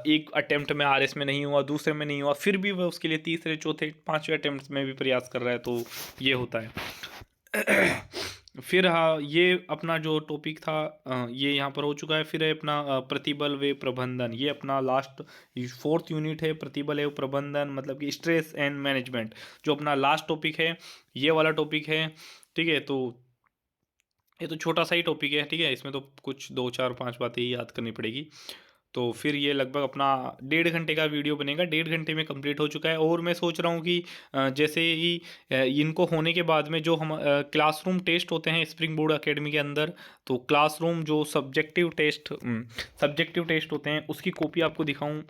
एक अटेम्प्ट में RS में नहीं हुआ, दूसरे में नहीं हुआ, फिर भी वह उसके लिए तीसरे चौथे पांचवें अटेम्प्ट में भी प्रयास कर रहा है, तो ये होता है। फिर हाँ, ये अपना जो टॉपिक था ये यहाँ पर हो चुका है। फिर है अपना प्रतिबल व प्रबंधन, ये अपना लास्ट 4th यूनिट है, प्रतिबल एवं प्रबंधन, मतलब कि स्ट्रेस एंड मैनेजमेंट, जो अपना लास्ट टॉपिक है, ये वाला टॉपिक है। ठीक है, तो ये तो छोटा सा ही टॉपिक है, ठीक है, इसमें तो कुछ 2 4 5 बातें ही याद करनी पड़ेगी। तो फिर ये लगभग अपना 1.5 घंटे का वीडियो बनेगा, 1.5 घंटे में कंप्लीट हो चुका है। और मैं सोच रहा हूँ कि जैसे ही इनको होने के बाद में जो हम क्लासरूम टेस्ट होते हैं स्प्रिंग बोर्ड एकेडमी के अंदर, तो क्लासरूम जो सब्जेक्टिव टेस्ट होते हैं उसकी कॉपी आपको दिखाऊं।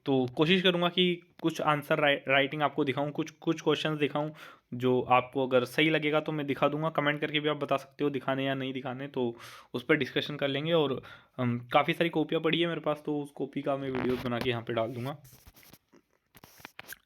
तो कोशिश करूँगा कि कुछ आंसर राइटिंग आपको दिखाऊं, कुछ क्वेश्चंस दिखाऊं, जो आपको अगर सही लगेगा तो मैं दिखा दूंगा। कमेंट करके भी आप बता सकते हो दिखाने या नहीं दिखाने, तो उस पर डिस्कशन कर लेंगे। और काफ़ी सारी कॉपियाँ पड़ी है मेरे पास, तो उस कॉपी का मैं वीडियोस बना के यहाँ पे डाल दूंगा।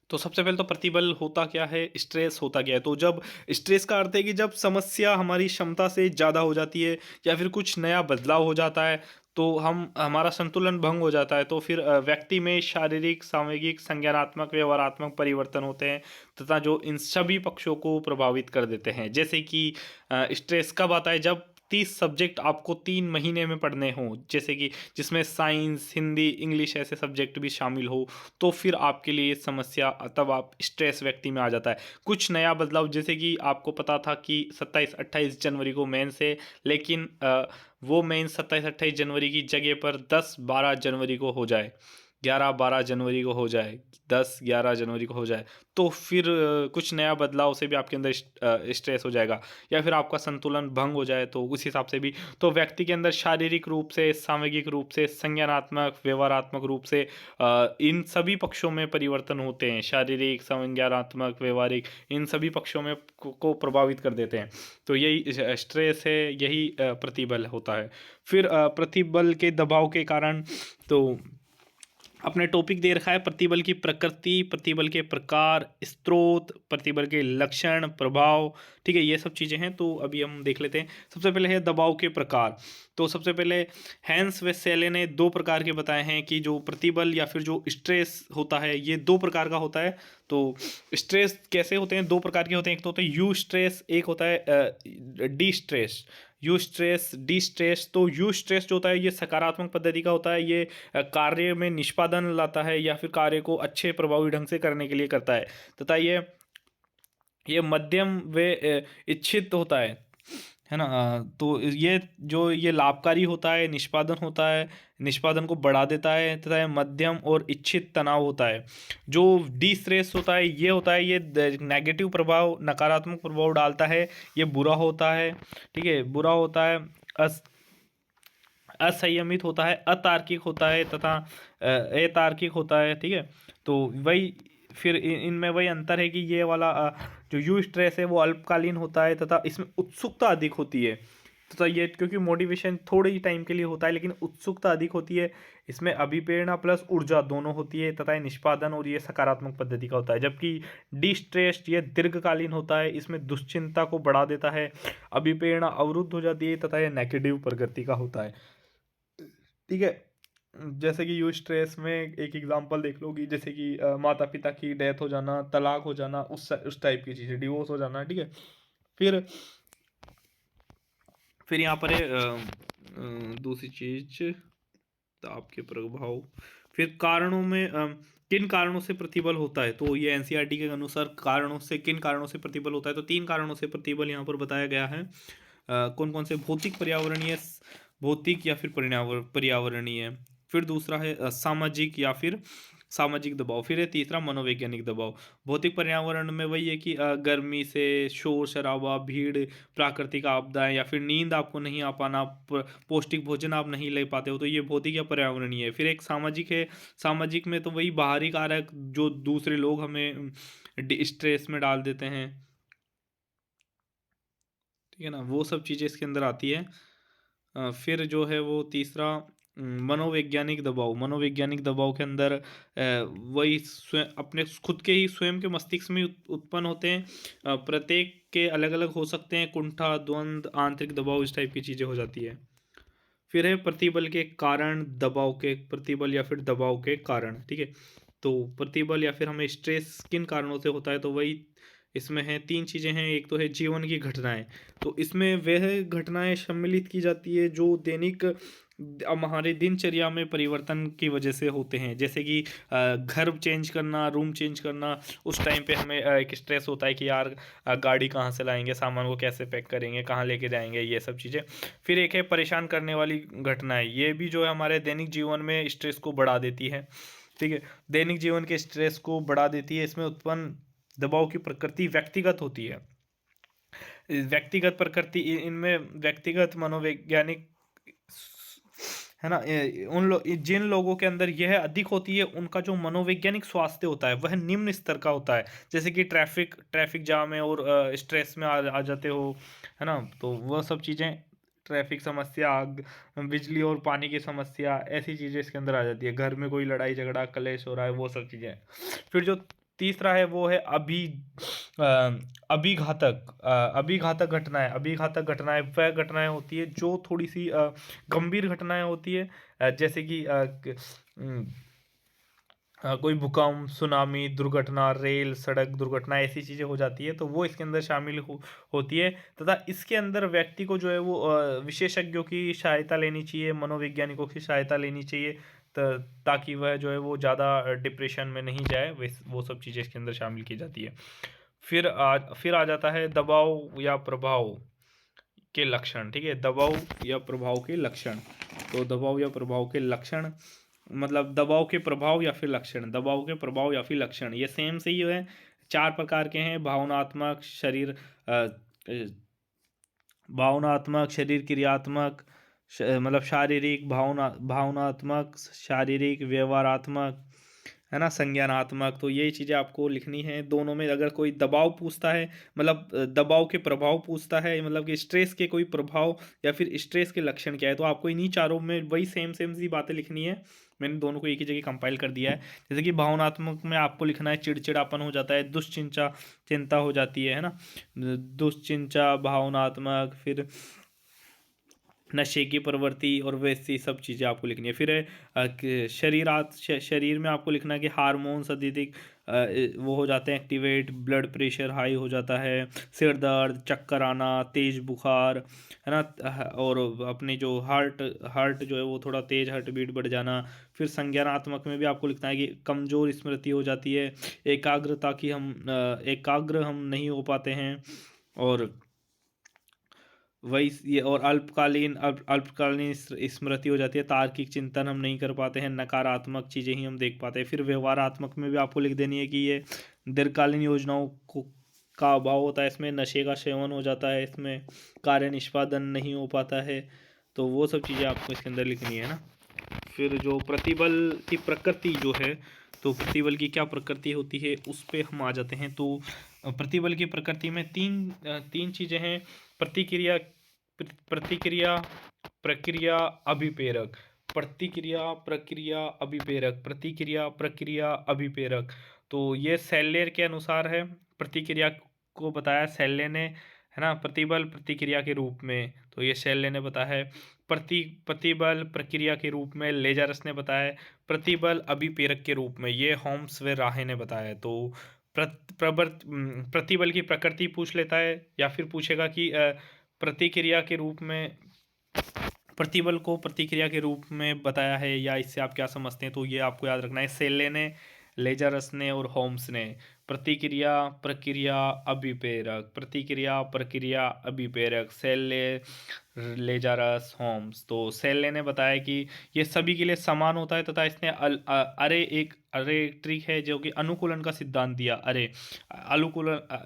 तो सबसे पहले तो प्रतिबल होता क्या है, स्ट्रेस होता क्या है। तो जब स्ट्रेस का अर्थ है कि जब समस्या हमारी क्षमता से ज़्यादा हो जाती है या फिर कुछ नया बदलाव हो जाता है, तो हम हमारा संतुलन भंग हो जाता है, तो फिर व्यक्ति में शारीरिक, सामूहिक, संज्ञानात्मक, व्यवहारात्मक परिवर्तन होते हैं तथा जो इन सभी पक्षों को प्रभावित कर देते हैं। जैसे कि स्ट्रेस कब आता है? जब 30 सब्जेक्ट आपको 3 महीने में पढ़ने हों, जैसे कि जिसमें साइंस, हिंदी, इंग्लिश ऐसे सब्जेक्ट भी शामिल हो, तो फिर आपके लिए ये समस्या, तब आप स्ट्रेस व्यक्ति में आ जाता है। कुछ नया बदलाव, जैसे कि आपको पता था कि 27-28 जनवरी को मेंस है, लेकिन वो मेंस 27-28 जनवरी की जगह पर 10-12 जनवरी को हो जाए, 11-12 जनवरी को हो जाए, 10-11 जनवरी को हो जाए, तो फिर कुछ नया बदलाव से भी आपके अंदर स्ट्रेस हो जाएगा, या फिर आपका संतुलन भंग हो जाए तो उस हिसाब से भी। तो व्यक्ति के अंदर शारीरिक रूप से, सामूहिक रूप से, संज्ञानात्मक, व्यवहारात्मक रूप से इन सभी पक्षों में परिवर्तन होते हैं। शारीरिक, संज्ञानात्मक, व्यवहारिक, इन सभी पक्षों में को प्रभावित कर देते हैं। तो यही स्ट्रेस है, यही प्रतिबल होता है। फिर प्रतिबल के दबाव के कारण, तो अपने टॉपिक दे रखा है प्रतिबल की प्रकृति, प्रतिबल के प्रकार, स्रोत, प्रतिबल के लक्षण, प्रभाव, ठीक है, ये सब चीज़ें हैं। तो अभी हम देख लेते हैं। सबसे पहले है दबाव के प्रकार। तो सबसे पहले हैंस व सेले ने 2 प्रकार के बताए हैं कि जो प्रतिबल या फिर जो स्ट्रेस होता है, ये 2 प्रकार का होता है। तो स्ट्रेस कैसे होते हैं? 2 प्रकार के होते हैं। एक तो होता है यू स्ट्रेस, एक होता है D stress. You stress, D stress. तो यू स्ट्रेस जो होता है, ये सकारात्मक पद्धति का होता है। ये कार्य में निष्पादन लाता है या फिर कार्य को अच्छे प्रभावी ढंग से करने के लिए करता है, तथा ये मध्यम व इच्छित होता है ना। तो ये लाभकारी होता है, निष्पादन होता है, निष्पादन को बढ़ा देता है, तथा ये मध्यम और इच्छित तनाव होता है। जो डी स्ट्रेस होता है, ये होता है, ये नेगेटिव प्रभाव, नकारात्मक प्रभाव डालता है, ये बुरा होता है, ठीक है, बुरा होता है, असंयमित होता है, अतार्किक होता है, तथा अतार्किक होता है, ठीक है। तो वही फिर इनमें वही अंतर है कि ये वाला जो यू स्ट्रेस है वो अल्पकालीन होता है, तथा इसमें उत्सुकता अधिक होती है, तथा ये क्योंकि मोटिवेशन थोड़े ही टाइम के लिए होता है, लेकिन उत्सुकता अधिक होती है। इसमें अभिप्रेरणा प्लस ऊर्जा दोनों होती है, तथा ये निष्पादन और ये सकारात्मक पद्धति का होता है। जबकि डी स्ट्रेस ये दीर्घकालीन होता है, इसमें दुश्चिंता को बढ़ा देता है, अभिप्रेरणा अवरुद्ध हो जाती है, तथा यह नेगेटिव प्रकृति का होता है, ठीक है। जैसे कि यू स्ट्रेस में एक एग्जांपल देख लो कि जैसे कि माता पिता की डेथ हो जाना, तलाक हो जाना, उस टाइप की चीज़ें, डिवोर्स हो जाना, ठीक है। फिर यहाँ पर है दूसरी चीज, ताप के प्रभाव। फिर कारणों में किन कारणों से प्रतिबल होता है? तो ये एनसीईआरटी के अनुसार कारणों से, किन कारणों से प्रतिबल होता है, तो 3 कारणों से प्रतिबल यहाँ पर बताया गया है। कौन कौन से? भौतिक, पर्यावरणीय, भौतिक या फिर पर्यावरणीय। फिर दूसरा है सामाजिक या फिर सामाजिक दबाव। फिर है तीसरा मनोवैज्ञानिक दबाव। भौतिक पर्यावरण में वही है कि गर्मी से, शोर शराबा, भीड़, प्राकृतिक आपदाएं, या फिर नींद आपको नहीं आ पाना, पौष्टिक भोजन आप नहीं ले पाते हो, तो ये भौतिक या पर्यावरणीय है। फिर एक सामाजिक है। सामाजिक में तो वही बाहरी कारक जो दूसरे लोग हमें स्ट्रेस में डाल देते हैं, ठीक है ना, वो सब चीज़ें इसके अंदर आती है। फिर जो है वो तीसरा मनोवैज्ञानिक दबाव। मनोवैज्ञानिक दबाव के अंदर वही स्वयं अपने खुद के ही स्वयं के मस्तिष्क में उत्पन्न होते हैं। प्रत्येक के अलग अलग हो सकते हैं, कुंठा, द्वंद्व, आंतरिक दबाव, इस टाइप की चीज़ें हो जाती है। फिर है प्रतिबल के कारण, दबाव के, प्रतिबल या फिर दबाव के कारण, ठीक है। तो प्रतिबल या फिर हमें स्ट्रेस किन कारणों से होता है, तो वही इसमें है 3 चीज़ें हैं। एक तो है जीवन की घटनाएं। तो इसमें वह घटनाएं सम्मिलित की जाती है जो दैनिक हमारे दिनचर्या में परिवर्तन की वजह से होते हैं। जैसे कि घर चेंज करना, रूम चेंज करना, उस टाइम पे हमें एक स्ट्रेस होता है कि यार गाड़ी कहाँ से लाएंगे, सामान को कैसे पैक करेंगे, कहाँ लेके जाएंगे, ये सब चीज़ें। फिर एक है परेशान करने वाली घटनाएं। ये भी जो है हमारे दैनिक जीवन में स्ट्रेस को बढ़ा देती है, ठीक है, दैनिक जीवन के स्ट्रेस को बढ़ा देती है। इसमें उत्पन्न दबाव की प्रकृति व्यक्तिगत होती है। व्यक्तिगत प्रकृति इनमें व्यक्तिगत मनोवैज्ञानिक, है ना, जिन लोगों के अंदर यह अधिक होती है, उनका जो मनोवैज्ञानिक स्वास्थ्य होता है वह निम्न स्तर का होता है। जैसे कि ट्रैफिक जाम है और स्ट्रेस में आ जाते हो, है ना, तो वह सब चीज़ें, ट्रैफिक समस्या, बिजली और पानी की समस्या, ऐसी चीज़ें इसके अंदर आ जाती है। घर में कोई लड़ाई झगड़ा, कलेश हो रहा है, वो सब चीज़ें। फिर जो तीसरा है वो है अभिघातक घटनाएँ। अभिघातक घटनाएँ वह घटनाएँ होती है जो थोड़ी-सी गंभीर घटनाएँ होती है, जैसे कि कोई भूकंप, सुनामी, दुर्घटना, रेल, सड़क दुर्घटना ऐसी चीज़ें हो जाती है, तो वो इसके अंदर शामिल होती है, तथा इसके अंदर व्यक्ति को जो है वो विशेषज्ञों की सहायता लेनी चाहिए, मनोवैज्ञानिकों की सहायता लेनी चाहिए, ताकि वह जो है वो ज़्यादा डिप्रेशन में नहीं जाए। वो सब चीज़ें इसके अंदर शामिल की जाती है। फिर आ जाता है दबाव या प्रभाव के लक्षण, ठीक है? दबाव या प्रभाव के लक्षण। तो दबाव या प्रभाव के लक्षण मतलब दबाव के प्रभाव या फिर लक्षण, दबाव के प्रभाव या फिर लक्षण, ये सेम से ही है। 4 प्रकार के हैं: भावनात्मक, भावनात्मक, शरीर क्रियात्मक, मतलब शारीरिक, भावनात्मक, शारीरिक, व्यवहारात्मक, है ना, संज्ञानात्मक। तो ये चीज़ें आपको लिखनी है। दोनों में अगर कोई दबाव पूछता है, मतलब दबाव के प्रभाव पूछता है, मतलब कि स्ट्रेस के कोई प्रभाव या फिर स्ट्रेस के लक्षण क्या है, तो आपको इन्हीं चारों में वही सेम सेम सी बातें लिखनी है। मैंने दोनों को एक ही जगह कंपाइल कर दिया है। जैसे कि भावनात्मक में आपको लिखना है चिड़चिड़ापन हो जाता है, दुश्चिंता चिंता हो जाती है ना, दुश्चिंता भावनात्मक, फिर नशे की प्रवृत्ति और वैसी सब चीज़ें आपको लिखनी है। फिर शरीर में आपको लिखना है कि हार्मोन्स अत्यधिक वो हो जाते हैं एक्टिवेट, ब्लड प्रेशर हाई हो जाता है, सिर दर्द, चक्कर आना, तेज बुखार, है ना, और अपनी जो हार्ट जो है वो थोड़ा तेज हार्ट बीट बढ़ जाना। फिर संज्ञानात्मक में भी आपको लिखना है कि कमज़ोर स्मृति हो जाती है, एकाग्र हम नहीं हो पाते हैं, और वही ये, और अल्पकालीन स्मृति हो जाती है, तार्किक चिंतन हम नहीं कर पाते हैं, नकारात्मक चीज़ें ही हम देख पाते हैं। फिर व्यवहारात्मक में भी आपको लिख देनी है कि ये दीर्घकालीन योजनाओं को का अभाव होता है, इसमें नशे का सेवन हो जाता है, इसमें कार्य निष्पादन नहीं हो पाता है। तो वो सब चीज़ें आपको इसके अंदर लिखनी है ना। फिर जो प्रतिबल की प्रकृति जो है, तो प्रतिबल की क्या प्रकृति होती है उस पे हम आ जाते हैं। तो प्रतिबल की प्रकृति में तीन चीज़ें हैं: प्रतिक्रिया, प्रतिक्रिया, प्रक्रिया, अभिप्रेरक। प्रतिक्रिया, प्रक्रिया, अभिप्रेरक, प्रतिक्रिया, प्रक्रिया, अभिप्रेरक। तो ये सेल्लेर के अनुसार है। प्रतिक्रिया को बताया सेल्ले ने, है ना, प्रतिबल प्रतिक्रिया के रूप में, तो ये सेल्ले ने बताया है। प्रतिबल प्रक्रिया के रूप में लेजरस ने बताया है। प्रतिबल अभिप्रेरक के रूप में ये होम्स व राहे ने बताया है। तो प्रतिबल की प्रकृति पूछ लेता है, या फिर पूछेगा कि प्रतिक्रिया के रूप में, प्रतिबल को प्रतिक्रिया के रूप में बताया है, या इससे आप क्या समझते हैं, तो ये आपको याद रखना है। सेल्ले ने, लेजरस ने और होम्स ने। प्रतिक्रिया, प्रक्रिया, अभिप्रेरक, प्रतिक्रिया, प्रक्रिया, अभिप्रेरक, सेल्ले, लेजारस, होम्स। तो सेल्ले ने बताया कि ये सभी के लिए समान होता है, तथा इसने अरे एक ट्रिक है जो कि अनुकूलन का सिद्धांत दिया।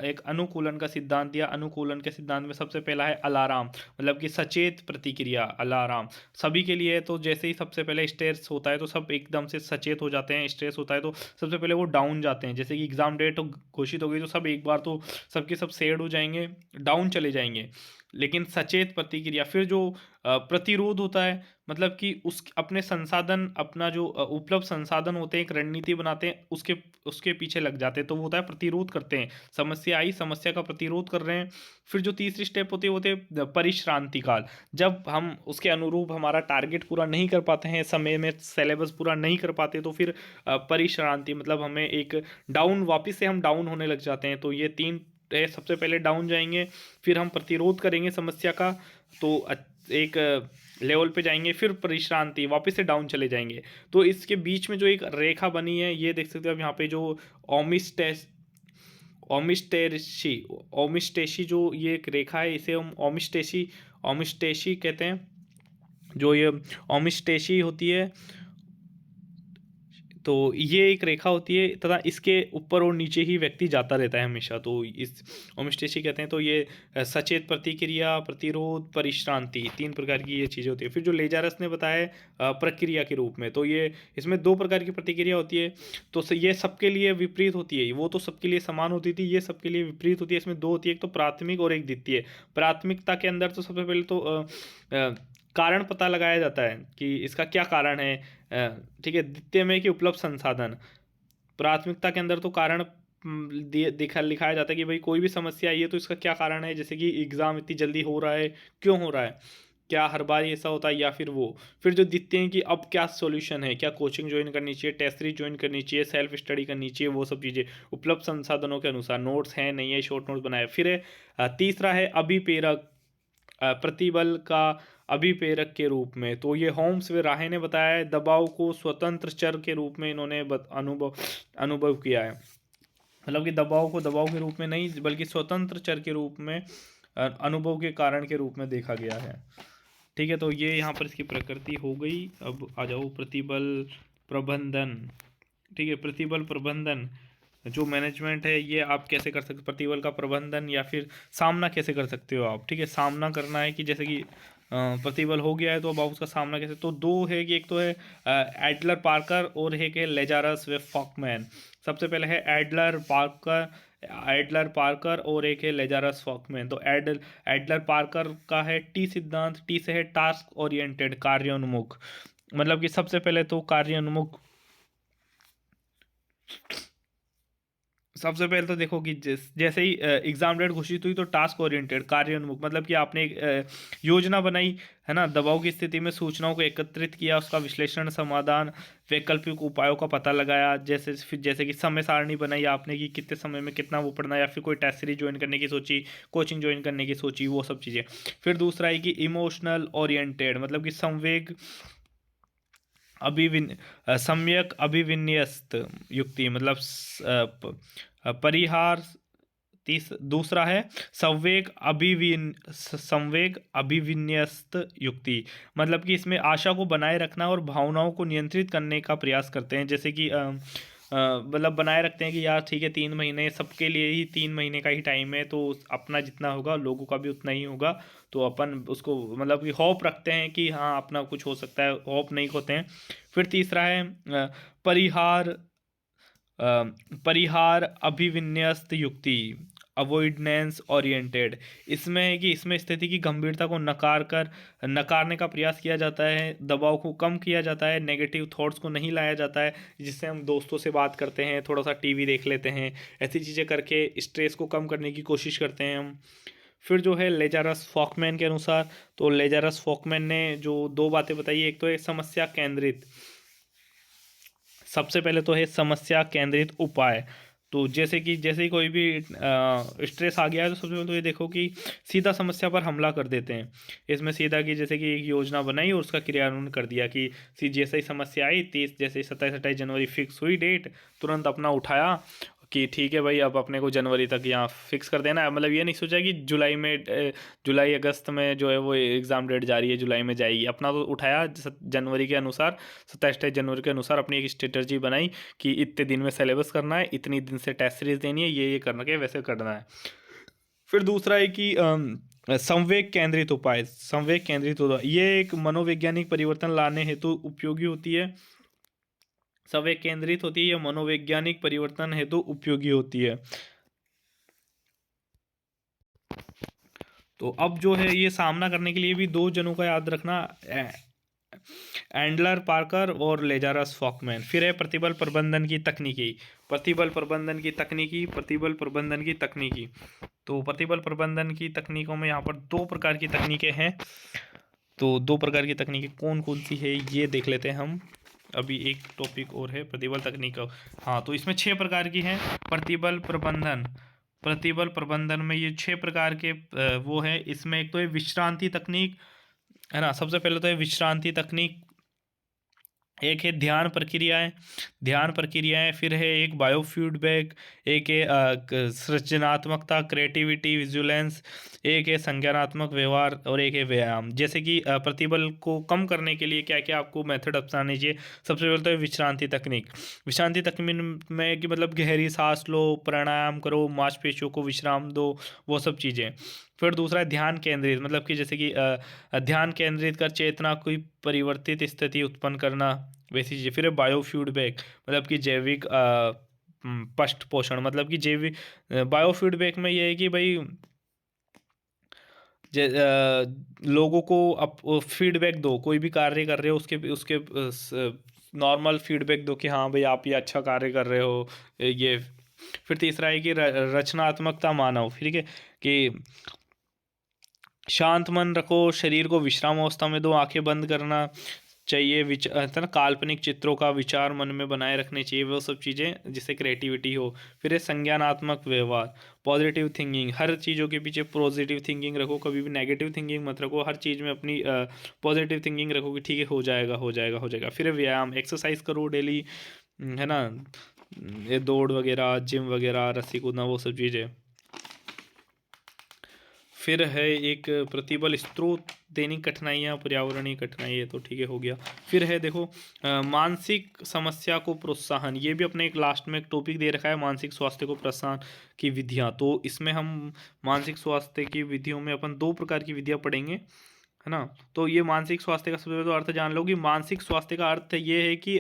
एक अनुकूलन का सिद्धांत दिया। अनुकूलन के सिद्धांत में सबसे पहला है अलार्म, मतलब कि सचेत प्रतिक्रिया, अलार्म सभी के लिए है। तो जैसे ही सबसे पहले स्ट्रेस होता है तो सब एकदम से सचेत हो जाते हैं, स्ट्रेस होता है तो सबसे पहले वो डाउन जाते हैं। जैसे कि एग्ज़ाम डेट घोषित हो गई तो सब एक बार तो सबके सब सैड हो जाएंगे, डाउन चले जाएंगे। लेकिन सचेत प्रतिक्रिया, फिर जो प्रतिरोध होता है, मतलब कि उस अपने संसाधन, अपना जो उपलब्ध संसाधन होते हैं, एक रणनीति बनाते हैं, उसके उसके पीछे लग जाते हैं, तो वो होता है प्रतिरोध करते हैं। समस्या आई, समस्या का प्रतिरोध कर रहे हैं। फिर जो तीसरी स्टेप होती है वो होती है परिश्रांति काल। जब हम उसके अनुरूप हमारा टारगेट पूरा नहीं कर पाते हैं, समय में सिलेबस पूरा नहीं कर पाते, तो फिर परिश्रांति मतलब हमें एक डाउन, वापस से हम डाउन होने लग जाते हैं। तो ये तीन है, सबसे पहले डाउन जाएंगे, फिर हम प्रतिरोध करेंगे समस्या का, तो एक लेवल पे जाएंगे, फिर परिश्रांति, वापस से डाउन चले जाएंगे। तो इसके बीच में जो एक रेखा बनी है, ये देख सकते हो आप यहाँ पे, जो ओमिस्टेशी जो ये एक रेखा है, इसे हम ओमिस्टेशी कहते हैं। जो ये ओमिस्टेशी होती है, तो ये एक रेखा होती है, तथा इसके ऊपर और नीचे ही व्यक्ति जाता रहता है हमेशा। तो इस ओमिस्टेशी कहते हैं। तो ये सचेत प्रतिक्रिया, प्रतिरोध, परिश्रांति, तीन प्रकार की ये चीज़ें होती है। फिर जो लेजारस ने बताया प्रक्रिया के रूप में, तो ये इसमें दो प्रकार की प्रतिक्रिया होती है। तो ये सबके लिए विपरीत होती है, वो तो सबके लिए समान होती थी, ये सबके लिए विपरीत होती है। इसमें दो होती है, एक तो प्राथमिक और एक द्वितीय। प्राथमिकता के अंदर तो सबसे पहले तो कारण पता लगाया जाता है कि इसका क्या कारण है, ठीक है। द्वितीय में कि उपलब्ध संसाधन। प्राथमिकता के अंदर तो कारण लिखाया जाता है कि भाई कोई भी समस्या आई है तो इसका क्या कारण है, जैसे कि एग्ज़ाम इतनी जल्दी हो रहा है, क्यों हो रहा है, क्या हर बार ही ऐसा होता है या फिर वो। फिर जो दिखते हैं कि अब क्या सॉल्यूशन है, क्या कोचिंग ज्वाइन करनी चाहिए, टेस्ट सीरीज ज्वाइन करनी चाहिए, सेल्फ स्टडी करनी चाहिए, वो सब चीज़ें उपलब्ध संसाधनों के अनुसार नोट्स हैं नहीं है, शॉर्ट नोट्स बनाए। फिर है तीसरा है अभिप्रेरक प्रतिबल का अभिप्रेरक के रूप में। तो ये होम्स व राहे ने बताया है, दबाव को स्वतंत्र चर के रूप में इन्होंने अनुभव अनुभव किया है। मतलब कि दबाव को दबाव के रूप में नहीं बल्कि स्वतंत्र चर के रूप में अनुभव के कारण के रूप में देखा गया है। ठीक है, तो ये यहाँ पर इसकी प्रकृति हो गई। अब आ जाओ प्रतिबल प्रबंधन। ठीक है, प्रतिबल प्रबंधन जो मैनेजमेंट है ये आप कैसे कर सकते, प्रतिबल का प्रबंधन या फिर सामना कैसे कर सकते हो आप। ठीक है, सामना करना है कि जैसे कि प्रतिबल हो गया है तो अब आप उसका सामना कैसे, तो दो है कि एक तो है एडलर पार्कर और एक है लेजारस व फॉकमैन। सबसे पहले है एडलर पार्कर और एक है लेजारस फॉकमैन। तो एडलर पार्कर का है टी सिद्धांत। टी से है टास्क ओरिएंटेड, कार्योन्मुख। मतलब कि सबसे पहले तो कार्योन्मुख, सबसे पहले तो देखो कि जैसे ही एग्जाम डेट घोषित हुई तो टास्क ओरिएंटेड, कार्योन्मुख, मतलब कि आपने एक योजना बनाई है ना, दबाव की स्थिति में सूचनाओं को एकत्रित किया, उसका विश्लेषण, समाधान, वैकल्पिक उपायों का पता लगाया। जैसे कि समय सारणी बनाई आपने कि कितने समय में कितना वो पढ़ना है, या फिर कोई टेस्ट सीरीज ज्वाइन करने की सोची, कोचिंग ज्वाइन करने की सोची, वो सब चीज़ें। फिर दूसरा है कि इमोशनल ओरिएंटेड, मतलब कि संवेग सम्यक अभिविन्यस्त युक्ति, मतलब परिहार। दूसरा है संवेग अभिविन्यस्त युक्ति, मतलब कि इसमें आशा को बनाए रखना और भावनाओं को नियंत्रित करने का प्रयास करते हैं। जैसे कि मतलब बनाए रखते हैं कि यार ठीक है 3 महीने सबके लिए ही, 3 महीने का ही टाइम है, तो अपना जितना होगा लोगों का भी उतना ही होगा, तो अपन उसको मतलब कि होप रखते हैं कि हाँ अपना कुछ हो सकता है, होप नहीं खोते हैं। फिर तीसरा है परिहार परिहार अभिविन्यस्त युक्ति, अवॉइडेंस ओरिएंटेड। इसमें है कि इसमें स्थिति की गंभीरता को नकारने का प्रयास किया जाता है, दबाव को कम किया जाता है, नेगेटिव थॉट्स को नहीं लाया जाता है, जिससे हम दोस्तों से बात करते हैं, थोड़ा सा टीवी देख लेते हैं, ऐसी चीज़ें करके स्ट्रेस को कम करने की कोशिश करते हैं हम। फिर जो है लेजारस फॉकमैन के अनुसार, तो लेजारस फॉकमैन ने जो दो बातें बताई, एक तो है समस्या केंद्रित, सबसे पहले तो है समस्या केंद्रित उपाय। तो जैसे ही कोई भी स्ट्रेस आ गया है तो सबसे पहले तो ये देखो कि सीधा समस्या पर हमला कर देते हैं। इसमें सीधा कि जैसे कि एक योजना बनाई और उसका क्रियान्वयन कर दिया कि जैसे ही समस्या आई 30 जैसे 27 जनवरी फिक्स हुई डेट, तुरंत अपना उठाया कि ठीक है भाई अब अपने को जनवरी तक यहाँ फिक्स कर देना है। मतलब ये नहीं सोचा कि जुलाई अगस्त में जो है वो एग्ज़ाम डेट जारी है, जुलाई में जाएगी, अपना तो उठाया जनवरी के अनुसार, 27 जनवरी के अनुसार अपनी एक स्ट्रेटजी बनाई कि इतने दिन में सिलेबस करना है, इतनी दिन से टेस्ट सीरीज देनी है, ये करना है, वैसे करना है। फिर दूसरा है कि संवेग केंद्रित उपाय। संवेग केंद्रित उपाय ये एक मनोवैज्ञानिक परिवर्तन लाने हेतु उपयोगी होती है। संवेग केंद्रित होती है, यह मनोवैज्ञानिक परिवर्तन हेतु उपयोगी होती है। तो अब जो है ये सामना करने के लिए भी दो जनों का याद रखना, एंडलर पार्कर और लेजारस फॉकमैन। फिर है प्रतिबल प्रबंधन की तकनीकी, प्रतिबल प्रबंधन की तकनीकी, प्रतिबल प्रबंधन की तकनीकी। तो प्रतिबल प्रबंधन की तकनीकों में यहाँ पर दो प्रकार की तकनीकें हैं। तो दो प्रकार की तकनीकें कौन कौन सी है ये देख लेते हैं हम। अभी एक टॉपिक और है प्रतिबल तकनीक। हाँ, तो इसमें 6 प्रकार की हैं प्रतिबल प्रबंधन। प्रतिबल प्रबंधन में ये 6 प्रकार के वो है। इसमें एक तो है विश्रांति तकनीक, है ना। सबसे पहले तो है विश्रांति तकनीक, एक है ध्यान प्रक्रियाएं, फिर है एक बायो फीडबैक, एक है सृजनात्मकता, क्रिएटिविटी, विजुलेंस, एक है संज्ञानात्मक व्यवहार और एक है व्यायाम। जैसे कि प्रतिबल को कम करने के लिए क्या क्या आपको मेथड अपनाने चाहिए। सबसे पहले तो है विश्रांति तकनीक। विश्रांति तकनीक में कि मतलब गहरी सांस लो, प्राणायाम करो, मांसपेशियों को विश्राम दो, वो सब चीज़ें। फिर दूसरा है ध्यान केंद्रित, मतलब कि जैसे कि ध्यान केंद्रित कर चेतना कोई परिवर्तित स्थिति उत्पन्न करना, वैसी चीज़ें। फिर है बायो फीडबैक, मतलब कि जैविक पृष्ठ पोषण, मतलब कि जैविक बायो फीडबैक में ये है कि भाई लोगों को आप फीडबैक दो, कोई भी कार्य कर रहे हो उसके उसके नॉर्मल फीडबैक दो कि हाँ भाई आप ये अच्छा कार्य कर रहे हो, ये फिर तीसरा है कि रचनात्मकता मानव, ठीक है, कि शांत मन रखो, शरीर को विश्राम अवस्था में दो, आंखें बंद करना चाहिए, है ना, काल्पनिक चित्रों का विचार मन में बनाए रखने चाहिए, वो सब चीज़ें जिससे क्रिएटिविटी हो। फिर है संज्ञानात्मक व्यवहार, पॉजिटिव थिंकिंग, हर चीज़ों के पीछे पॉजिटिव थिंकिंग रखो, कभी भी नेगेटिव थिंकिंग मत रखो, हर चीज़ में अपनी पॉजिटिव थिंकिंग रखो कि ठीक है, हो जाएगा हो जाएगा हो जाएगा। फिर है व्यायाम, एक्सरसाइज करो डेली, है ना, ये दौड़ वगैरह, जिम वगैरह, रस्सी कूदना, वो सब चीज़ें। फिर है एक प्रतिबल स्रोत, दैनिक कठिनाइयाँ, पर्यावरणीय कठिनाई, तो ठीक है, हो गया। फिर है देखो मानसिक समस्या को प्रोत्साहन, ये भी अपने एक लास्ट में एक टॉपिक दे रखा है, मानसिक स्वास्थ्य को प्रोत्साहन की विधियाँ। तो इसमें हम मानसिक स्वास्थ्य की विधियों में अपन 2 प्रकार की विधियाँ पढ़ेंगे, है ना। तो ये मानसिक स्वास्थ्य का सबसे पहले तो अर्थ जान लो कि मानसिक स्वास्थ्य का अर्थ ये है कि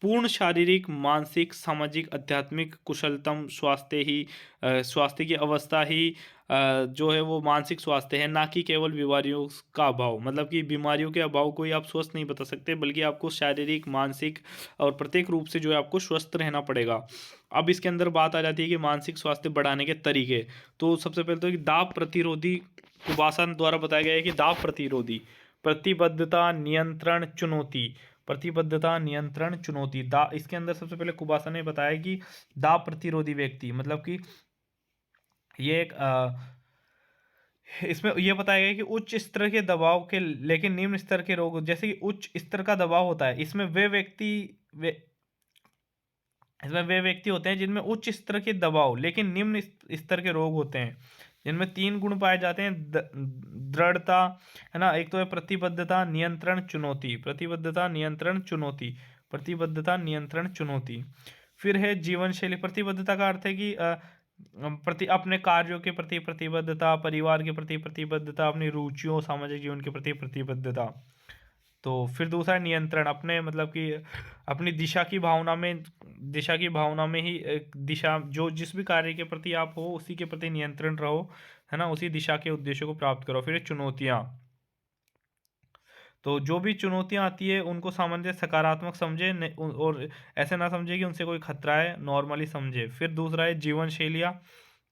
पूर्ण शारीरिक, मानसिक, सामाजिक, आध्यात्मिक कुशलतम स्वास्थ्य की अवस्था ही जो है वो मानसिक स्वास्थ्य है, ना कि केवल बीमारियों का अभाव। मतलब कि बीमारियों के अभाव को ही आप स्वस्थ नहीं बता सकते, बल्कि आपको शारीरिक, मानसिक और प्रत्येक रूप से जो है आपको स्वस्थ रहना पड़ेगा। अब इसके अंदर बात आ जाती है कि मानसिक स्वास्थ्य बढ़ाने के तरीके। तो सबसे पहले तो कि दाब प्रतिरोधी कुबासन द्वारा बताया गया है कि दाब प्रतिरोधी, प्रतिबद्धता, नियंत्रण, चुनौती, प्रतिबद्धता, नियंत्रण, चुनौती। दा इसके अंदर सबसे पहले कुबासन ने बताया कि दाब प्रतिरोधी व्यक्ति मतलब कि ये एक इसमें ये बताया गया कि उच्च स्तर के दबाव के लेकिन निम्न स्तर के रोग, जैसे कि उच्च स्तर का दबाव होता है, वे इसमें वे व्यक्ति होते हैं जिनमें उच्च स्तर के दबाव लेकिन निम्न स्तर के रोग होते हैं, जिनमें 3 गुण पाए जाते हैं, दृढ़ता, है ना, एक तो है प्रतिबद्धता, नियंत्रण, चुनौती, प्रतिबद्धता, नियंत्रण, चुनौती, प्रतिबद्धता, नियंत्रण, चुनौती। फिर है जीवन शैली, प्रतिबद्धता का अर्थ है कि अपने कार्यों के प्रति प्रतिबद्धता, परिवार के प्रति प्रतिबद्धता, अपनी रुचियों, सामाजिक जीवन के प्रति प्रतिबद्धता। तो फिर दूसरा है नियंत्रण, अपने मतलब कि अपनी दिशा की भावना में ही दिशा, जो जिस भी कार्य के प्रति आप हो उसी के प्रति नियंत्रण रहो, है ना, उसी दिशा के उद्देश्य को प्राप्त करो। फिर चुनौतियाँ, तो जो भी चुनौतियाँ आती है उनको सामान्य सकारात्मक समझे, और ऐसे ना समझे कि उनसे कोई खतरा है, नॉर्मली समझे। फिर दूसरा है जीवन शैलियाँ,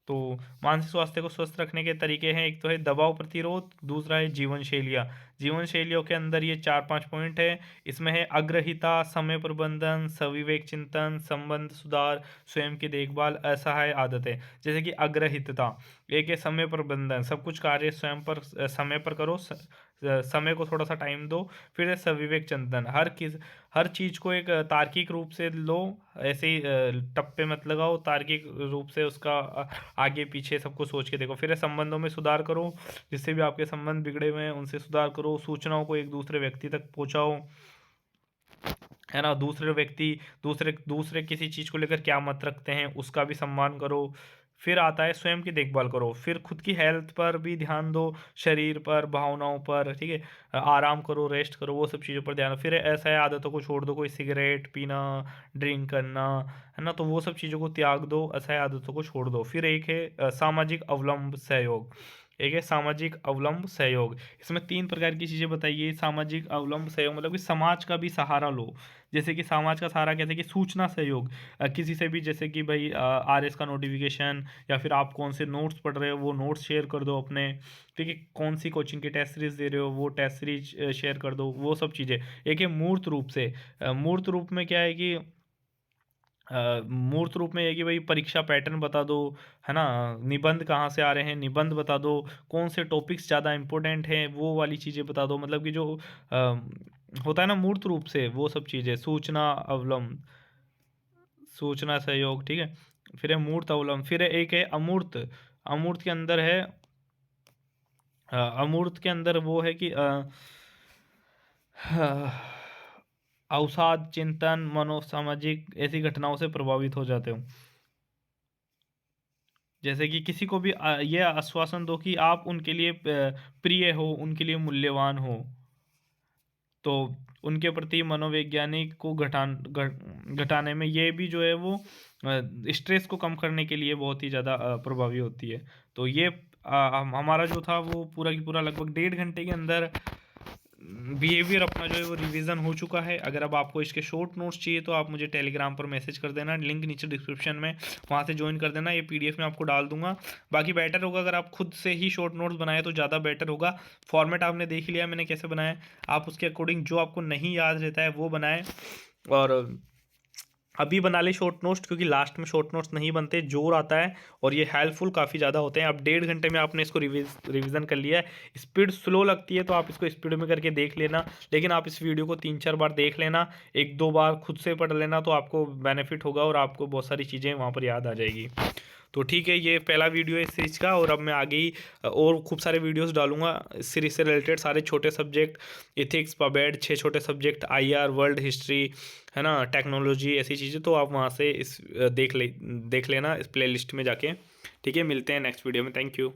तो मानसिक स्वास्थ्य को स्वस्थ रखने के तरीके हैं, एक तो है दबाव प्रतिरोध, दूसरा है जीवन शैलियाँ। जीवन शैलियों के अंदर ये 4-5 पॉइंट है। इसमें है अग्रहिता, समय प्रबंधन, सविवेक चिंतन, संबंध सुधार, स्वयं की देखभाल, असहाय आदतें। जैसे कि अग्रहितता, एक है समय प्रबंधन, सब कुछ कार्य स्वयं पर समय पर करो, समय को थोड़ा सा टाइम दो। फिर है सविवेक चिंतन, हर चीज़ को एक तार्किक रूप से लो, ऐसे ही टप्पे मत लगाओ, तार्किक रूप से उसका आगे पीछे सबको सोच के देखो। फिर है संबंधों में सुधार करो, जिससे भी आपके संबंध बिगड़े हुए हैं उनसे सुधार करो, सूचनाओं को एक दूसरे व्यक्ति तक पहुंचाओ, है ना, दूसरे व्यक्ति दूसरे दूसरे किसी चीज़ को लेकर क्या मत रखते हैं उसका भी सम्मान करो। फिर आता है स्वयं की देखभाल करो, फिर खुद की हेल्थ पर भी ध्यान दो, शरीर पर, भावनाओं पर, ठीक है, आराम करो, रेस्ट करो, वो सब चीज़ों पर ध्यान दो। फिर ऐसा है आदतों को छोड़ दो, कोई सिगरेट पीना, ड्रिंक करना, है ना, तो वो सब चीज़ों को त्याग दो, असहाय आदतों को छोड़ दो। फिर एक है सामाजिक अवलंब सहयोग, एक है सामाजिक अवलंब सहयोग। इसमें 3 प्रकार की चीज़ें बताइए। सामाजिक अवलंब सहयोग मतलब कि समाज का भी सहारा लो, जैसे कि समाज का सहारा कैसे कि सूचना सहयोग, किसी से भी, जैसे कि भाई आरएस का नोटिफिकेशन, या फिर आप कौन से नोट्स पढ़ रहे हो वो नोट्स शेयर कर दो अपने, ठीक है, कौन सी कोचिंग की टेस्ट सीरीज दे रहे हो वो टेस्ट सीरीज शेयर कर दो, वो सब चीज़ें। एक है मूर्त रूप से, मूर्त रूप में क्या है कि मूर्त रूप में ये कि भाई परीक्षा पैटर्न बता दो, है ना, निबंध कहाँ से आ रहे हैं निबंध बता दो, कौन से टॉपिक्स ज़्यादा इंपॉर्टेंट हैं वो वाली चीज़ें बता दो। मतलब कि जो होता है ना मूर्त रूप से, वो सब चीज़ें, सूचना सहयोग, ठीक है। फिर है मूर्त अवलंब, फिर है एक है अमूर्त। अमूर्त के अंदर है अमूर्त के अंदर वो है कि अवसाद, चिंतन, मनोसामाजिक ऐसी घटनाओं से प्रभावित हो जाते हो। जैसे कि किसी को भी ये आश्वासन दो कि आप उनके लिए प्रिय हो, उनके लिए मूल्यवान हो, तो उनके प्रति मनोवैज्ञानिक को घटाने में ये भी जो है वो स्ट्रेस को कम करने के लिए बहुत ही ज़्यादा प्रभावी होती है। तो ये हमारा जो था वो पूरा की पूरा लगभग 1.5 घंटे के अंदर बिहेवियर अपना जो है वो रिवीजन हो चुका है। अगर अब आपको इसके शॉर्ट नोट्स चाहिए तो आप मुझे टेलीग्राम पर मैसेज कर देना, लिंक नीचे डिस्क्रिप्शन में, वहाँ से ज्वाइन कर देना। ये पीडीएफ में आपको डाल दूंगा। बाकी बेटर होगा अगर आप खुद से ही शॉर्ट नोट्स बनाए तो ज़्यादा बेटर होगा। फॉर्मेट आपने देख ही लिया मैंने कैसे बनाया, आप उसके अकॉर्डिंग जो आपको नहीं याद रहता है वो बनाएं। और अभी बना ले शॉर्ट नोट्स, क्योंकि लास्ट में शॉर्ट नोट्स नहीं बनते, जोर आता है और ये हेल्पफुल काफ़ी ज़्यादा होते हैं। अब 1.5 घंटे में आपने इसको रिवीजन कर लिया है। स्पीड स्लो लगती है तो आप इसको स्पीड में करके देख लेना, लेकिन आप इस वीडियो को 3-4 बार देख लेना, 1-2 बार खुद से पढ़ लेना, तो आपको बेनिफिट होगा और आपको बहुत सारी चीज़ें वहाँ पर याद आ जाएगी। तो ठीक है, ये पहला वीडियो है इस सीरीज का, और अब मैं आगे ही और खूब सारे वीडियोस डालूंगा इस सीरीज से रिलेटेड। सारे छोटे सब्जेक्ट, इथिक्स, पबेड, 6 छोटे सब्जेक्ट, आईआर, वर्ल्ड हिस्ट्री, है ना, टेक्नोलॉजी, ऐसी चीज़ें, तो आप वहाँ से देख लेना इस प्लेलिस्ट में जाके। ठीक है, मिलते हैं नेक्स्ट वीडियो में। Thank you.